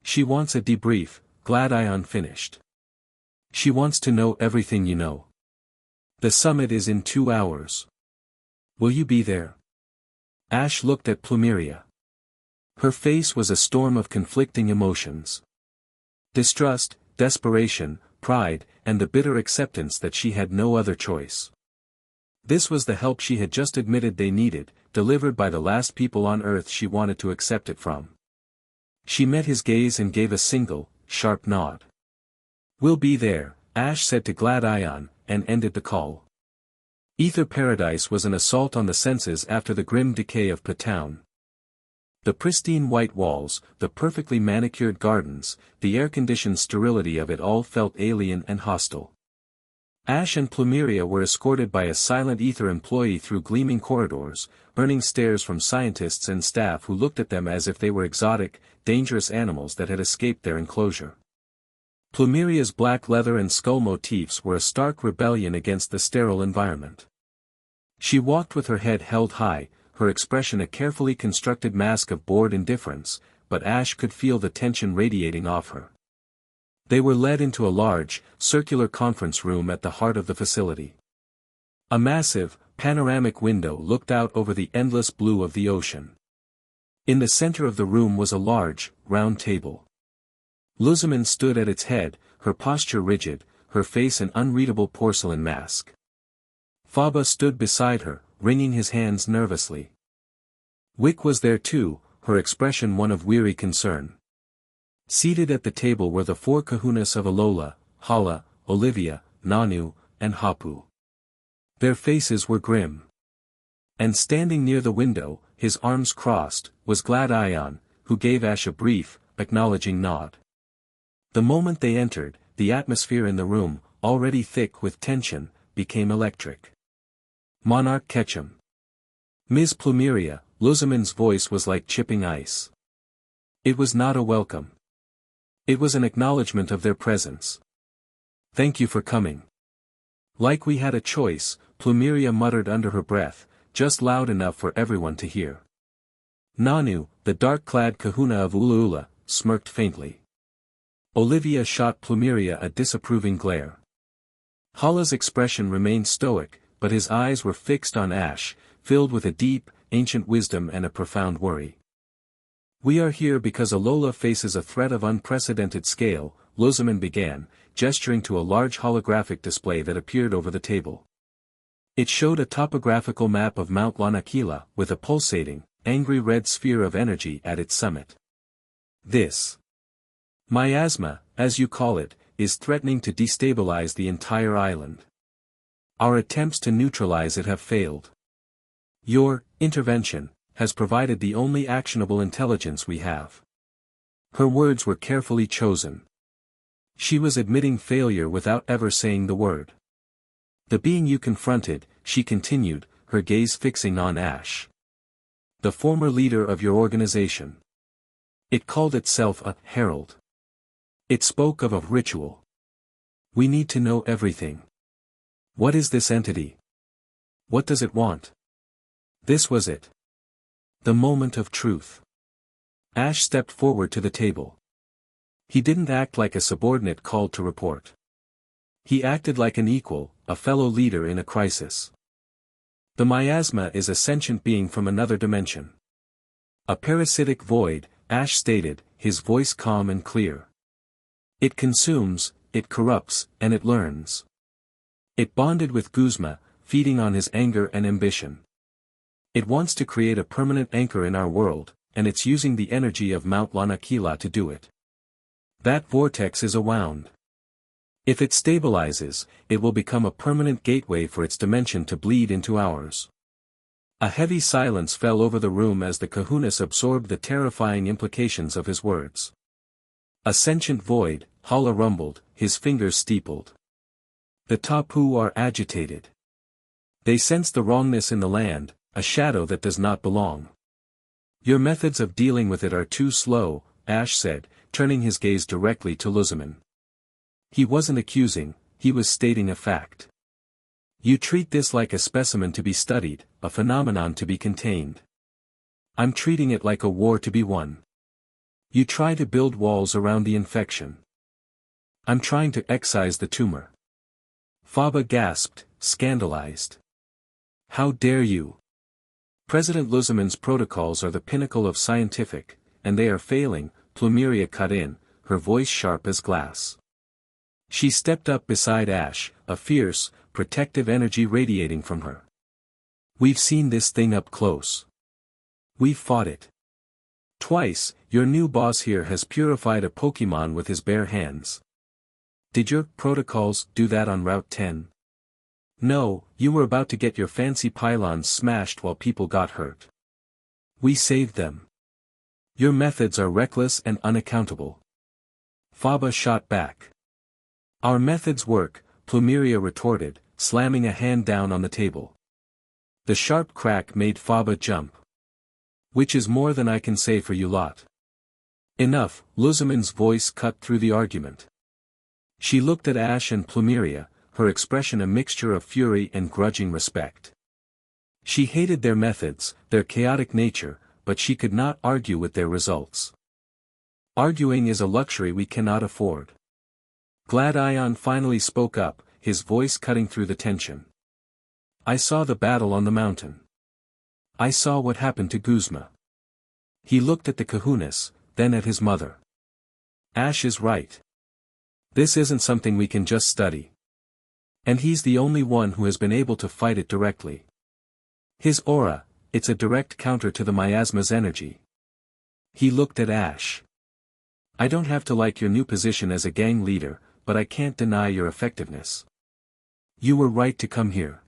She wants a debrief, Gladion finished. She wants to know everything you know. The summit is in 2 hours. Will you be there? Ash looked at Plumeria. Her face was a storm of conflicting emotions. Distrust, desperation, pride, and the bitter acceptance that she had no other choice. This was the help she had just admitted they needed, delivered by the last people on Earth she wanted to accept it from. She met his gaze and gave a single, sharp nod. We'll be there, Ash said to Gladion, and ended the call. Ether Paradise was an assault on the senses after the grim decay of Patown. The pristine white walls, the perfectly manicured gardens, the air-conditioned sterility of it all felt alien and hostile. Ash and Plumeria were escorted by a silent Ether employee through gleaming corridors, earning stares from scientists and staff who looked at them as if they were exotic, dangerous animals that had escaped their enclosure. Plumeria's black leather and skull motifs were a stark rebellion against the sterile environment. She walked with her head held high, her expression a carefully constructed mask of bored indifference, but Ash could feel the tension radiating off her. They were led into a large, circular conference room at the heart of the facility. A massive, panoramic window looked out over the endless blue of the ocean. In the center of the room was a large, round table. Luzaman stood at its head, her posture rigid, her face an unreadable porcelain mask. Faba stood beside her, wringing his hands nervously. Wick was there too, her expression one of weary concern. Seated at the table were the 4 kahunas of Alola, Hala, Olivia, Nanu, and Hapu. Their faces were grim. And standing near the window, his arms crossed, was Gladion, who gave Ash a brief, acknowledging nod. The moment they entered, the atmosphere in the room, already thick with tension, became electric. Monarch Ketchum. Ms. Plumeria, Luzamen's voice was like chipping ice. It was not a welcome. It was an acknowledgement of their presence. Thank you for coming. Like we had a choice, Plumeria muttered under her breath, just loud enough for everyone to hear. Nanu, the dark-clad kahuna of Ulaula, smirked faintly. Olivia shot Plumeria a disapproving glare. Hala's expression remained stoic, but his eyes were fixed on Ash, filled with a deep, ancient wisdom and a profound worry. We are here because Alola faces a threat of unprecedented scale, Luzaman began, gesturing to a large holographic display that appeared over the table. It showed a topographical map of Mount Lanakila, with a pulsating, angry red sphere of energy at its summit. This miasma, as you call it, is threatening to destabilize the entire island. Our attempts to neutralize it have failed. Your intervention has provided the only actionable intelligence we have. Her words were carefully chosen. She was admitting failure without ever saying the word. The being you confronted, she continued, her gaze fixing on Ash. The former leader of your organization. It called itself a herald. It spoke of a ritual. We need to know everything. What is this entity? What does it want? This was it. The moment of truth. Ash stepped forward to the table. He didn't act like a subordinate called to report. He acted like an equal, a fellow leader in a crisis. The miasma is a sentient being from another dimension. A parasitic void, Ash stated, his voice calm and clear. It consumes, it corrupts, and it learns. It bonded with Guzma, feeding on his anger and ambition. It wants to create a permanent anchor in our world, and it's using the energy of Mount Lanakila to do it. That vortex is a wound. If it stabilizes, it will become a permanent gateway for its dimension to bleed into ours. A heavy silence fell over the room as the kahunas absorbed the terrifying implications of his words. A sentient void, Hala rumbled, his fingers steepled. The Tapu are agitated. They sense the wrongness in the land, a shadow that does not belong. Your methods of dealing with it are too slow, Ash said, turning his gaze directly to Luzaman. He wasn't accusing, he was stating a fact. You treat this like a specimen to be studied, a phenomenon to be contained. I'm treating it like a war to be won. You try to build walls around the infection. I'm trying to excise the tumor. Faba gasped, scandalized. How dare you? President Luzaman's protocols are the pinnacle of scientific, and they are failing, Plumeria cut in, her voice sharp as glass. She stepped up beside Ash, a fierce, protective energy radiating from her. We've seen this thing up close. We've fought it. Twice, your new boss here has purified a Pokemon with his bare hands. Did your protocols do that on Route 10? No, you were about to get your fancy pylons smashed while people got hurt. We saved them. Your methods are reckless and unaccountable. Faba shot back. Our methods work, Plumeria retorted, slamming a hand down on the table. The sharp crack made Faba jump. Which is more than I can say for you lot. Enough, Luzaman's voice cut through the argument. She looked at Ash and Plumeria, her expression a mixture of fury and grudging respect. She hated their methods, their chaotic nature, but she could not argue with their results. Arguing is a luxury we cannot afford. Gladion finally spoke up, his voice cutting through the tension. I saw the battle on the mountain. I saw what happened to Guzma. He looked at the kahunas, then at his mother. Ash is right. This isn't something we can just study. And he's the only one who has been able to fight it directly. His aura, it's a direct counter to the miasma's energy. He looked at Ash. I don't have to like your new position as a gang leader, but I can't deny your effectiveness. You were right to come here.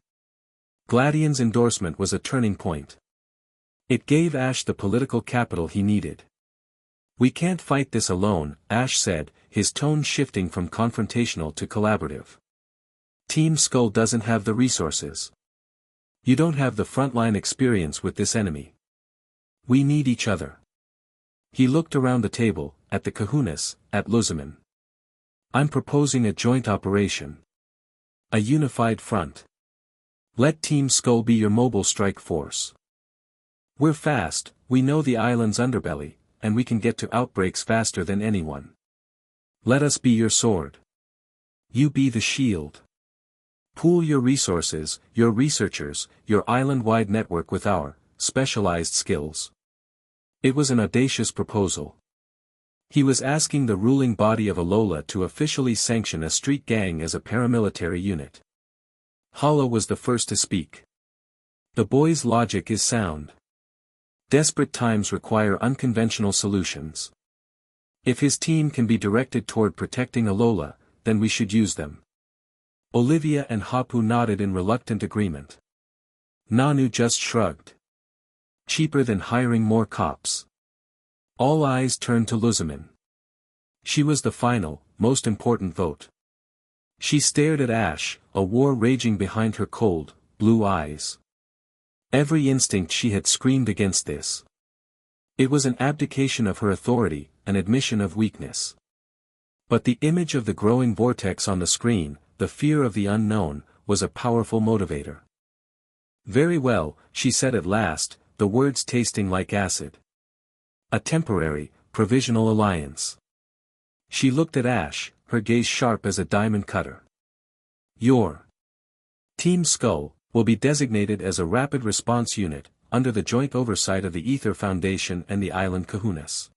Gladion's endorsement was a turning point. It gave Ash the political capital he needed. We can't fight this alone, Ash said, his tone shifting from confrontational to collaborative. Team Skull doesn't have the resources. You don't have the frontline experience with this enemy. We need each other. He looked around the table, at the Kahunas, at Luzaman. I'm proposing a joint operation. A unified front. Let Team Skull be your mobile strike force. We're fast, we know the island's underbelly, and we can get to outbreaks faster than anyone. Let us be your sword. You be the shield. Pool your resources, your researchers, your island-wide network with our specialized skills. It was an audacious proposal. He was asking the ruling body of Alola to officially sanction a street gang as a paramilitary unit. Hala was the first to speak. The boy's logic is sound. Desperate times require unconventional solutions. If his team can be directed toward protecting Alola, then we should use them. Olivia and Hapu nodded in reluctant agreement. Nanu just shrugged. Cheaper than hiring more cops. All eyes turned to Luzaman. She was the final, most important vote. She stared at Ash, a war raging behind her cold, blue eyes. Every instinct she had screamed against this. It was an abdication of her authority, an admission of weakness. But the image of the growing vortex on the screen, the fear of the unknown, was a powerful motivator. Very well, she said at last, the words tasting like acid. A temporary, provisional alliance. She looked at Ash, her gaze sharp as a diamond cutter. Your Team Skull will be designated as a rapid response unit, under the joint oversight of the Ether Foundation and the Island Kahunas.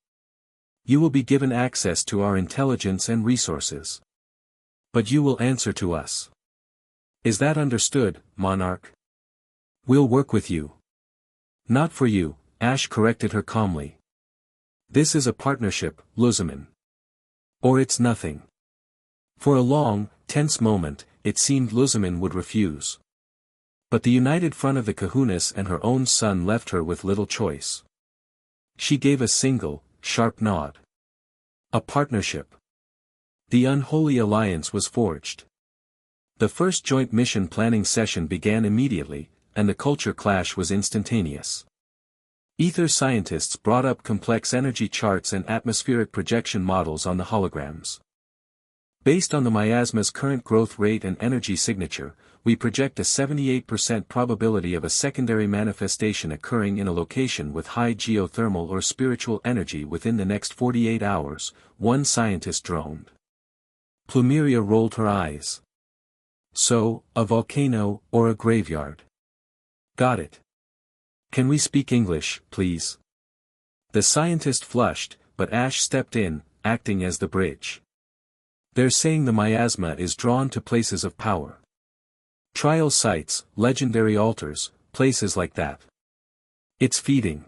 You will be given access to our intelligence and resources. But you will answer to us. Is that understood, Monarch? We'll work with you. Not for you, Ash corrected her calmly. This is a partnership, Luzaman. Or it's nothing. For a long, tense moment, it seemed Luzaman would refuse. But the united front of the Kahunas and her own son left her with little choice. She gave a single, sharp nod. A partnership. The unholy alliance was forged. The first joint mission planning session began immediately, and the culture clash was instantaneous. Ether scientists brought up complex energy charts and atmospheric projection models on the holograms. Based on the miasma's current growth rate and energy signature, we project a 78% probability of a secondary manifestation occurring in a location with high geothermal or spiritual energy within the next 48 hours, one scientist droned. Plumeria rolled her eyes. So, a volcano, or a graveyard. Got it. Can we speak English, please? The scientist flushed, but Ash stepped in, acting as the bridge. They're saying the miasma is drawn to places of power. Trial sites, legendary altars, places like that. It's feeding.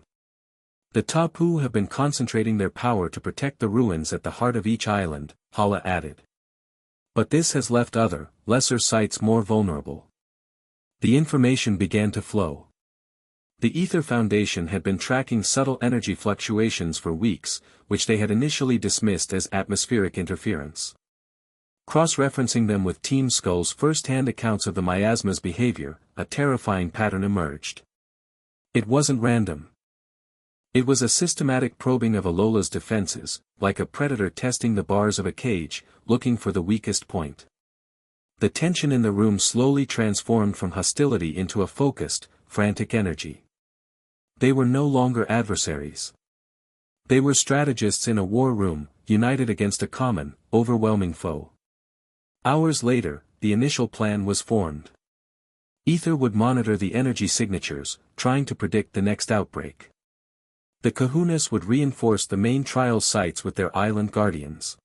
The Tapu have been concentrating their power to protect the ruins at the heart of each island, Hala added. But this has left other, lesser sites more vulnerable. The information began to flow. The Ether Foundation had been tracking subtle energy fluctuations for weeks, which they had initially dismissed as atmospheric interference. Cross-referencing them with Team Skull's first-hand accounts of the miasma's behavior, a terrifying pattern emerged. It wasn't random. It was a systematic probing of Alola's defenses, like a predator testing the bars of a cage, looking for the weakest point. The tension in the room slowly transformed from hostility into a focused, frantic energy. They were no longer adversaries. They were strategists in a war room, united against a common, overwhelming foe. Hours later, the initial plan was formed. Ether would monitor the energy signatures, trying to predict the next outbreak. The Kahunas would reinforce the main trial sites with their island guardians.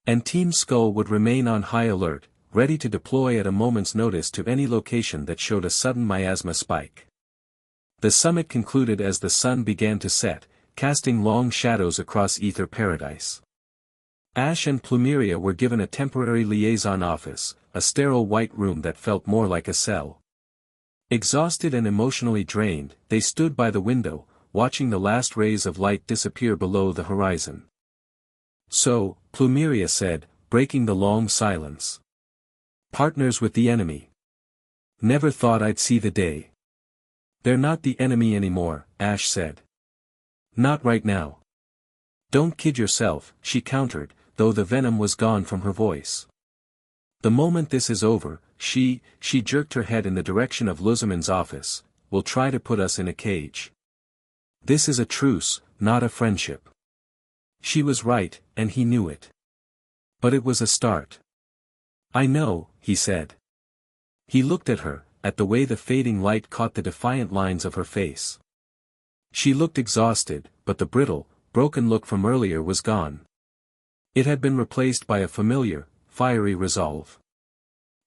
And Team Skull would remain on high alert, ready to deploy at a moment's notice to any location that showed a sudden miasma spike. The summit concluded as the sun began to set, casting long shadows across Ether Paradise. Ash and Plumeria were given a temporary liaison office, a sterile white room that felt more like a cell. Exhausted and emotionally drained, they stood by the window, watching the last rays of light disappear below the horizon. "So," Plumeria said, breaking the long silence. "Partners with the enemy. Never thought I'd see the day." "They're not the enemy anymore," Ash said. "Not right now." "Don't kid yourself," she countered, though the venom was gone from her voice. "The moment this is over, she jerked her head in the direction of Luzman's office, "will try to put us in a cage. This is a truce, not a friendship." She was right, and he knew it. But it was a start. "I know," he said. He looked at her, at the way the fading light caught the defiant lines of her face. She looked exhausted, but the brittle, broken look from earlier was gone. It had been replaced by a familiar, fiery resolve.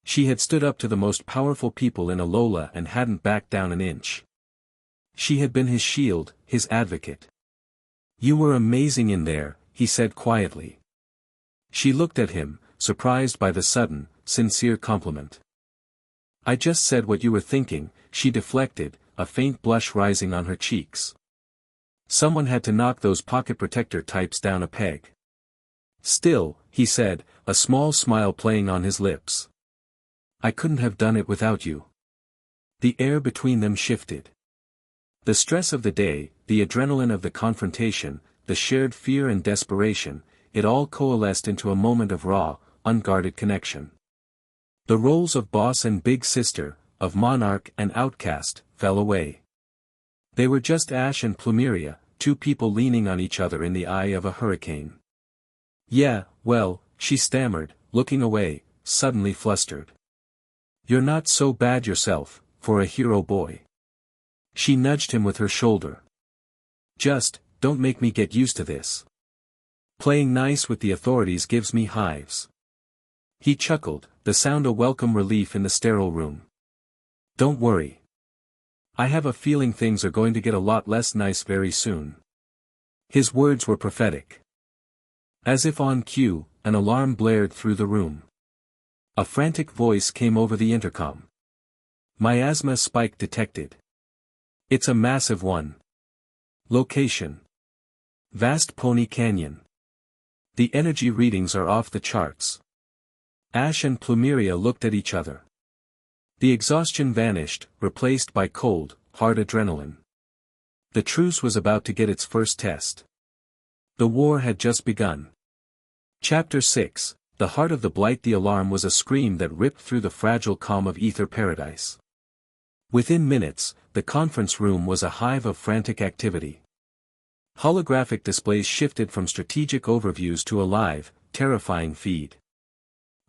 She had stood up to the most powerful people in Alola and hadn't backed down an inch. She had been his shield, his advocate. "You were amazing in there," he said quietly. She looked at him, surprised by the sudden, sincere compliment. "I just said what you were thinking," she deflected, a faint blush rising on her cheeks. Someone had to knock those pocket protector types down a peg. "Still," he said, a small smile playing on his lips. "I couldn't have done it without you." The air between them shifted. The stress of the day, the adrenaline of the confrontation, the shared fear and desperation, it all coalesced into a moment of raw, unguarded connection. The roles of boss and big sister, of monarch and outcast, fell away. They were just Ash and Plumeria, two people leaning on each other in the eye of a hurricane. "Yeah, well," she stammered, looking away, suddenly flustered. "You're not so bad yourself, for a hero boy." She nudged him with her shoulder. "Just, don't make me get used to this. Playing nice with the authorities gives me hives." He chuckled, the sound a welcome relief in the sterile room. "Don't worry. I have a feeling things are going to get a lot less nice very soon." His words were prophetic. As if on cue, an alarm blared through the room. A frantic voice came over the intercom. "Miasma spike detected. It's a massive one. Location: Vast Pony Canyon. The energy readings are off the charts." Ash and Plumeria looked at each other. The exhaustion vanished, replaced by cold, hard adrenaline. The truce was about to get its first test. The war had just begun. Chapter 6, The Heart of the Blight. The alarm was a scream that ripped through the fragile calm of Ether Paradise. Within minutes, the conference room was a hive of frantic activity. Holographic displays shifted from strategic overviews to a live, terrifying feed.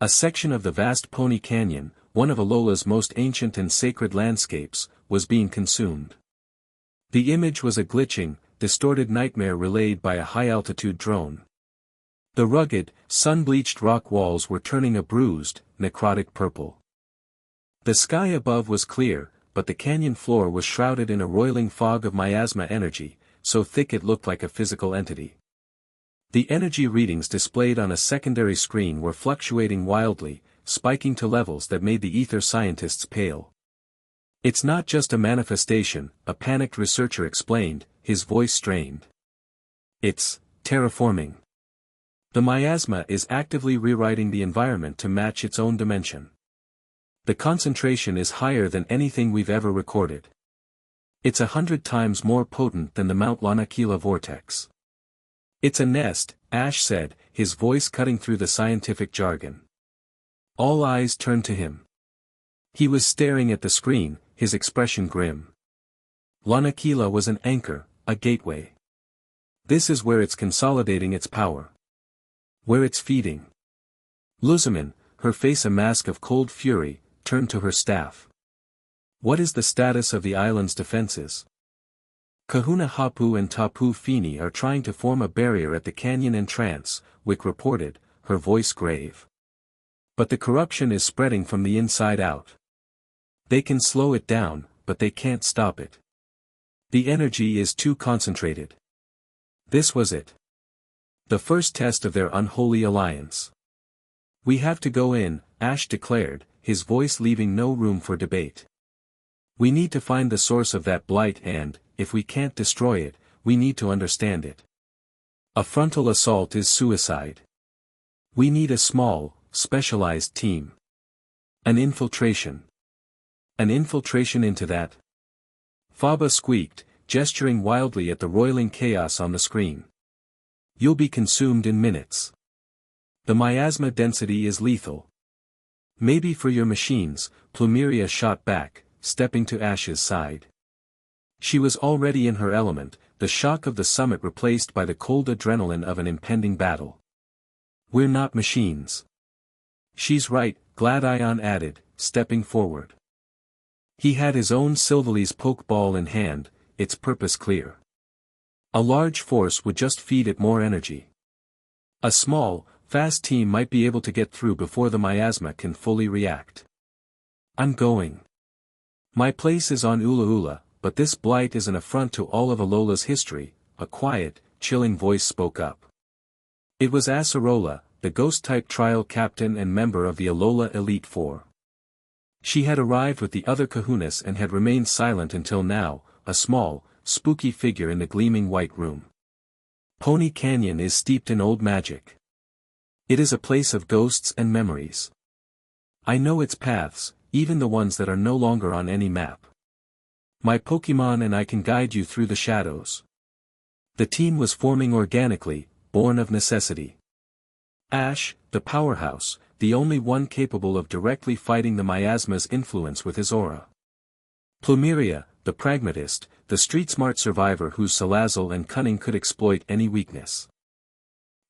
A section of the vast Pony Canyon, one of Alola's most ancient and sacred landscapes, was being consumed. The image was a glitching, distorted nightmare relayed by a high-altitude drone. The rugged, sun-bleached rock walls were turning a bruised, necrotic purple. The sky above was clear, but the canyon floor was shrouded in a roiling fog of miasma energy, so thick it looked like a physical entity. The energy readings displayed on a secondary screen were fluctuating wildly, spiking to levels that made the ether scientists pale. "It's not just a manifestation," a panicked researcher explained, his voice strained. "It's terraforming. The miasma is actively rewriting the environment to match its own dimension. The concentration is higher than anything we've ever recorded. It's 100 times more potent than the Mount Lanakila vortex." "It's a nest," Ash said, his voice cutting through the scientific jargon. All eyes turned to him. He was staring at the screen, his expression grim. Lanakila was an anchor, a gateway. This is where it's consolidating its power. Where it's feeding. Luzman, her face a mask of cold fury, turned to her staff. "What is the status of the island's defenses?" "Kahuna Hapu and Tapu Fini are trying to form a barrier at the canyon entrance," Wick reported, her voice grave. "But the corruption is spreading from the inside out. They can slow it down, but they can't stop it. The energy is too concentrated." This was it. The first test of their unholy alliance. "We have to go in," Ash declared, his voice leaving no room for debate. "We need to find the source of that blight and, if we can't destroy it, we need to understand it. A frontal assault is suicide. We need a small, specialized team. An infiltration. An infiltration into that? Faba squeaked, gesturing wildly at the roiling chaos on the screen. You'll be consumed in minutes. The miasma density is lethal. Maybe for your machines, Plumeria shot back, stepping to Ash's side. She was already in her element, the shock of the summit replaced by the cold adrenaline of an impending battle. We're not machines. She's right, Gladion added, stepping forward. He had his own Sylvalese pokeball in hand, its purpose clear. A large force would just feed it more energy. A small, fast team might be able to get through before the miasma can fully react. I'm going. My place is on Ula Ula, but this blight is an affront to all of Alola's history, a quiet, chilling voice spoke up. It was Acerola, the ghost-type trial captain and member of the Alola Elite Four. She had arrived with the other kahunas and had remained silent until now, a small, spooky figure in the gleaming white room. Pony Canyon is steeped in old magic. It is a place of ghosts and memories. I know its paths, even the ones that are no longer on any map. My Pokemon and I can guide you through the shadows. The team was forming organically, born of necessity. Ash, the powerhouse, the only one capable of directly fighting the miasma's influence with his aura. Plumeria, the pragmatist, the street-smart survivor whose salazzle and cunning could exploit any weakness.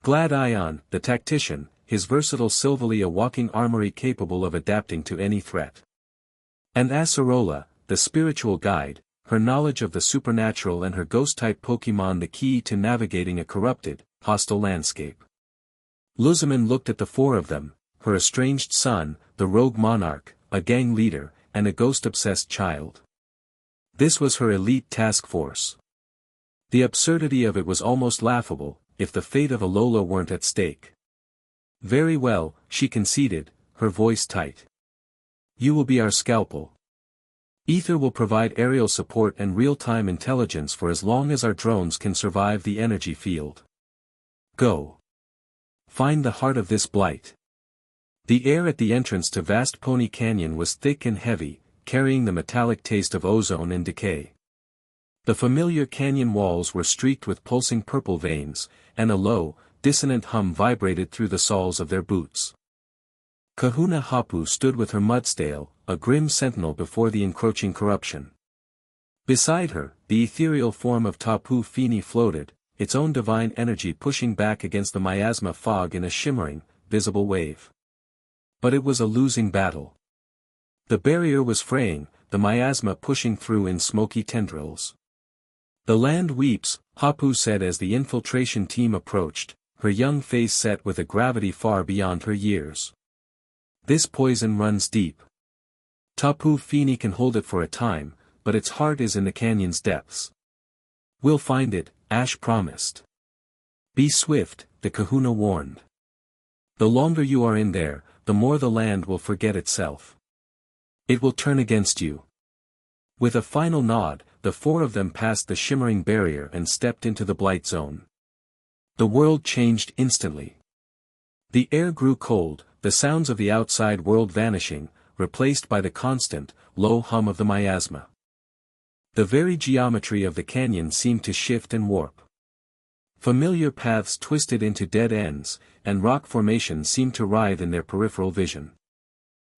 Gladion, the tactician, his versatile Sylvalee a walking armory capable of adapting to any threat. And Acerola, the spiritual guide, her knowledge of the supernatural and her ghost-type Pokemon the key to navigating a corrupted, hostile landscape. Luzaman looked at the four of them, her estranged son, the rogue monarch, a gang leader, and a ghost-obsessed child. This was her elite task force. The absurdity of it was almost laughable, if the fate of Alola weren't at stake. Very well, she conceded, her voice tight. You will be our scalpel. Ether will provide aerial support and real-time intelligence for as long as our drones can survive the energy field. Go. Find the heart of this blight. The air at the entrance to vast Pony Canyon was thick and heavy, carrying the metallic taste of ozone and decay. The familiar canyon walls were streaked with pulsing purple veins, and a low, dissonant hum vibrated through the soles of their boots. Kahuna Hapu stood with her mudstale, a grim sentinel before the encroaching corruption. Beside her, the ethereal form of Tapu Fini floated, its own divine energy pushing back against the miasma fog in a shimmering, visible wave. But it was a losing battle. The barrier was fraying, the miasma pushing through in smoky tendrils. The land weeps, Hapu said as the infiltration team approached, her young face set with a gravity far beyond her years. This poison runs deep. Tapu Fini can hold it for a time, but its heart is in the canyon's depths. We'll find it, Ash promised. Be swift, the kahuna warned. The longer you are in there, the more the land will forget itself. It will turn against you. With a final nod, the four of them passed the shimmering barrier and stepped into the blight zone. The world changed instantly. The air grew cold, the sounds of the outside world vanishing, replaced by the constant, low hum of the miasma. The very geometry of the canyon seemed to shift and warp. Familiar paths twisted into dead ends, and rock formations seemed to writhe in their peripheral vision.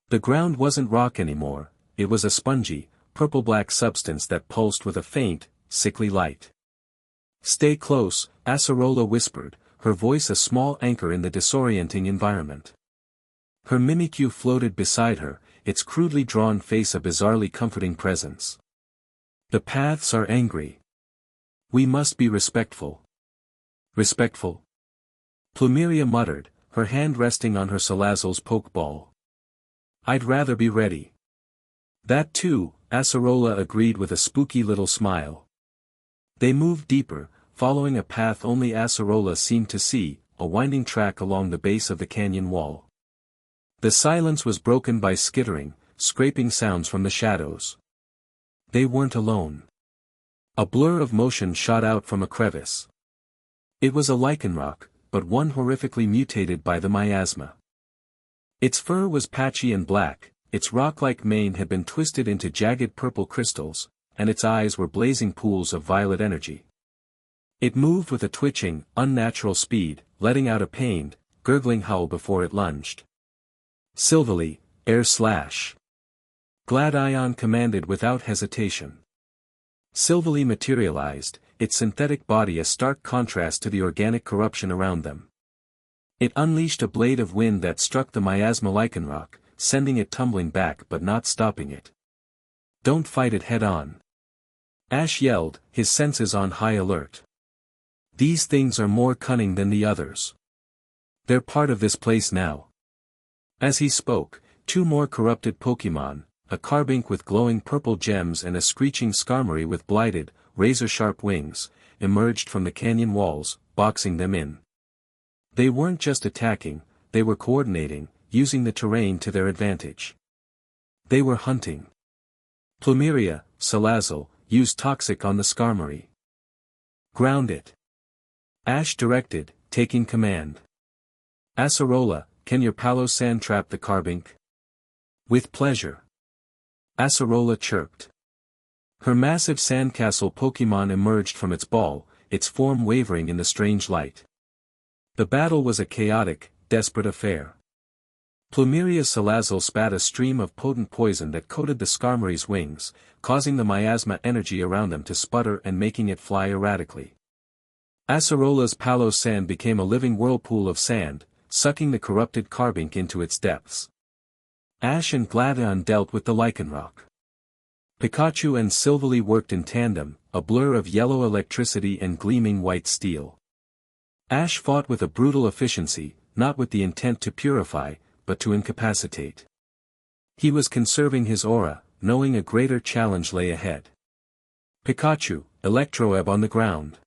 The ground wasn't rock anymore, it was a spongy, purple-black substance that pulsed with a faint, sickly light. Stay close, Acerola whispered, her voice a small anchor in the disorienting environment. Her Mimikyu floated beside her, its crudely drawn face a bizarrely comforting presence. The paths are angry. We must be respectful. Respectful? Plumeria muttered, her hand resting on her Salazzle's pokeball. I'd rather be ready. That too, Acerola agreed with a spooky little smile. They moved deeper, following a path only Acerola seemed to see, a winding track along the base of the canyon wall. The silence was broken by skittering, scraping sounds from the shadows. They weren't alone. A blur of motion shot out from a crevice. It was a lichen rock, but one horrifically mutated by the miasma. Its fur was patchy and black, its rock-like mane had been twisted into jagged purple crystals, and its eyes were blazing pools of violet energy. It moved with a twitching, unnatural speed, letting out a pained, gurgling howl before it lunged. Silverly, air slash. Gladion commanded without hesitation. Silverly materialized, its synthetic body a stark contrast to the organic corruption around them. It unleashed a blade of wind that struck the miasma lichen rock, sending it tumbling back but not stopping it. Don't fight it head-on. Ash yelled, his senses on high alert. These things are more cunning than the others. They're part of this place now. As he spoke, two more corrupted Pokemon, a carbink with glowing purple gems and a screeching Skarmory with blighted, razor-sharp wings, emerged from the canyon walls, boxing them in. They weren't just attacking, they were coordinating, using the terrain to their advantage. They were hunting. Plumeria, Salazzle, used Toxic on the Skarmory. Ground it. Ash directed, taking command. Acerola, can your Palossand trap the carbink? With pleasure. Acerola chirped. Her massive sandcastle Pokemon emerged from its ball, its form wavering in the strange light. The battle was a chaotic, desperate affair. Plumeria's Salazzle spat a stream of potent poison that coated the Skarmory's wings, causing the miasma energy around them to sputter and making it fly erratically. Acerola's Palossand became a living whirlpool of sand, sucking the corrupted carbink into its depths. Ash and Gladion dealt with the Lycanroc. Pikachu and Silverly worked in tandem, a blur of yellow electricity and gleaming white steel. Ash fought with a brutal efficiency, not with the intent to purify, but to incapacitate. He was conserving his aura, knowing a greater challenge lay ahead. Pikachu, Electroeb on the ground.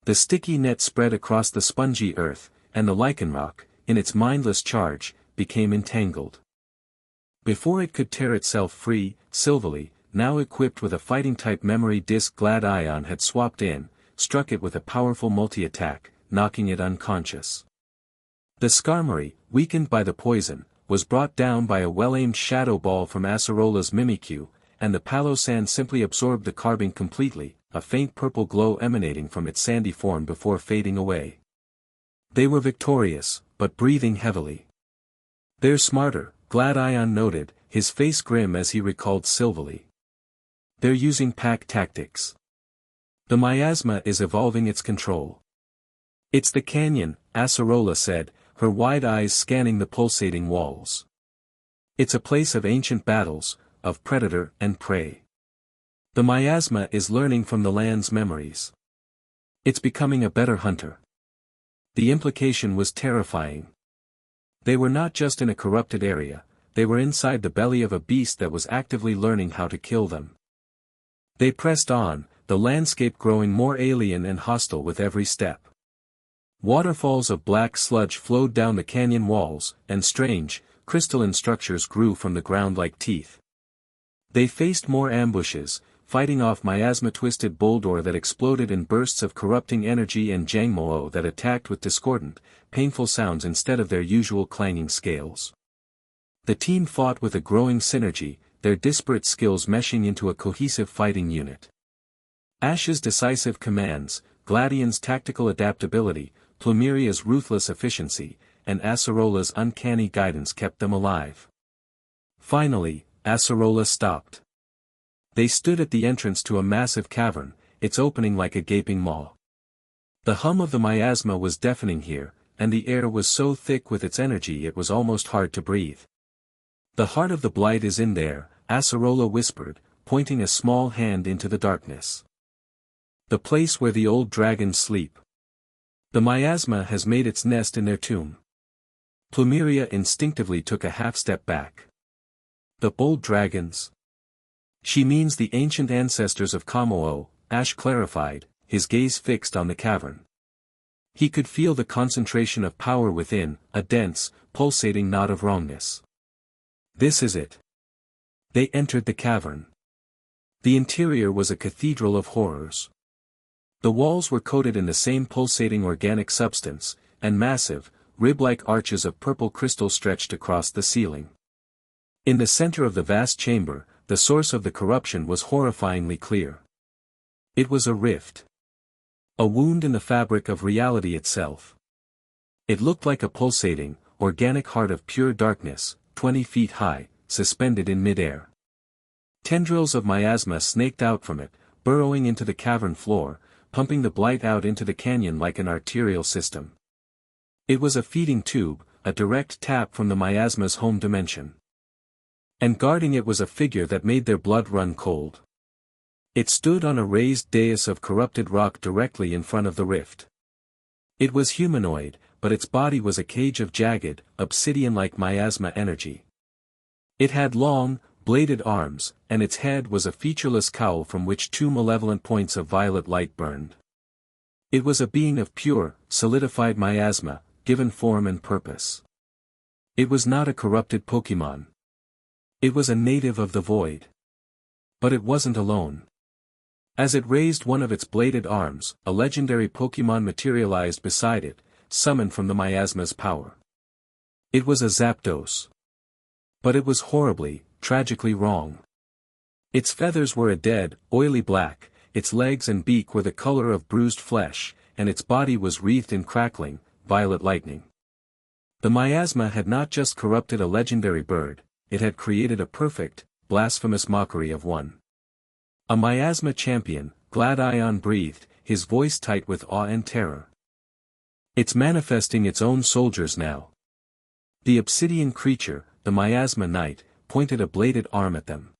The sticky net spread across the spongy earth, and the Lycanroc, in its mindless charge, became entangled. Before it could tear itself free, Silverly, now equipped with a fighting-type memory disc Gladion had swapped in, struck it with a powerful multi-attack, knocking it unconscious. The Skarmory, weakened by the poison, was brought down by a well-aimed shadow ball from Acerola's Mimikyu, and the Palossand simply absorbed the carbink completely, a faint purple glow emanating from its sandy form before fading away. They were victorious, but breathing heavily. They're smarter, Gladion noted, his face grim as he recalled Silverly. They're using pack tactics. The miasma is evolving its control. It's the canyon, Acerola said, her wide eyes scanning the pulsating walls. It's a place of ancient battles, of predator and prey. The miasma is learning from the land's memories. It's becoming a better hunter. The implication was terrifying. They were not just in a corrupted area, they were inside the belly of a beast that was actively learning how to kill them. They pressed on, the landscape growing more alien and hostile with every step. Waterfalls of black sludge flowed down the canyon walls, and strange, crystalline structures grew from the ground like teeth. They faced more ambushes, fighting off miasma-twisted Boldore that exploded in bursts of corrupting energy and Jangmo-o that attacked with discordant, painful sounds instead of their usual clanging scales. The team fought with a growing synergy, their disparate skills meshing into a cohesive fighting unit. Ash's decisive commands, Gladion's tactical adaptability, Plumeria's ruthless efficiency, and Acerola's uncanny guidance kept them alive. Finally, Acerola stopped. They stood at the entrance to a massive cavern, its opening like a gaping maw. The hum of the miasma was deafening here, and the air was so thick with its energy it was almost hard to breathe. The heart of the blight is in there, Acerola whispered, pointing a small hand into the darkness. The place where the old dragons sleep. The miasma has made its nest in their tomb. Plumeria instinctively took a half-step back. The old dragons? She means the ancient ancestors of Kamo-o, Ash clarified, his gaze fixed on the cavern. He could feel the concentration of power within, a dense, pulsating knot of wrongness. This is it. They entered the cavern. The interior was a cathedral of horrors. The walls were coated in the same pulsating organic substance, and massive, rib-like arches of purple crystal stretched across the ceiling. In the center of the vast chamber, the source of the corruption was horrifyingly clear. It was a rift. A wound in the fabric of reality itself. It looked like a pulsating, organic heart of pure darkness, 20 feet high, suspended in midair. Tendrils of miasma snaked out from it, burrowing into the cavern floor, pumping the blight out into the canyon like an arterial system. It was a feeding tube, a direct tap from the miasma's home dimension. And guarding it was a figure that made their blood run cold. It stood on a raised dais of corrupted rock directly in front of the rift. It was humanoid, but its body was a cage of jagged, obsidian-like miasma energy. It had long, bladed arms, and its head was a featureless cowl from which two malevolent points of violet light burned. It was a being of pure, solidified miasma, given form and purpose. It was not a corrupted Pokemon. It was a native of the void. But it wasn't alone. As it raised one of its bladed arms, a legendary Pokemon materialized beside it, summoned from the miasma's power. It was a Zapdos. But it was horribly, tragically wrong. Its feathers were a dead, oily black, its legs and beak were the color of bruised flesh, and its body was wreathed in crackling, violet lightning. The miasma had not just corrupted a legendary bird, it had created a perfect, blasphemous mockery of one. A miasma champion, Gladion breathed, his voice tight with awe and terror. It's manifesting its own soldiers now. The obsidian creature, the miasma knight, pointed a bladed arm at them.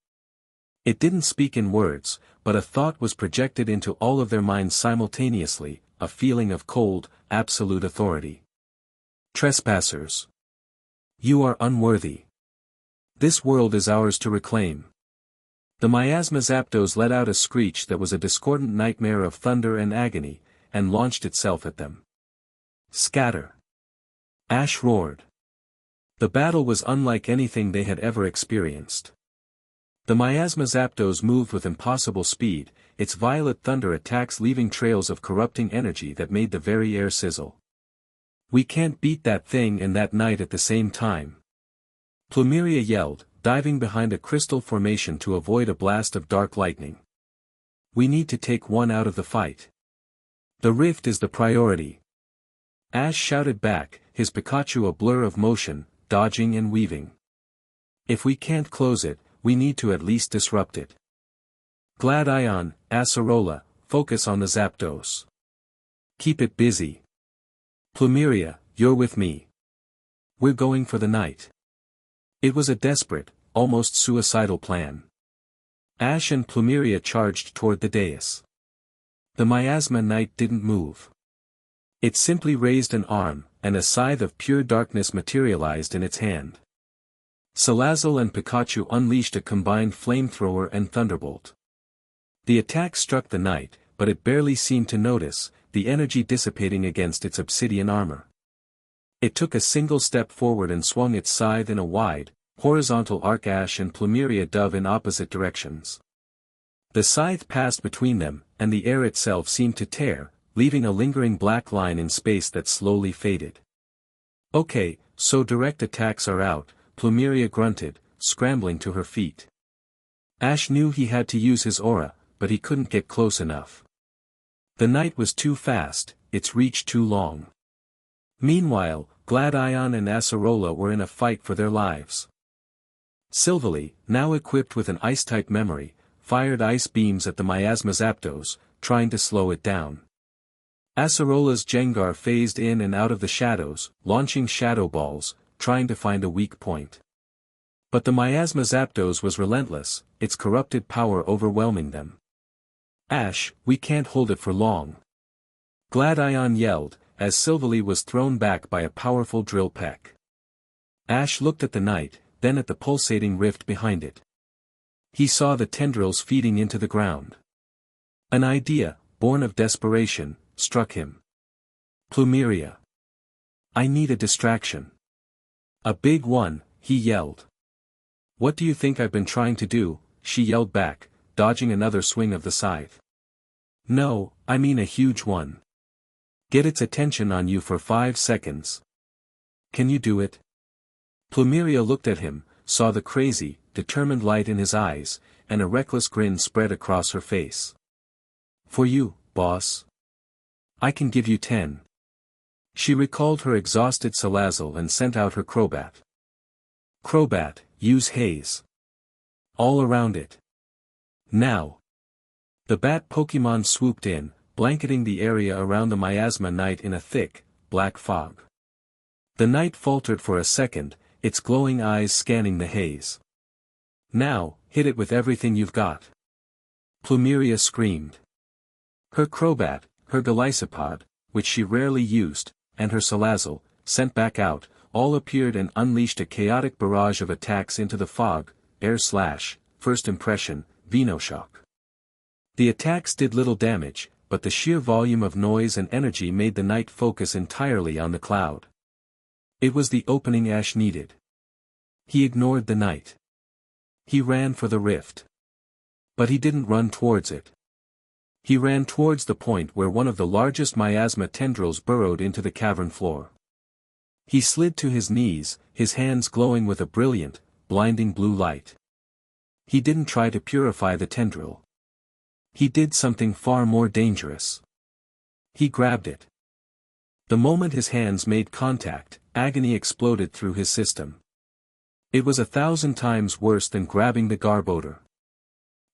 It didn't speak in words, but a thought was projected into all of their minds simultaneously, a feeling of cold, absolute authority. Trespassers. You are unworthy. This world is ours to reclaim. The miasma Zapdos let out a screech that was a discordant nightmare of thunder and agony, and launched itself at them. Scatter! Ash roared. The battle was unlike anything they had ever experienced. The miasma Zapdos moved with impossible speed, its violet thunder attacks leaving trails of corrupting energy that made the very air sizzle. We can't beat that thing and that knight at the same time. Plumeria yelled, diving behind a crystal formation to avoid a blast of dark lightning. We need to take one out of the fight. The rift is the priority. Ash shouted back, his Pikachu a blur of motion, dodging and weaving. If we can't close it, we need to at least disrupt it. Gladion, Acerola, focus on the Zapdos. Keep it busy. Plumeria, you're with me. We're going for the night. It was a desperate, almost suicidal plan. Ash and Plumeria charged toward the dais. The miasma knight didn't move. It simply raised an arm, and a scythe of pure darkness materialized in its hand. Salazzle and Pikachu unleashed a combined flamethrower and thunderbolt. The attack struck the knight, but it barely seemed to notice, the energy dissipating against its obsidian armor. It took a single step forward and swung its scythe in a wide, horizontal arc. Ash and Plumeria dove in opposite directions. The scythe passed between them, and the air itself seemed to tear, leaving a lingering black line in space that slowly faded. Okay, so direct attacks are out, Plumeria grunted, scrambling to her feet. Ash knew he had to use his aura, but he couldn't get close enough. The knight was too fast, its reach too long. Meanwhile, Gladion and Acerola were in a fight for their lives. Silvally, now equipped with an ice-type memory, fired ice beams at the miasma Zapdos, trying to slow it down. Acerola's Jengar phased in and out of the shadows, launching shadow balls, trying to find a weak point. But the miasma Zapdos was relentless, its corrupted power overwhelming them. Ash, we can't hold it for long. Gladion yelled, as Silvally was thrown back by a powerful drill peck. Ash looked at the knight, then at the pulsating rift behind it. He saw the tendrils feeding into the ground. An idea, born of desperation, struck him. Plumeria. I need a distraction. A big one, he yelled. What do you think I've been trying to do? She yelled back, dodging another swing of the scythe. No, I mean a huge one. Get its attention on you for 5 seconds. Can you do it? Plumeria looked at him, saw the crazy, determined light in his eyes, and a reckless grin spread across her face. For you, boss. I can give you 10. She recalled her exhausted Salazzle and sent out her Crobat. Crobat, use haze. All around it. Now. The bat Pokemon swooped in, blanketing the area around the Miasma Knight in a thick, black fog. The knight faltered for a second, its glowing eyes scanning the haze. Now, hit it with everything you've got. Plumeria screamed. Her Crobat, her Golisopod, which she rarely used, and her Salazzle, sent back out, all appeared and unleashed a chaotic barrage of attacks into the fog, Air Slash, First Impression, Venoshock. The attacks did little damage, but the sheer volume of noise and energy made the knight focus entirely on the cloud. It was the opening Ash needed. He ignored the knight. He ran for the rift. But he didn't run towards it. He ran towards the point where one of the largest miasma tendrils burrowed into the cavern floor. He slid to his knees, his hands glowing with a brilliant, blinding blue light. He didn't try to purify the tendril. He did something far more dangerous. He grabbed it. The moment his hands made contact, agony exploded through his system. It was 1,000 times worse than grabbing the Garbodor.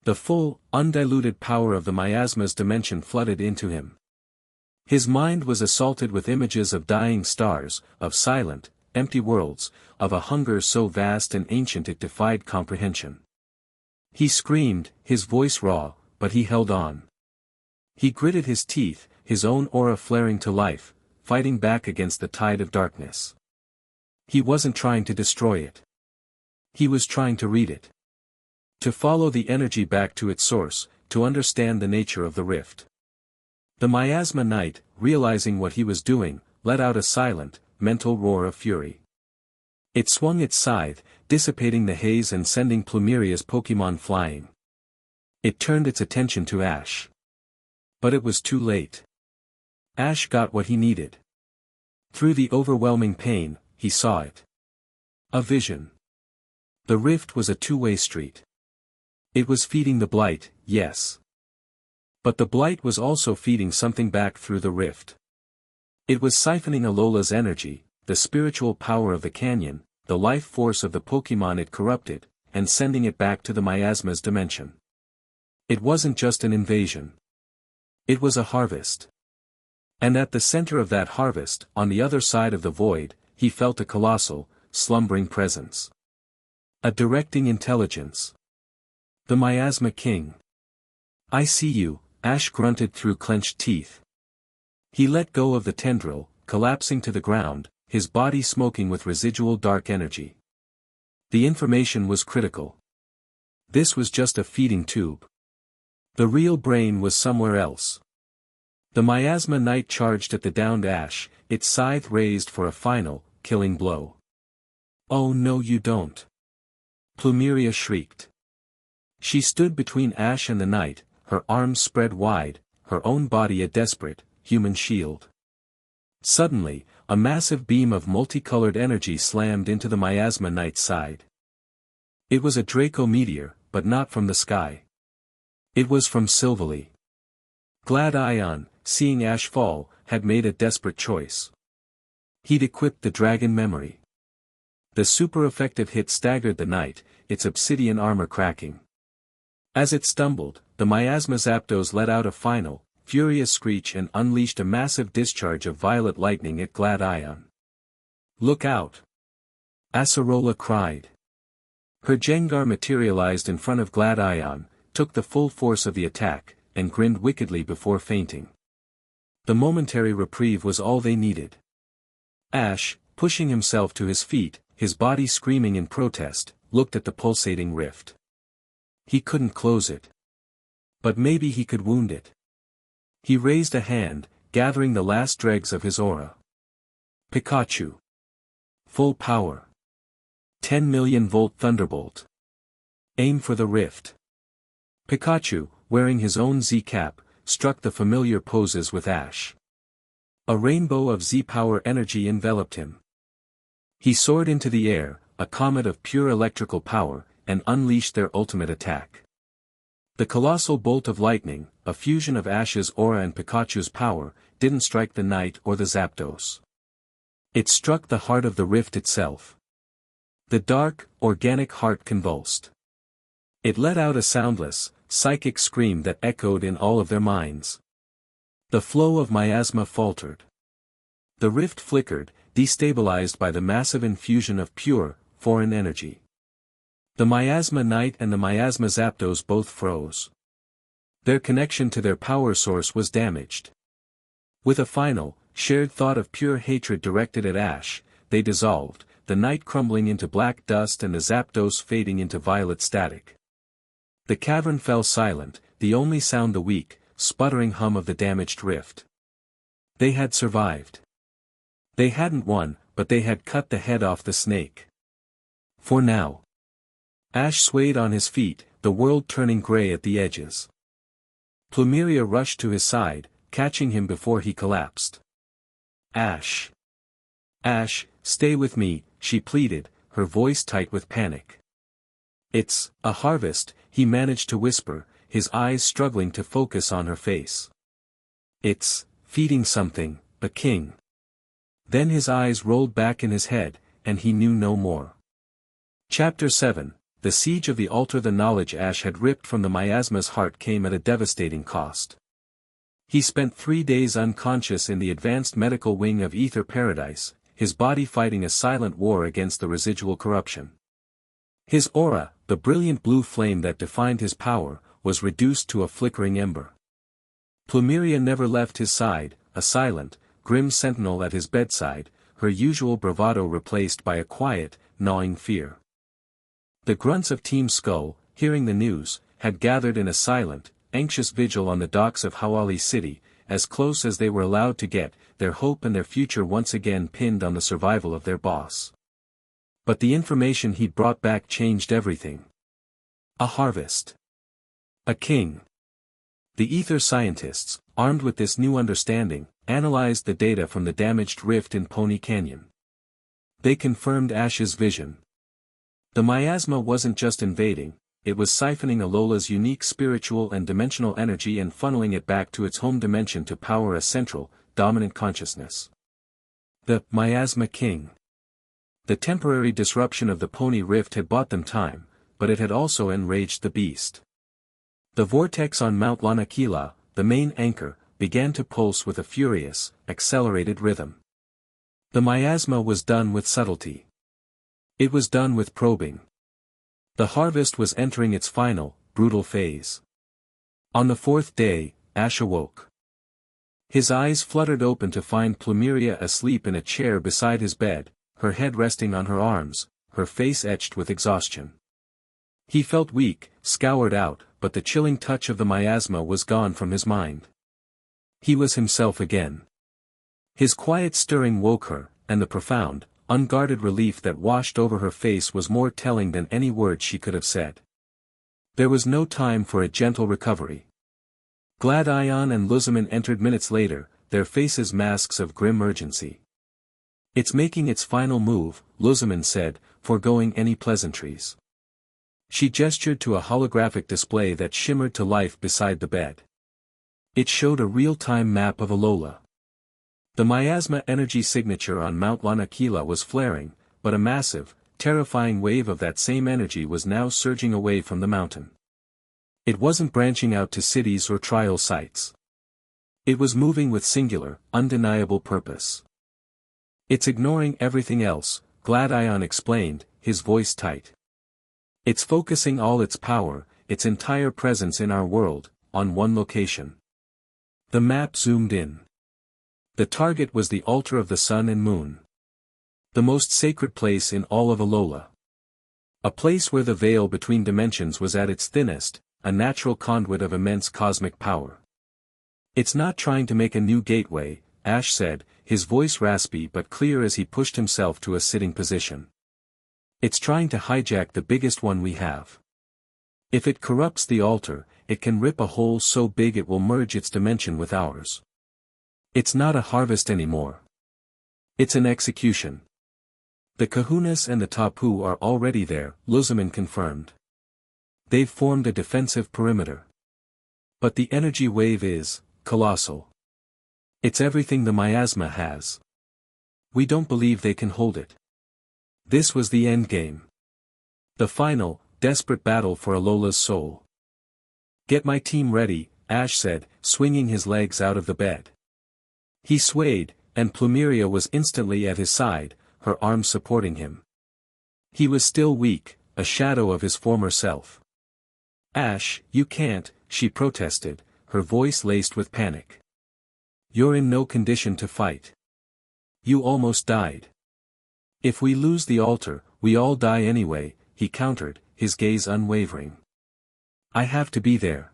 The full, undiluted power of the miasma's dimension flooded into him. His mind was assaulted with images of dying stars, of silent, empty worlds, of a hunger so vast and ancient it defied comprehension. He screamed, his voice raw, but he held on. He gritted his teeth, his own aura flaring to life, fighting back against the tide of darkness. He wasn't trying to destroy it. He was trying to read it. To follow the energy back to its source, to understand the nature of the rift. The Miasma Knight, realizing what he was doing, let out a silent, mental roar of fury. It swung its scythe, dissipating the haze and sending Plumeria's Pokemon flying. It turned its attention to Ash. But it was too late. Ash got what he needed. Through the overwhelming pain, he saw it. A vision. The rift was a two-way street. It was feeding the blight, yes. But the blight was also feeding something back through the rift. It was siphoning Alola's energy, the spiritual power of the canyon, the life force of the Pokemon it corrupted, and sending it back to the miasma's dimension. It wasn't just an invasion. It was a harvest. And at the center of that harvest, on the other side of the void, he felt a colossal, slumbering presence. A directing intelligence. The Miasma King. I see you, Ash grunted through clenched teeth. He let go of the tendril, collapsing to the ground, his body smoking with residual dark energy. The information was critical. This was just a feeding tube. The real brain was somewhere else. The Miasma Knight charged at the downed Ash, its scythe raised for a final, killing blow. Oh no you don't. Plumeria shrieked. She stood between Ash and the knight, her arms spread wide, her own body a desperate, human shield. Suddenly, a massive beam of multicolored energy slammed into the Miasma Knight's side. It was a Draco meteor, but not from the sky. It was from Silvally. Glad Ion, seeing Ash fall, had made a desperate choice. He'd equipped the dragon memory. The super-effective hit staggered the knight, its obsidian armor cracking. As it stumbled, the Miasma Zapdos let out a final, furious screech and unleashed a massive discharge of violet lightning at Glad Ion. Look out! Acerola cried. Her Gengar materialized in front of Glad Ion, took the full force of the attack, and grinned wickedly before fainting. The momentary reprieve was all they needed. Ash, pushing himself to his feet, his body screaming in protest, looked at the pulsating rift. He couldn't close it. But maybe he could wound it. He raised a hand, gathering the last dregs of his aura. Pikachu. Full power. 10 million volt thunderbolt. Aim for the rift. Pikachu, wearing his own Z-cap, struck the familiar poses with Ash. A rainbow of Z-power energy enveloped him. He soared into the air, a comet of pure electrical power, and unleashed their ultimate attack. The colossal bolt of lightning, a fusion of Ash's aura and Pikachu's power, didn't strike the Knight or the Zapdos. It struck the heart of the rift itself. The dark, organic heart convulsed. It let out a soundless, psychic scream that echoed in all of their minds. The flow of miasma faltered. The rift flickered, destabilized by the massive infusion of pure, foreign energy. The Miasma Knight and the Miasma Zapdos both froze. Their connection to their power source was damaged. With a final, shared thought of pure hatred directed at Ash, they dissolved, the Knight crumbling into black dust and the Zapdos fading into violet static. The cavern fell silent, the only sound the weak, sputtering hum of the damaged rift. They had survived. They hadn't won, but they had cut the head off the snake. For now. Ash swayed on his feet, the world turning gray at the edges. Plumeria rushed to his side, catching him before he collapsed. Ash. Ash, stay with me, she pleaded, her voice tight with panic. It's a harvest, he managed to whisper, his eyes struggling to focus on her face. It's feeding something, a king. Then his eyes rolled back in his head, and he knew no more. Chapter 7, The Siege of the Altar. The knowledge Ash had ripped from the miasma's heart came at a devastating cost. He spent 3 days unconscious in the advanced medical wing of Ether Paradise, his body fighting a silent war against the residual corruption. His aura, the brilliant blue flame that defined his power, was reduced to a flickering ember. Plumeria never left his side, a silent, grim sentinel at his bedside, her usual bravado replaced by a quiet, gnawing fear. The grunts of Team Skull, hearing the news, had gathered in a silent, anxious vigil on the docks of Hawali City, as close as they were allowed to get, their hope and their future once again pinned on the survival of their boss. But the information he'd brought back changed everything. A harvest. A king. The Ether scientists, armed with this new understanding, analyzed the data from the damaged rift in Pony Canyon. They confirmed Ash's vision. The miasma wasn't just invading, it was siphoning Alola's unique spiritual and dimensional energy and funneling it back to its home dimension to power a central, dominant consciousness. The Miasma King. The temporary disruption of the Pony Rift had bought them time, but it had also enraged the beast. The vortex on Mount Lanakila, the main anchor, began to pulse with a furious, accelerated rhythm. The miasma was done with subtlety. It was done with probing. The harvest was entering its final, brutal phase. On the 4th day, Ash awoke. His eyes fluttered open to find Plumeria asleep in a chair beside his bed, her head resting on her arms, her face etched with exhaustion. He felt weak, scoured out, but the chilling touch of the miasma was gone from his mind. He was himself again. His quiet stirring woke her, and the profound, unguarded relief that washed over her face was more telling than any words she could have said. There was no time for a gentle recovery. Gladion and Luzaman entered minutes later, their faces masks of grim urgency. It's making its final move, Luzaman said, foregoing any pleasantries. She gestured to a holographic display that shimmered to life beside the bed. It showed a real-time map of Alola. The miasma energy signature on Mount Lanakila was flaring, but a massive, terrifying wave of that same energy was now surging away from the mountain. It wasn't branching out to cities or trial sites. It was moving with singular, undeniable purpose. It's ignoring everything else, Gladion explained, his voice tight. It's focusing all its power, its entire presence in our world, on one location. The map zoomed in. The target was the altar of the sun and moon. The most sacred place in all of Alola. A place where the veil between dimensions was at its thinnest, a natural conduit of immense cosmic power. It's not trying to make a new gateway, Ash said, his voice raspy but clear as he pushed himself to a sitting position. It's trying to hijack the biggest one we have. If it corrupts the altar, it can rip a hole so big it will merge its dimension with ours. It's not a harvest anymore. It's an execution. The kahunas and the tapu are already there, Luzaman confirmed. They've formed a defensive perimeter. But the energy wave is colossal. It's everything the miasma has. We don't believe they can hold it. This was the endgame. The final, desperate battle for Alola's soul. Get my team ready, Ash said, swinging his legs out of the bed. He swayed, and Plumeria was instantly at his side, her arms supporting him. He was still weak, a shadow of his former self. Ash, you can't, she protested, her voice laced with panic. You're in no condition to fight. You almost died. If we lose the altar, we all die anyway, he countered, his gaze unwavering. I have to be there.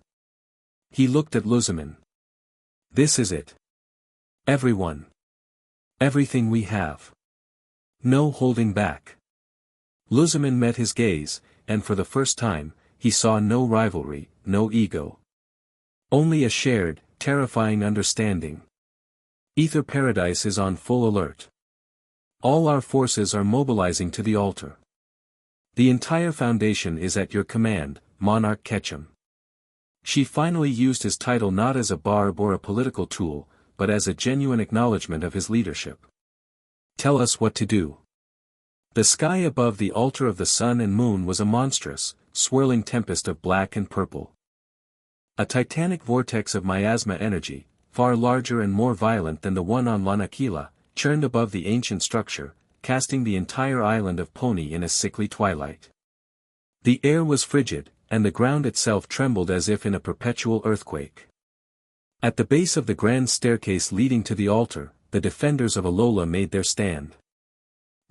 He looked at Luzaman. This is it. Everyone. Everything we have. No holding back. Luzaman met his gaze, and for the first time, he saw no rivalry, no ego. Only a shared, terrifying understanding. Ether Paradise is on full alert. All our forces are mobilizing to the altar. The entire Foundation is at your command, Monarch Ketchum. She finally used his title not as a barb or a political tool, but as a genuine acknowledgement of his leadership. Tell us what to do. The sky above the altar of the sun and moon was a monstrous, swirling tempest of black and purple. A titanic vortex of miasma energy, far larger and more violent than the one on Lanakila, churned above the ancient structure, casting the entire island of Pony in a sickly twilight. The air was frigid, and the ground itself trembled as if in a perpetual earthquake. At the base of the grand staircase leading to the altar, the defenders of Alola made their stand.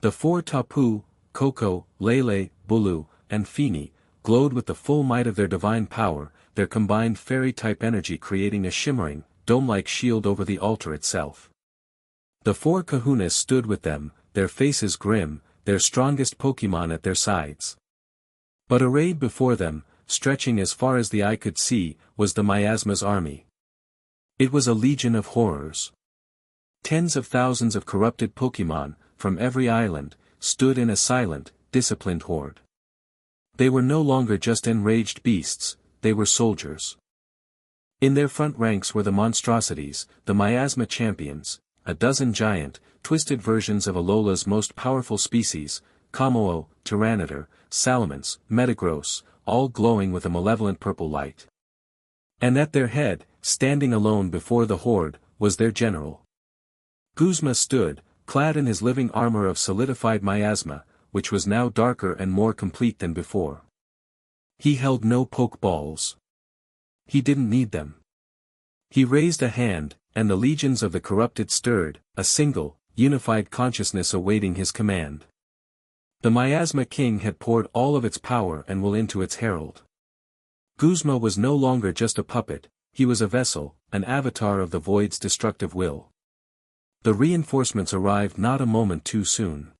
The four Tapu, Koko, Lele, Bulu, and Fini, glowed with the full might of their divine power, their combined fairy-type energy creating a shimmering, dome-like shield over the altar itself. The four kahunas stood with them, their faces grim, their strongest Pokemon at their sides. But arrayed before them, stretching as far as the eye could see, was the miasma's army. It was a legion of horrors. Tens of thousands of corrupted Pokemon, from every island, stood in a silent, disciplined horde. They were no longer just enraged beasts, they were soldiers. In their front ranks were the monstrosities, the miasma champions, a dozen giant, twisted versions of Alola's most powerful species, Kammo, Tyranitar, Salamence, Metagross, all glowing with a malevolent purple light. And at their head, standing alone before the horde, was their general. Guzma stood, clad in his living armor of solidified miasma, which was now darker and more complete than before. He held no pokeballs. He didn't need them. He raised a hand, and the legions of the corrupted stirred, a single, unified consciousness awaiting his command. The Miasma King had poured all of its power and will into its herald. Guzma was no longer just a puppet, he was a vessel, an avatar of the Void's destructive will. The reinforcements arrived not a moment too soon.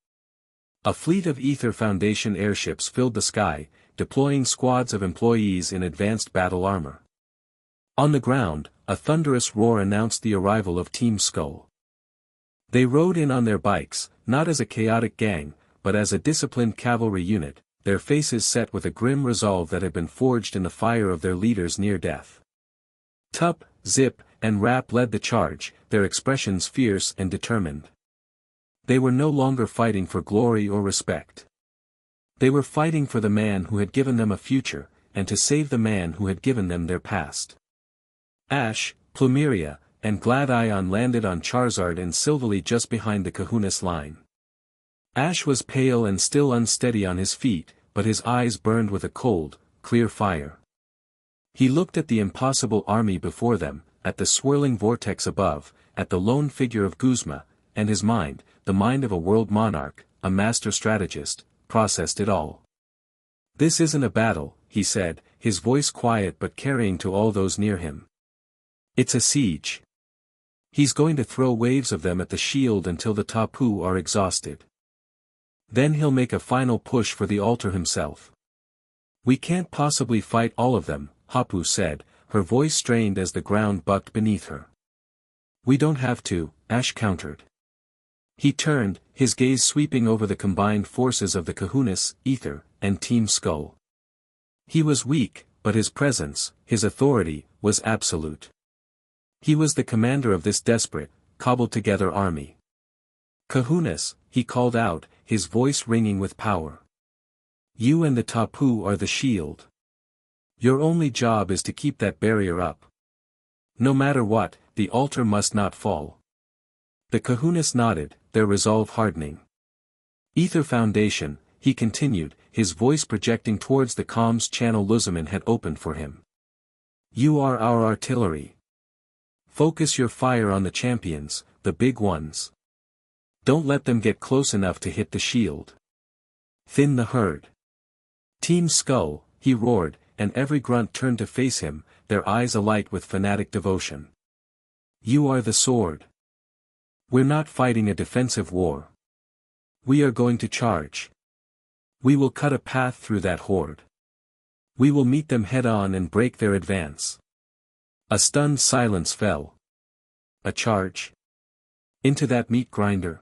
A fleet of Ether Foundation airships filled the sky, deploying squads of employees in advanced battle armor. On the ground, a thunderous roar announced the arrival of Team Skull. They rode in on their bikes, not as a chaotic gang, but as a disciplined cavalry unit, their faces set with a grim resolve that had been forged in the fire of their leaders' near death. Tup, Zip, and Rap led the charge, their expressions fierce and determined. They were no longer fighting for glory or respect. They were fighting for the man who had given them a future, and to save the man who had given them their past. Ash, Plumeria, and Gladion landed on Charizard and Silvally just behind the Kahunas line. Ash was pale and still unsteady on his feet, but his eyes burned with a cold, clear fire. He looked at the impossible army before them, at the swirling vortex above, at the lone figure of Guzma, and his mind, the mind of a world monarch, a master strategist, processed it all. This isn't a battle, he said, his voice quiet but carrying to all those near him. It's a siege. He's going to throw waves of them at the shield until the Tapu are exhausted. Then he'll make a final push for the altar himself. We can't possibly fight all of them, Hapu said, her voice strained as the ground bucked beneath her. We don't have to, Ash countered. He turned, his gaze sweeping over the combined forces of the Kahunas, Ether, and Team Skull. He was weak, but his presence, his authority, was absolute. He was the commander of this desperate, cobbled-together army. Kahunas, he called out, his voice ringing with power. You and the Tapu are the shield. Your only job is to keep that barrier up. No matter what, the altar must not fall. The Kahunas nodded, their resolve hardening. Ether Foundation, he continued, his voice projecting towards the comms channel Luzaman had opened for him. You are our artillery. Focus your fire on the champions, the big ones. Don't let them get close enough to hit the shield. Thin the herd. Team Skull, he roared, and every grunt turned to face him, their eyes alight with fanatic devotion. You are the sword. We're not fighting a defensive war. We are going to charge. We will cut a path through that horde. We will meet them head-on and break their advance. A stunned silence fell. A charge? Into that meat grinder?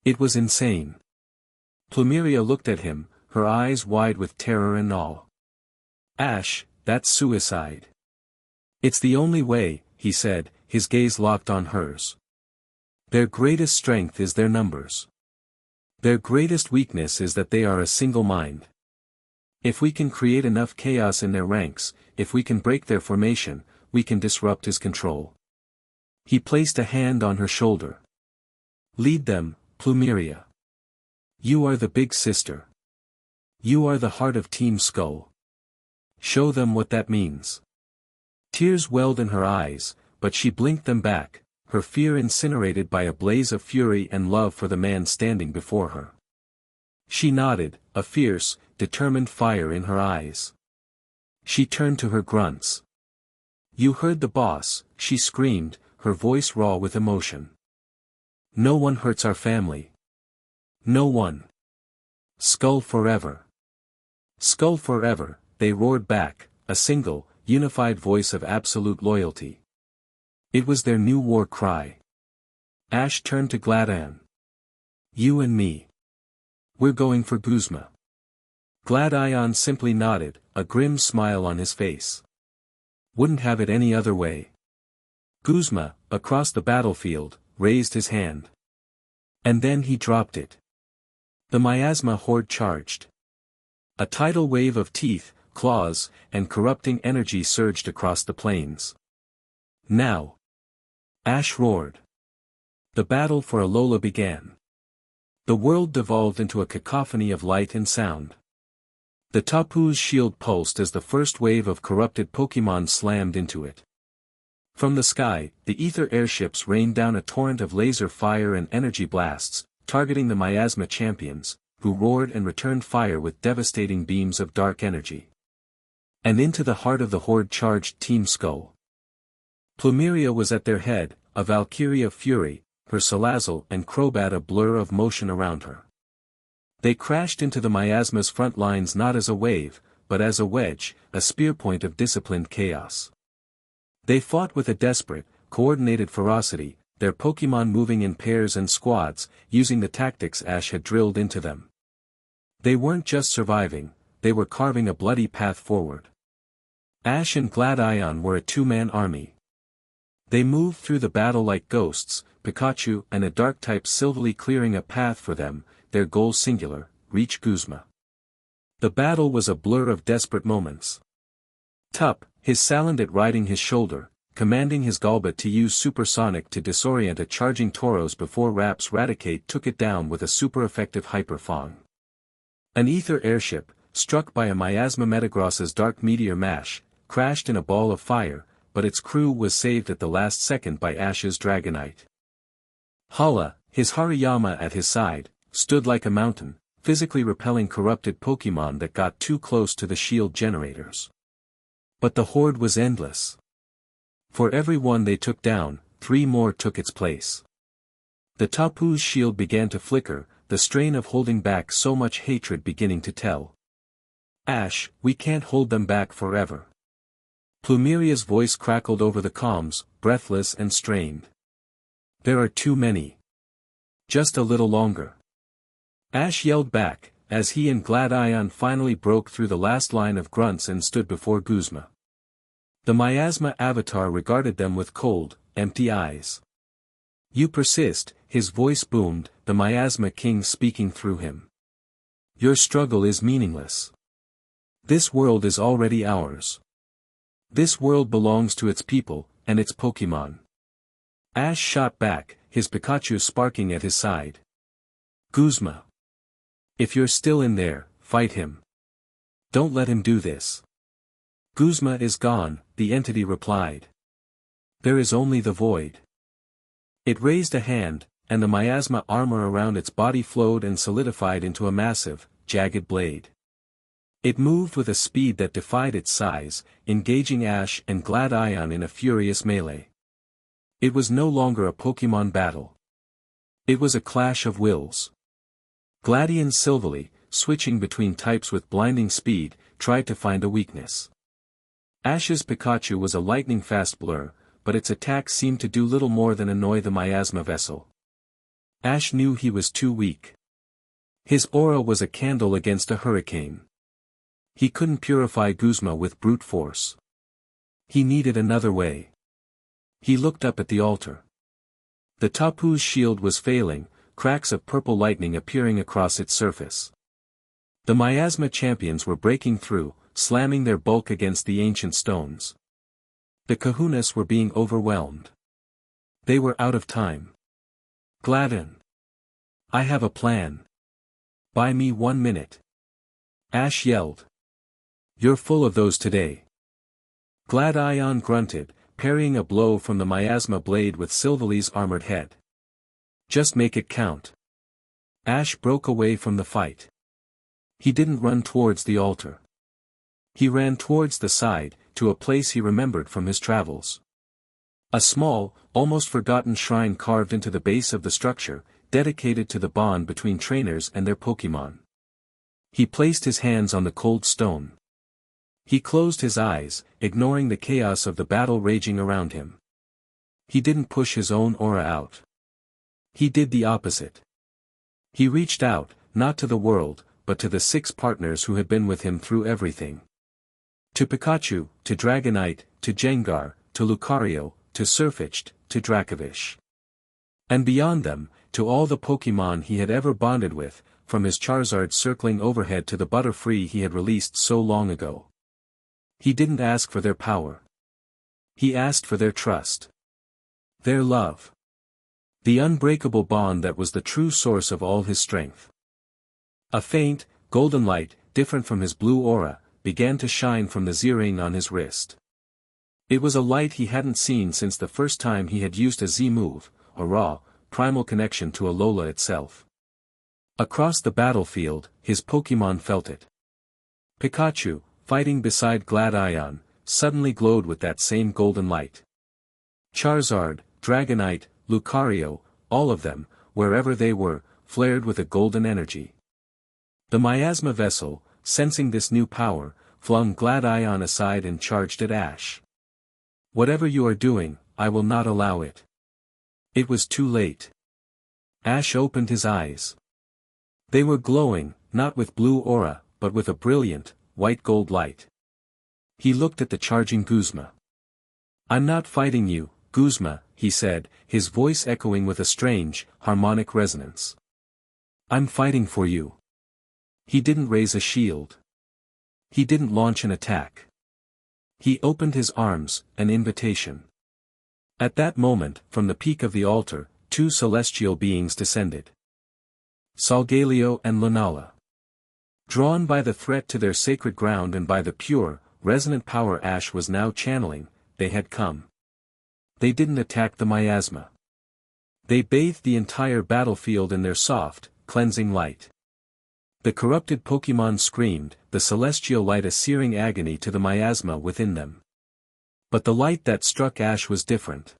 It was insane. Plumeria looked at him, her eyes wide with terror and awe. Ash, that's suicide. It's the only way, he said, his gaze locked on hers. Their greatest strength is their numbers. Their greatest weakness is that they are a single mind. If we can create enough chaos in their ranks, if we can break their formation, we can disrupt his control. He placed a hand on her shoulder. Lead them, Plumeria. You are the big sister. You are the heart of Team Skull. Show them what that means. Tears welled in her eyes, but she blinked them back, her fear incinerated by a blaze of fury and love for the man standing before her. She nodded, a fierce, determined fire in her eyes. She turned to her grunts. You heard the boss, she screamed, her voice raw with emotion. No one hurts our family. No one. Skull forever. Skull forever, they roared back, a single, unified voice of absolute loyalty. It was their new war cry. Ash turned to Gladion. You and me. We're going for Guzma. Gladion simply nodded, a grim smile on his face. Wouldn't have it any other way. Guzma, across the battlefield, raised his hand. And then he dropped it. The miasma horde charged. A tidal wave of teeth, claws, and corrupting energy surged across the plains. Now. Ash roared. The battle for Alola began. The world devolved into a cacophony of light and sound. The Tapu's shield pulsed as the first wave of corrupted Pokémon slammed into it. From the sky, the ether airships rained down a torrent of laser fire and energy blasts, targeting the miasma champions, who roared and returned fire with devastating beams of dark energy. And into the heart of the horde charged Team Skull. Plumeria was at their head, a Valkyrie of fury, her Salazzle and Crobat a blur of motion around her. They crashed into the miasma's front lines not as a wave, but as a wedge, a spear point of disciplined chaos. They fought with a desperate, coordinated ferocity, their Pokémon moving in pairs and squads, using the tactics Ash had drilled into them. They weren't just surviving, they were carving a bloody path forward. Ash and Gladion were a two-man army. They moved through the battle like ghosts, Pikachu and a Dark-type Silvally clearing a path for them, their goal singular, reach Guzma. The battle was a blur of desperate moments. Tup, his Salandit riding his shoulder, commanding his Golbat to use supersonic to disorient a charging Tauros before Rap's Raticate took it down with a super-effective Hyper Fang. An ether airship, struck by a miasma Metagross's dark meteor mash, crashed in a ball of fire, but its crew was saved at the last second by Ash's Dragonite. Hala, his Hariyama at his side, stood like a mountain, physically repelling corrupted Pokémon that got too close to the shield generators. But the horde was endless. For every one they took down, 3 more took its place. The Tapu's shield began to flicker, the strain of holding back so much hatred beginning to tell. Ash, we can't hold them back forever. Plumeria's voice crackled over the comms, breathless and strained. There are too many. Just a little longer. Ash yelled back, as he and Gladion finally broke through the last line of grunts and stood before Guzma. The miasma avatar regarded them with cold, empty eyes. You persist, his voice boomed, the miasma king speaking through him. Your struggle is meaningless. This world is already ours. This world belongs to its people, and its Pokémon. Ash shot back, his Pikachu sparking at his side. Guzma. If you're still in there, fight him. Don't let him do this. Guzma is gone, the entity replied. There is only the void. It raised a hand, and the miasma armor around its body flowed and solidified into a massive, jagged blade. It moved with a speed that defied its size, engaging Ash and Gladion in a furious melee. It was no longer a Pokémon battle. It was a clash of wills. Gladion Silvally, switching between types with blinding speed, tried to find a weakness. Ash's Pikachu was a lightning-fast blur, but its attack seemed to do little more than annoy the miasma vessel. Ash knew he was too weak. His aura was a candle against a hurricane. He couldn't purify Guzma with brute force. He needed another way. He looked up at the altar. The Tapu's shield was failing, cracks of purple lightning appearing across its surface. The miasma champions were breaking through, slamming their bulk against the ancient stones. The kahunas were being overwhelmed. They were out of time. Gladion. I have a plan. Buy me 1 minute. Ash yelled. You're full of those today. Gladion grunted, parrying a blow from the miasma blade with Silvally's armored head. Just make it count. Ash broke away from the fight. He didn't run towards the altar. He ran towards the side, to a place he remembered from his travels. A small, almost forgotten shrine carved into the base of the structure, dedicated to the bond between trainers and their Pokémon. He placed his hands on the cold stone. He closed his eyes, ignoring the chaos of the battle raging around him. He didn't push his own aura out. He did the opposite. He reached out, not to the world, but to the 6 partners who had been with him through everything. To Pikachu, to Dragonite, to Gengar, to Lucario, to Sirfetch'd, to Dracovish. And beyond them, to all the Pokémon he had ever bonded with, from his Charizard circling overhead to the Butterfree he had released so long ago. He didn't ask for their power. He asked for their trust. Their love. The unbreakable bond that was the true source of all his strength. A faint, golden light, different from his blue aura, began to shine from the Z-ring on his wrist. It was a light he hadn't seen since the first time he had used a Z-move, a raw, primal connection to Alola itself. Across the battlefield, his Pokémon felt it. Pikachu, fighting beside Gladion, suddenly glowed with that same golden light. Charizard, Dragonite, Lucario, all of them, wherever they were, flared with a golden energy. The miasma vessel, sensing this new power, flung Gladion aside and charged at Ash. Whatever you are doing, I will not allow it. It was too late. Ash opened his eyes. They were glowing, not with blue aura, but with a brilliant, white gold light. He looked at the charging Guzma. I'm not fighting you, Guzma, he said, his voice echoing with a strange, harmonic resonance. I'm fighting for you. He didn't raise a shield. He didn't launch an attack. He opened his arms, an invitation. At that moment, from the peak of the altar, 2 celestial beings descended. Solgaleo and Lunala. Drawn by the threat to their sacred ground and by the pure, resonant power Ash was now channeling, they had come. They didn't attack the miasma. They bathed the entire battlefield in their soft, cleansing light. The corrupted Pokémon screamed, the celestial light a searing agony to the miasma within them. But the light that struck Ash was different.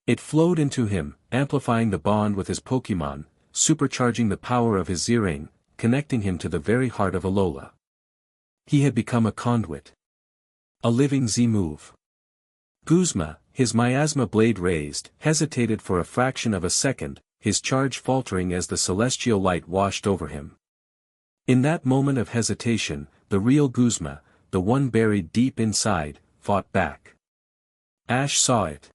It flowed into him, amplifying the bond with his Pokémon, supercharging the power of his Z-ring, connecting him to the very heart of Alola. He had become a conduit. A living Z-move. Guzma, his miasma blade raised, hesitated for a fraction of a second, his charge faltering as the celestial light washed over him. In that moment of hesitation, the real Guzma, the one buried deep inside, fought back. Ash saw it.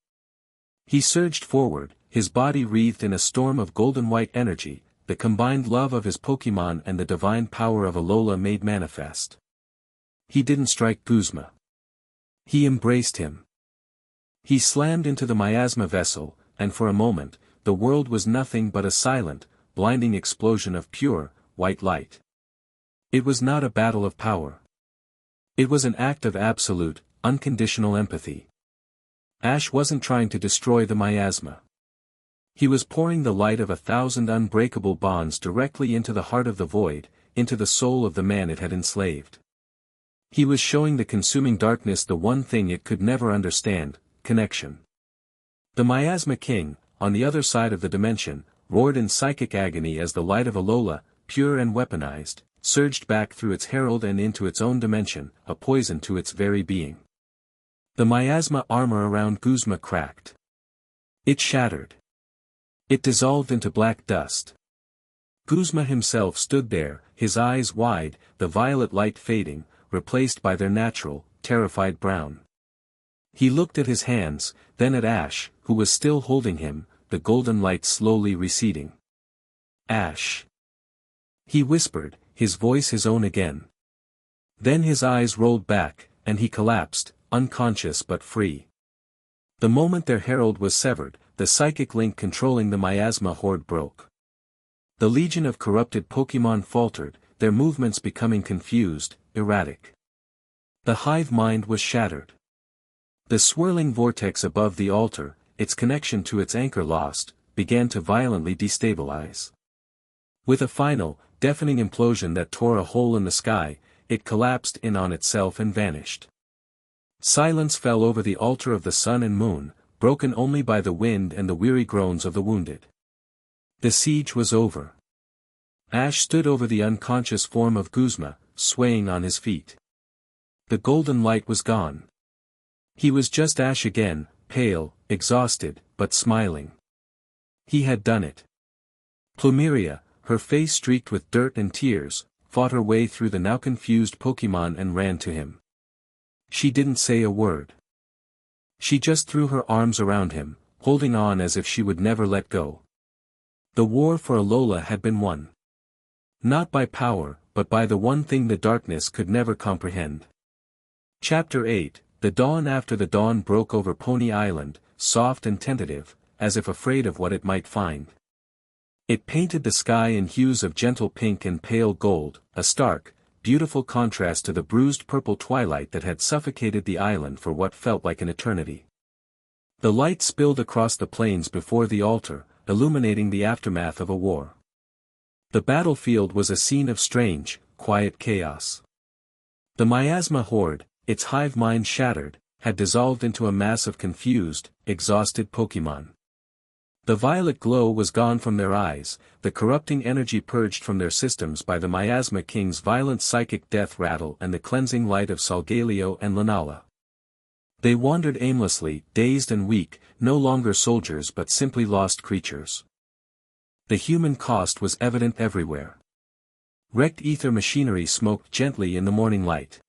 He surged forward, his body wreathed in a storm of golden-white energy, the combined love of his Pokémon and the divine power of Alola made manifest. He didn't strike Guzma. He embraced him. He slammed into the miasma vessel, and for a moment, the world was nothing but a silent, blinding explosion of pure, white light. It was not a battle of power. It was an act of absolute, unconditional empathy. Ash wasn't trying to destroy the miasma. He was pouring the light of 1,000 unbreakable bonds directly into the heart of the void, into the soul of the man it had enslaved. He was showing the consuming darkness the one thing it could never understand: connection. The Miasma King, on the other side of the dimension, roared in psychic agony as the light of Alola, pure and weaponized, surged back through its herald and into its own dimension, a poison to its very being. The miasma armor around Guzma cracked. It shattered. It dissolved into black dust. Guzma himself stood there, his eyes wide, the violet light fading, replaced by their natural, terrified brown. He looked at his hands, then at Ash, who was still holding him, the golden light slowly receding. "Ash," he whispered, his voice his own again. Then his eyes rolled back, and he collapsed, unconscious but free. The moment their herald was severed, the psychic link controlling the miasma horde broke. The legion of corrupted Pokémon faltered, their movements becoming confused, erratic. The hive mind was shattered. The swirling vortex above the altar, its connection to its anchor lost, began to violently destabilize. With a final, deafening implosion that tore a hole in the sky, it collapsed in on itself and vanished. Silence fell over the altar of the sun and moon, broken only by the wind and the weary groans of the wounded. The siege was over. Ash stood over the unconscious form of Guzma, swaying on his feet. The golden light was gone. He was just Ash again, pale, exhausted, but smiling. He had done it. Plumeria, her face streaked with dirt and tears, fought her way through the now confused Pokémon and ran to him. She didn't say a word. She just threw her arms around him, holding on as if she would never let go. The war for Alola had been won. Not by power, but by the one thing the darkness could never comprehend. Chapter 8, The dawn after the dawn broke over Pony Island, soft and tentative, as if afraid of what it might find. It painted the sky in hues of gentle pink and pale gold, a stark, beautiful contrast to the bruised purple twilight that had suffocated the island for what felt like an eternity. The light spilled across the plains before the altar, illuminating the aftermath of a war. The battlefield was a scene of strange, quiet chaos. The miasma horde, its hive mind shattered, had dissolved into a mass of confused, exhausted Pokémon. The violet glow was gone from their eyes, the corrupting energy purged from their systems by the Miasma King's violent psychic death rattle and the cleansing light of Solgaleo and Lunala. They wandered aimlessly, dazed and weak, no longer soldiers but simply lost creatures. The human cost was evident everywhere. Wrecked ether machinery smoked gently in the morning light.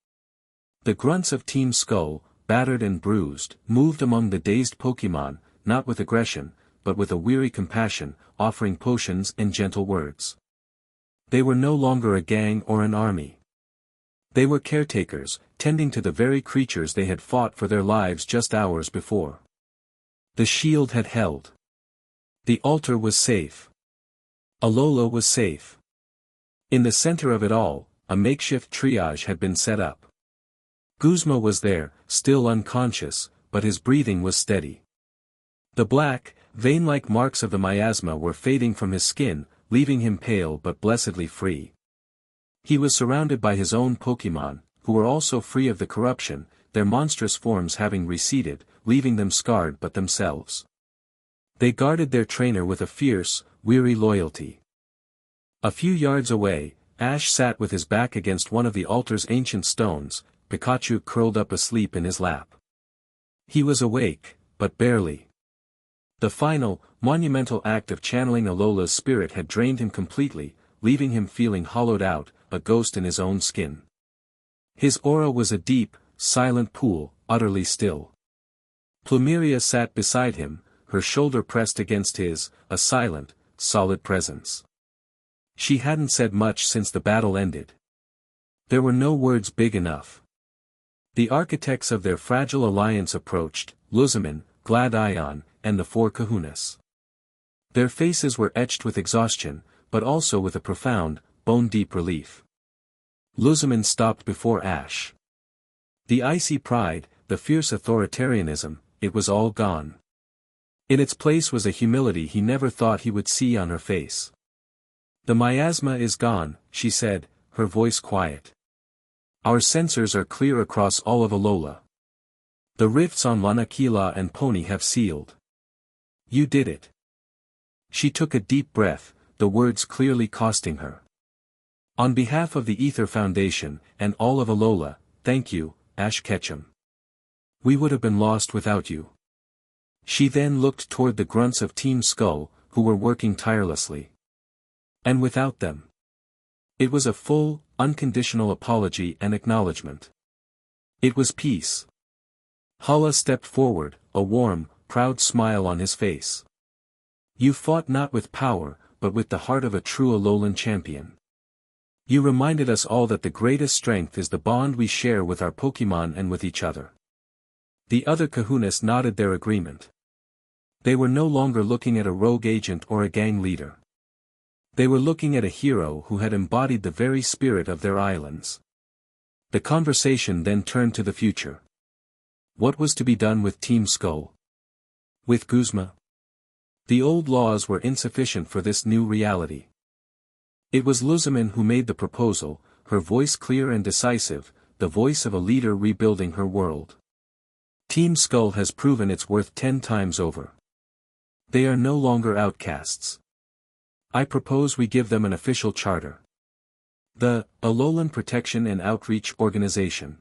The grunts of Team Skull, battered and bruised, moved among the dazed Pokémon, not with aggression, but with a weary compassion, offering potions and gentle words. They were no longer a gang or an army. They were caretakers, tending to the very creatures they had fought for their lives just hours before. The shield had held. The altar was safe. Alola was safe. In the center of it all, a makeshift triage had been set up. Guzma was there, still unconscious, but his breathing was steady. The black, vein-like marks of the miasma were fading from his skin, leaving him pale but blessedly free. He was surrounded by his own Pokémon, who were also free of the corruption, their monstrous forms having receded, leaving them scarred but themselves. They guarded their trainer with a fierce, weary loyalty. A few yards away, Ash sat with his back against one of the altar's ancient stones, Pikachu curled up asleep in his lap. He was awake, but barely. The final, monumental act of channeling Alola's spirit had drained him completely, leaving him feeling hollowed out, a ghost in his own skin. His aura was a deep, silent pool, utterly still. Plumeria sat beside him, her shoulder pressed against his, a silent, solid presence. She hadn't said much since the battle ended. There were no words big enough. The architects of their fragile alliance approached, Luzamin, Gladion, and the four kahunas. Their faces were etched with exhaustion, but also with a profound, bone-deep relief. Luzamin stopped before Ash. The icy pride, the fierce authoritarianism, it was all gone. In its place was a humility he never thought he would see on her face. "The miasma is gone," she said, her voice quiet. "Our sensors are clear across all of Alola. The rifts on Lanakila and Pony have sealed. You did it." She took a deep breath, the words clearly costing her. "On behalf of the Ether Foundation, and all of Alola, thank you, Ash Ketchum. We would have been lost without you." She then looked toward the grunts of Team Skull, who were working tirelessly. And without them. It was a full, unconditional apology and acknowledgement. It was peace. Hala stepped forward, a warm, proud smile on his face. "You fought not with power, but with the heart of a true Alolan champion. You reminded us all that the greatest strength is the bond we share with our Pokémon and with each other." The other kahunas nodded their agreement. They were no longer looking at a rogue agent or a gang leader. They were looking at a hero who had embodied the very spirit of their islands. The conversation then turned to the future. What was to be done with Team Skull? With Guzma? The old laws were insufficient for this new reality. It was Luzamin who made the proposal, her voice clear and decisive, the voice of a leader rebuilding her world. Team Skull has proven its worth 10 times over. They are no longer outcasts. I propose we give them an official charter. The Alolan Protection and Outreach Organization.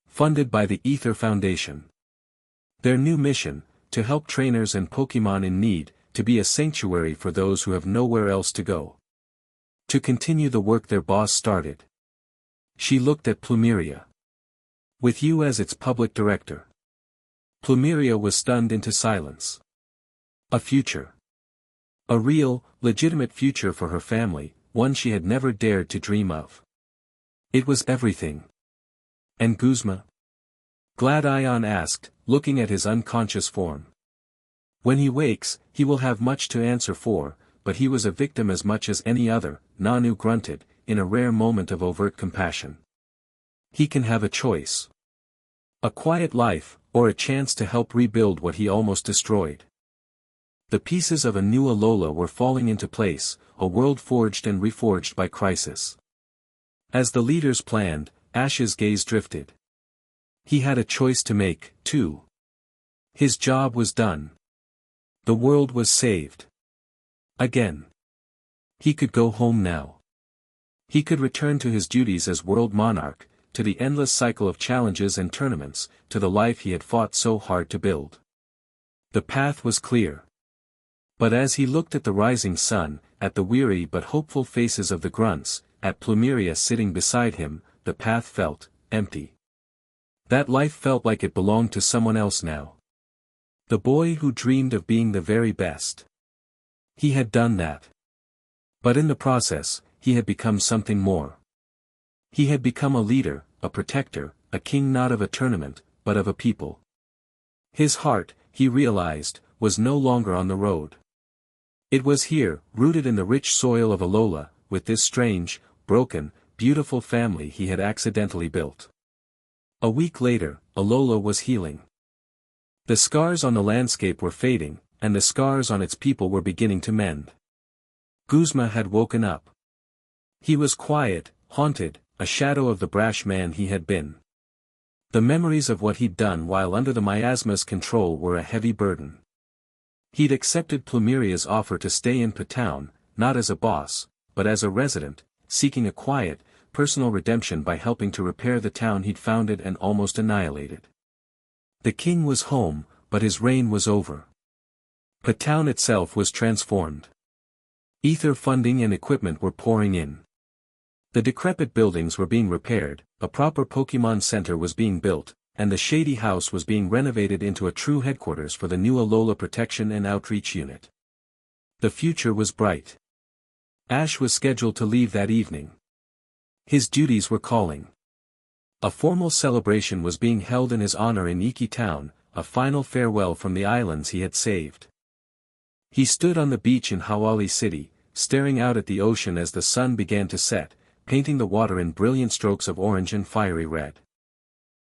Funded by the Ether Foundation. Their new mission, to help trainers and Pokémon in need, to be a sanctuary for those who have nowhere else to go. To continue the work their boss started. She looked at Plumeria. With you as its public director. Plumeria was stunned into silence. A future. A real, legitimate future for her family, one she had never dared to dream of. It was everything. And Guzma? Gladion asked, looking at his unconscious form. When he wakes, he will have much to answer for, but he was a victim as much as any other, Nanu grunted, in a rare moment of overt compassion. He can have a choice. A quiet life, or a chance to help rebuild what he almost destroyed. The pieces of a new Alola were falling into place, a world forged and reforged by crisis. As the leaders planned, Ash's gaze drifted. He had a choice to make, too. His job was done. The world was saved. Again. He could go home now. He could return to his duties as world monarch, to the endless cycle of challenges and tournaments, to the life he had fought so hard to build. The path was clear. But as he looked at the rising sun, at the weary but hopeful faces of the grunts, at Plumeria sitting beside him, the path felt empty. That life felt like it belonged to someone else now. The boy who dreamed of being the very best. He had done that. But in the process, he had become something more. He had become a leader, a protector, a king not of a tournament, but of a people. His heart, he realized, was no longer on the road. It was here, rooted in the rich soil of Alola, with this strange, broken, beautiful family he had accidentally built. A week later, Alola was healing. The scars on the landscape were fading, and the scars on its people were beginning to mend. Guzma had woken up. He was quiet, haunted, a shadow of the brash man he had been. The memories of what he'd done while under the miasma's control were a heavy burden. He'd accepted Plumeria's offer to stay in Patown, not as a boss, but as a resident, seeking a quiet, personal redemption by helping to repair the town he'd founded and almost annihilated. The king was home, but his reign was over. The town itself was transformed. Ether funding and equipment were pouring in. The decrepit buildings were being repaired, a proper Pokemon Center was being built, and the shady house was being renovated into a true headquarters for the new Alola Protection and Outreach Unit. The future was bright. Ash was scheduled to leave that evening. His duties were calling. A formal celebration was being held in his honor in Iki Town, a final farewell from the islands he had saved. He stood on the beach in Hawali City, staring out at the ocean as the sun began to set, painting the water in brilliant strokes of orange and fiery red.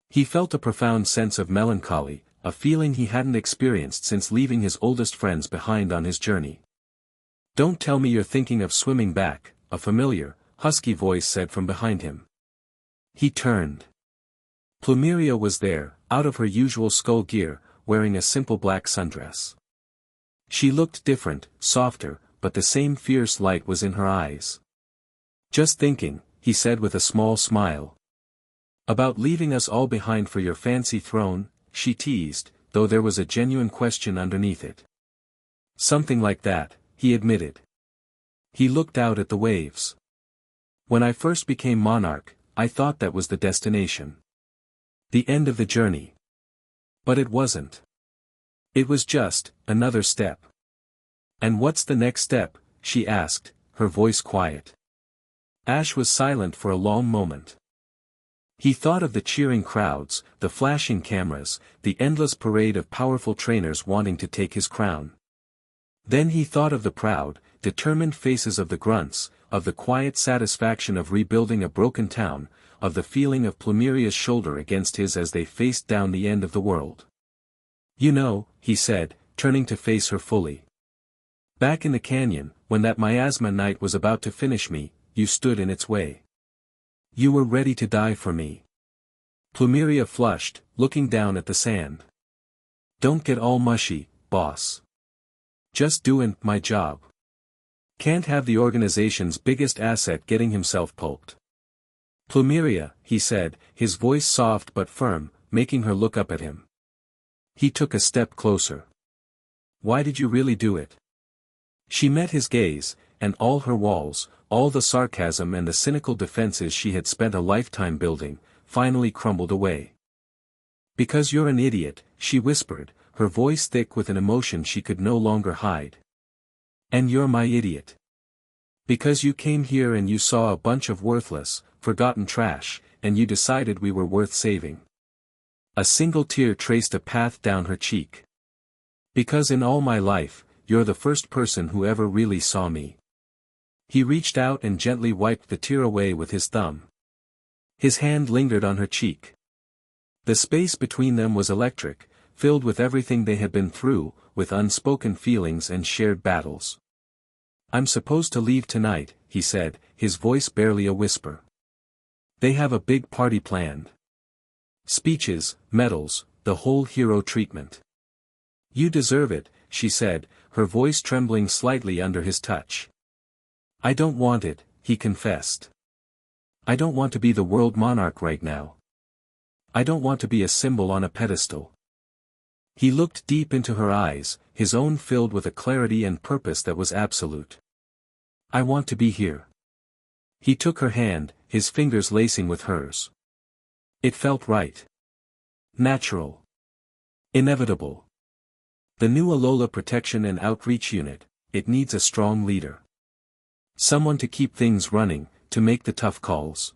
He felt a profound sense of melancholy, a feeling he hadn't experienced since leaving his oldest friends behind on his journey. "Don't tell me you're thinking of swimming back," a familiar, husky voice said from behind him. He turned. Plumeria was there, out of her usual skull gear, wearing a simple black sundress. She looked different, softer, but the same fierce light was in her eyes. "Just thinking," he said with a small smile. "About leaving us all behind for your fancy throne," she teased, though there was a genuine question underneath it. "Something like that," he admitted. He looked out at the waves. "When I first became monarch, I thought that was the destination. The end of the journey. But it wasn't. It was just another step." "And what's the next step?" she asked, her voice quiet. Ash was silent for a long moment. He thought of the cheering crowds, the flashing cameras, the endless parade of powerful trainers wanting to take his crown. Then he thought of the proud, determined faces of the grunts, of the quiet satisfaction of rebuilding a broken town, of the feeling of Plumeria's shoulder against his as they faced down the end of the world. "You know," he said, turning to face her fully. "Back in the canyon, when that miasma night was about to finish me, you stood in its way. You were ready to die for me." Plumeria flushed, looking down at the sand. "Don't get all mushy, boss. Just doing my job. Can't have the organization's biggest asset getting himself pulped." "Plumeria," he said, his voice soft but firm, making her look up at him. He took a step closer. "Why did you really do it?" She met his gaze, and all her walls, all the sarcasm and the cynical defenses she had spent a lifetime building, finally crumbled away. "Because you're an idiot," she whispered, her voice thick with an emotion she could no longer hide. "And you're my idiot. Because you came here and you saw a bunch of worthless, forgotten trash, and you decided we were worth saving." A single tear traced a path down her cheek. "Because in all my life, you're the first person who ever really saw me." He reached out and gently wiped the tear away with his thumb. His hand lingered on her cheek. The space between them was electric, filled with everything they had been through, with unspoken feelings and shared battles. "I'm supposed to leave tonight," he said, his voice barely a whisper. "They have a big party planned. Speeches, medals, the whole hero treatment. You deserve it," she said, her voice trembling slightly under his touch. "I don't want it," he confessed. "I don't want to be the world monarch right now. I don't want to be a symbol on a pedestal." He looked deep into her eyes, his own filled with a clarity and purpose that was absolute. "I want to be here." He took her hand, his fingers lacing with hers. It felt right. Natural. Inevitable. The new Alola Protection and Outreach Unit, it needs a strong leader. Someone to keep things running, to make the tough calls.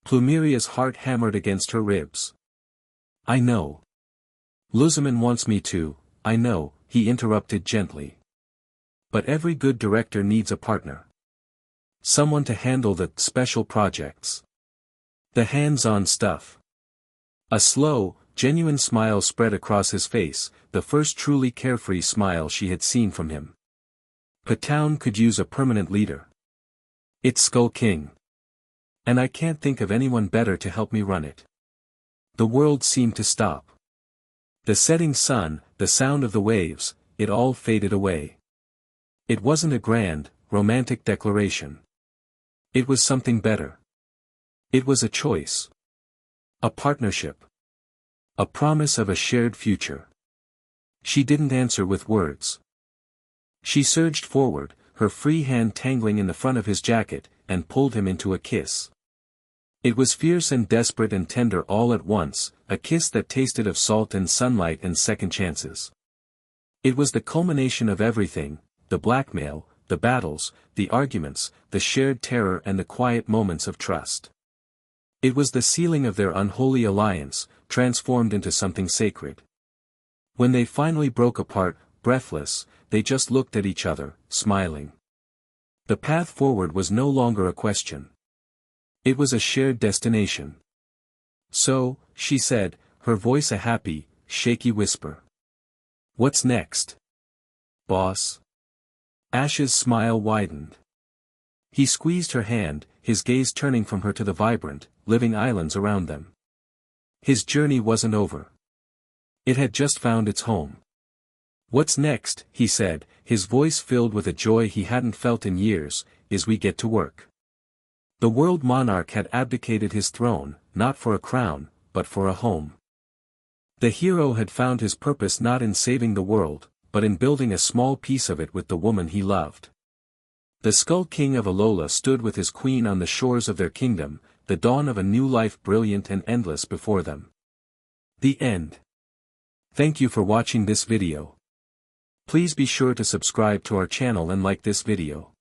Plumeria's heart hammered against her ribs. "I know. Luzaman wants me to, I know," he interrupted gently. "But every good director needs a partner. Someone to handle the special projects. The hands-on stuff." A slow, genuine smile spread across his face, the first truly carefree smile she had seen from him. "Patown could use a permanent leader. It's Skull King. And I can't think of anyone better to help me run it." The world seemed to stop. The setting sun, the sound of the waves, it all faded away. It wasn't a grand, romantic declaration. It was something better. It was a choice. A partnership. A promise of a shared future. She didn't answer with words. She surged forward, her free hand tangling in the front of his jacket, and pulled him into a kiss. It was fierce and desperate and tender all at once, a kiss that tasted of salt and sunlight and second chances. It was the culmination of everything, the blackmail, the battles, the arguments, the shared terror and the quiet moments of trust. It was the sealing of their unholy alliance, transformed into something sacred. When they finally broke apart, breathless, they just looked at each other, smiling. The path forward was no longer a question. It was a shared destination. So, she said, her voice a happy, shaky whisper. What's next? Boss? Ash's smile widened. He squeezed her hand, his gaze turning from her to the vibrant, living islands around them. His journey wasn't over. It had just found its home. What's next, he said, his voice filled with a joy he hadn't felt in years, is we get to work. The world monarch had abdicated his throne, not for a crown, but for a home. The hero had found his purpose not in saving the world, but in building a small piece of it with the woman he loved. The Skull King of Alola stood with his queen on the shores of their kingdom, the dawn of a new life brilliant and endless before them. The end. Thank you for watching this video. Please be sure to subscribe to our channel and like this video.